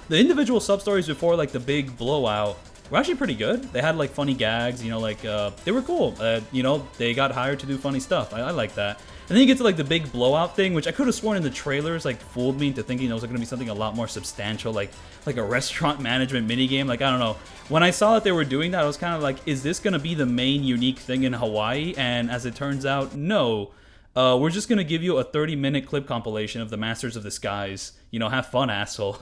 The individual sub-stories before, like, the big blowout were actually pretty good. They had, like, funny gags, you know, like, they were cool. You know, they got hired to do funny stuff. I like that. And then you get to, like, the big blowout thing, which I could have sworn in the trailers, like, fooled me into thinking it was going to be something a lot more substantial, like a restaurant management minigame. Like, I don't know. When I saw that they were doing that, I was kind of like, is this going to be the main unique thing in Hawaii? And as it turns out, no. We're just going to give you a 30-minute clip compilation of the Masters of Disguise. You know, have fun, asshole.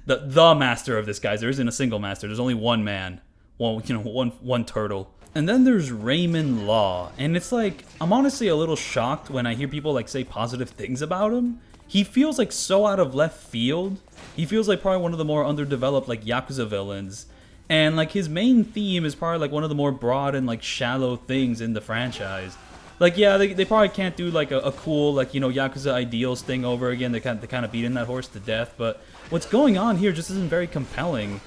the Master of Disguise. There isn't a single master. There's only one man. One turtle. And then there's Raymond Law. And it's like, I'm honestly a little shocked when I hear people like say positive things about him. He feels like so out of left field. He feels like probably one of the more underdeveloped like Yakuza villains. And like his main theme is probably like one of the more broad and like shallow things in the franchise. Like, yeah, they probably can't do, like, a cool, like, you know, Yakuza ideals thing over again. They kind of beating that horse to death. But what's going on here just isn't very compelling.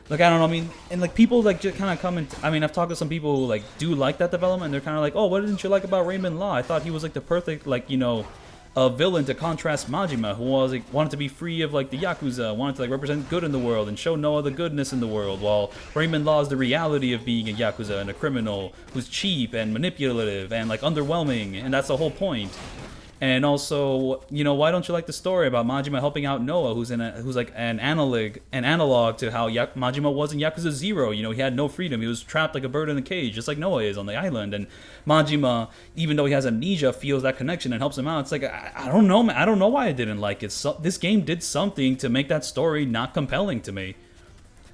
Like, I don't know, I mean, and, like, people, like, just kind of come and... I mean, I've talked to some people who, like, do like that development. And they're kind of like, oh, what didn't you like about Raymond Law? I thought he was, like, the perfect, like, you know... a villain to contrast Majima, who was like wanted to be free of like the Yakuza, wanted to like represent good in the world and show no other goodness in the world, while Raymond Law is the reality of being a Yakuza and a criminal who's cheap and manipulative and like underwhelming, and that's the whole point. And also, you know, why don't you like the story about Majima helping out Noah, who's like an analog to how Majima was in Yakuza 0. You know, he had no freedom. He was trapped like a bird in a cage, just like Noah is on the island. And Majima, even though he has amnesia, feels that connection and helps him out. It's like, I don't know, man. I don't know why I didn't like it. This game did something to make that story not compelling to me.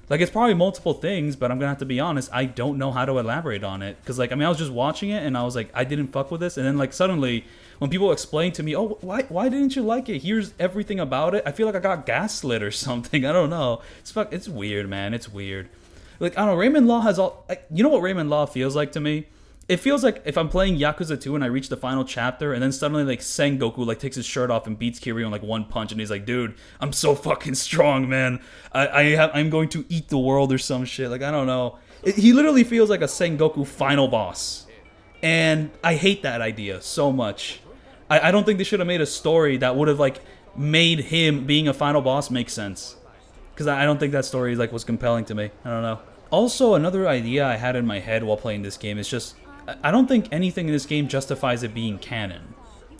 Like, it's probably multiple things, but I'm gonna have to be honest, I don't know how to elaborate on it. Because, like, I mean, I was just watching it, and I was like, I didn't fuck with this. And then, like, suddenly, when people explain to me, oh, why didn't you like it? Here's everything about it. I feel like I got gaslit or something. I don't know. It's weird, man. It's weird. Like, I don't know, Raymond Law has all... Like, you know what Raymond Law feels like to me? It feels like if I'm playing Yakuza 2 and I reach the final chapter, and then suddenly, like, Sengoku, like, takes his shirt off and beats Kiryu in, like, one punch, and he's like, dude, I'm so fucking strong, man. I'm going to eat the world or some shit. Like, I don't know. He literally feels like a Sengoku final boss. And I hate that idea so much. I don't think they should have made a story that would have, like, made him being a final boss make sense. Because I don't think that story, like, was compelling to me. I don't know. Also, another idea I had in my head while playing this game is just... I don't think anything in this game justifies it being canon.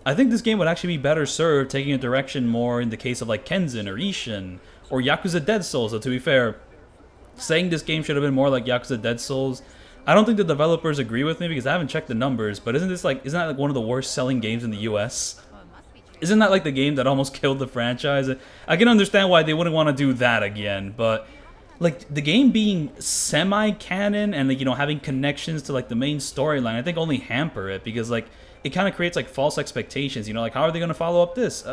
I think this game would actually be better served taking a direction more in the case of like Kenzin or Ishin or Yakuza Dead Souls. So to be fair, saying this game should have been more like Yakuza Dead Souls, I don't think the developers agree with me because I haven't checked the numbers, but isn't that like one of the worst selling games in the US? Isn't that like the game that almost killed the franchise? I can understand why they wouldn't want to do that again, but like the game being semi-canon and like, you know, having connections to like the main storyline, I think only hamper it because like it kind of creates like false expectations. You know, like how are they going to follow up this?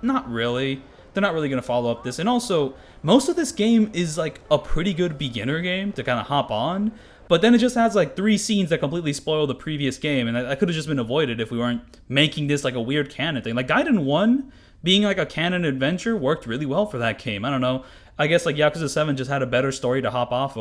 Not really. They're not really going to follow up this. And also, most of this game is like a pretty good beginner game to kind of hop on. But then it just has like 3 scenes that completely spoil the previous game, and that could have just been avoided if we weren't making this like a weird canon thing. Like Gaiden 1 being like a canon adventure worked really well for that game. I don't know. I guess like Yakuza 7 just had a better story to hop on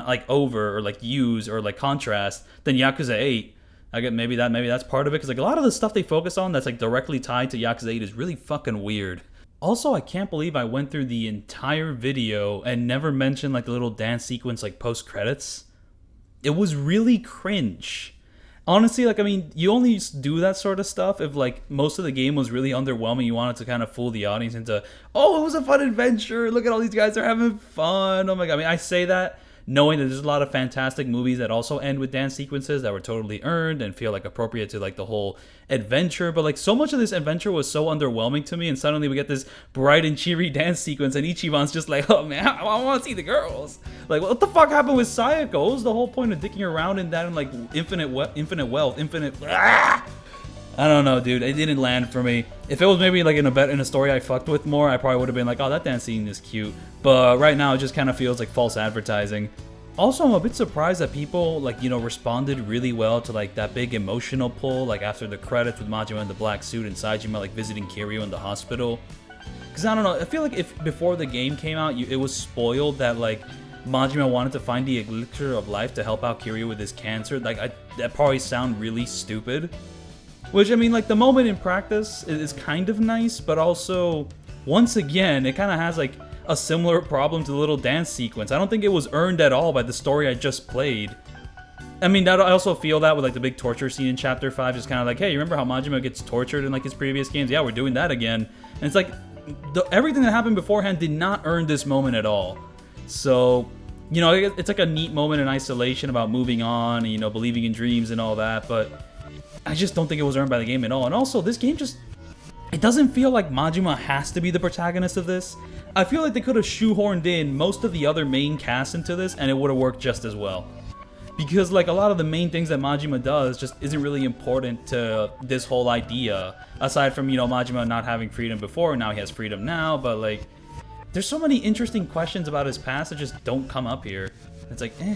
like over or like use or like contrast than Yakuza 8. I get maybe that's part of it because like a lot of the stuff they focus on that's like directly tied to Yakuza 8 is really fucking weird. Also, I can't believe I went through the entire video and never mentioned like the little dance sequence like post credits. It was really cringe. Honestly, like, I mean, you only do that sort of stuff if, like, most of the game was really underwhelming. You wanted to kind of fool the audience into, oh, it was a fun adventure. Look at all these guys, they're having fun. Oh my god. I mean, I say that knowing that there's a lot of fantastic movies that also end with dance sequences that were totally earned and feel, like, appropriate to, like, the whole adventure. But, like, so much of this adventure was so underwhelming to me, and suddenly we get this bright and cheery dance sequence, and Ichiban's just like, oh, man, I want to see the girls. Like, what the fuck happened with Sayako? What was the whole point of dicking around in that and, like, infinite wealth, I don't know, dude. It didn't land for me. If it was maybe like in a story I fucked with more, I probably would have been like, oh, that dance scene is cute. But right now, it just kind of feels like false advertising. Also, I'm a bit surprised that people, like, you know, responded really well to, like, that big emotional pull, like, after the credits with Majima in the black suit and Saejima, like, visiting Kiryu in the hospital. Because, I don't know, I feel like if before the game came out, it was spoiled that, like, Majima wanted to find the elixir of life to help out Kiryu with his cancer. Like, that probably sound really stupid. Which, I mean, like, the moment in practice is kind of nice, but also, once again, it kind of has like a similar problem to the little dance sequence. I don't think it was earned at all by the story I just played. I mean, I also feel that with like the big torture scene in Chapter 5, just kind of like, hey, you remember how Majima gets tortured in like his previous games? Yeah, we're doing that again. And it's like, everything that happened beforehand did not earn this moment at all. So, you know, it's like a neat moment in isolation about moving on and, you know, believing in dreams and all that, but I just don't think it was earned by the game at all. And also, this game just, it doesn't feel like Majima has to be the protagonist of this. I feel like they could have shoehorned in most of the other main cast into this and it would have worked just as well. Because like a lot of the main things that Majima does just isn't really important to this whole idea. Aside from, you know, Majima not having freedom before, now he has freedom now, but like, there's so many interesting questions about his past that just don't come up here. It's like, eh.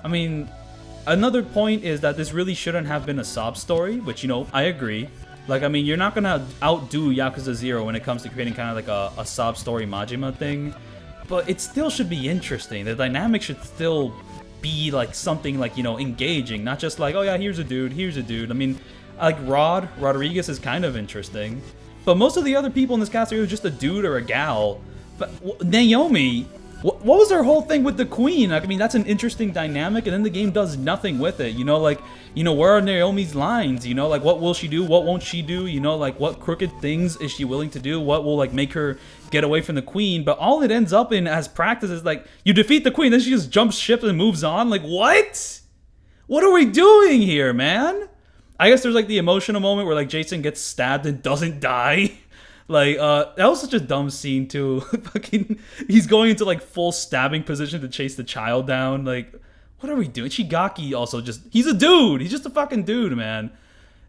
I mean, another point is that this really shouldn't have been a sob story, which, you know, I agree. Like, I mean, you're not gonna outdo Yakuza 0 when it comes to creating kind of like a sob story Majima thing, but it still should be interesting. The dynamic should still be like something like, you know, engaging, not just like, oh yeah, here's a dude, here's a dude. I mean, like Rodriguez is kind of interesting, but most of the other people in this cast are just a dude or a gal. But Naomi, what was her whole thing with the queen? I mean, that's an interesting dynamic, and then the game does nothing with it. You know, like, you know, where are Naomi's lines? You know, like, what will she do? What won't she do? You know, like, what crooked things is she willing to do? What will, like, make her get away from the queen? But all it ends up in as practice is, like, you defeat the queen, then she just jumps ship and moves on. Like, what? What are we doing here, man? I guess there's, like, the emotional moment where, like, Jason gets stabbed and doesn't die. Like, that was such a dumb scene, too. Fucking, he's going into, like, full stabbing position to chase the child down. Like, what are we doing? Shigaki also just, he's a dude. He's just a fucking dude, man.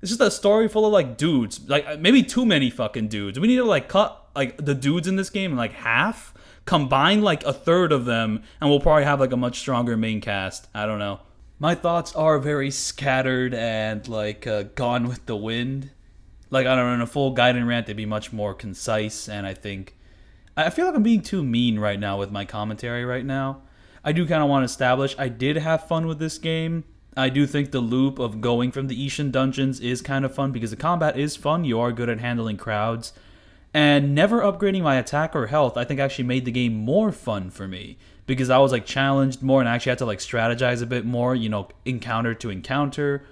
It's just a story full of, like, dudes. Like, maybe too many fucking dudes. We need to, like, cut, like, the dudes in this game in, like, half. Combine, like, a third of them. And we'll probably have, like, a much stronger main cast. I don't know. My thoughts are very scattered and, like, gone with the wind. Like, I don't know, in a full Gaiden rant, they'd be much more concise, and I feel like I'm being too mean right now with my commentary right now. I do kind of want to establish, I did have fun with this game. I do think the loop of going from the Ishin dungeons is kind of fun, because the combat is fun, you are good at handling crowds. And never upgrading my attack or health, I think actually made the game more fun for me. Because I was, like, challenged more, and I actually had to, like, strategize a bit more, you know, encounter to encounter.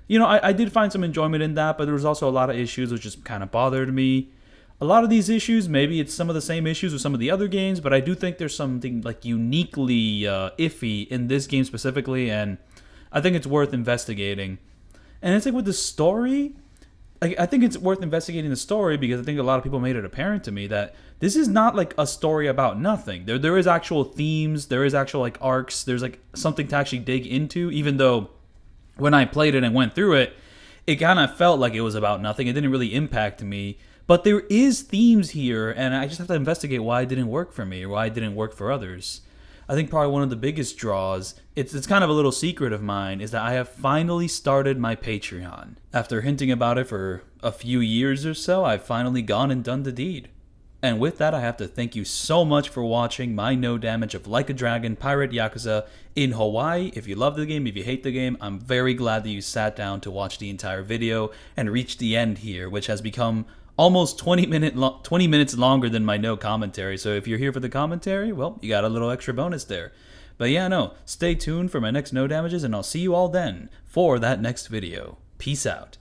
You know, I did find some enjoyment in that, but there was also a lot of issues which just kind of bothered me. A lot of these issues, maybe it's some of the same issues with some of the other games, but I do think there's something like uniquely iffy in this game specifically, and I think it's worth investigating. And it's like with the story, I think it's worth investigating the story because I think a lot of people made it apparent to me that this is not like a story about nothing. There is actual themes, there is actual like arcs, there's like something to actually dig into, even though when I played it and went through it, it kind of felt like it was about nothing. It didn't really impact me. But there is themes here, and I just have to investigate why it didn't work for me or why it didn't work for others. I think probably one of the biggest draws, it's kind of a little secret of mine, is that I have finally started my Patreon. After hinting about it for a few years or so, I've finally gone and done the deed. And with that, I have to thank you so much for watching my no damage of Like a Dragon Pirate Yakuza in Hawaii. If you love the game, if you hate the game, I'm very glad that you sat down to watch the entire video and reached the end here, which has become almost 20 minutes longer than my no commentary. So if you're here for the commentary, well, you got a little extra bonus there. But yeah, no, stay tuned for my next no damages, and I'll see you all then for that next video. Peace out.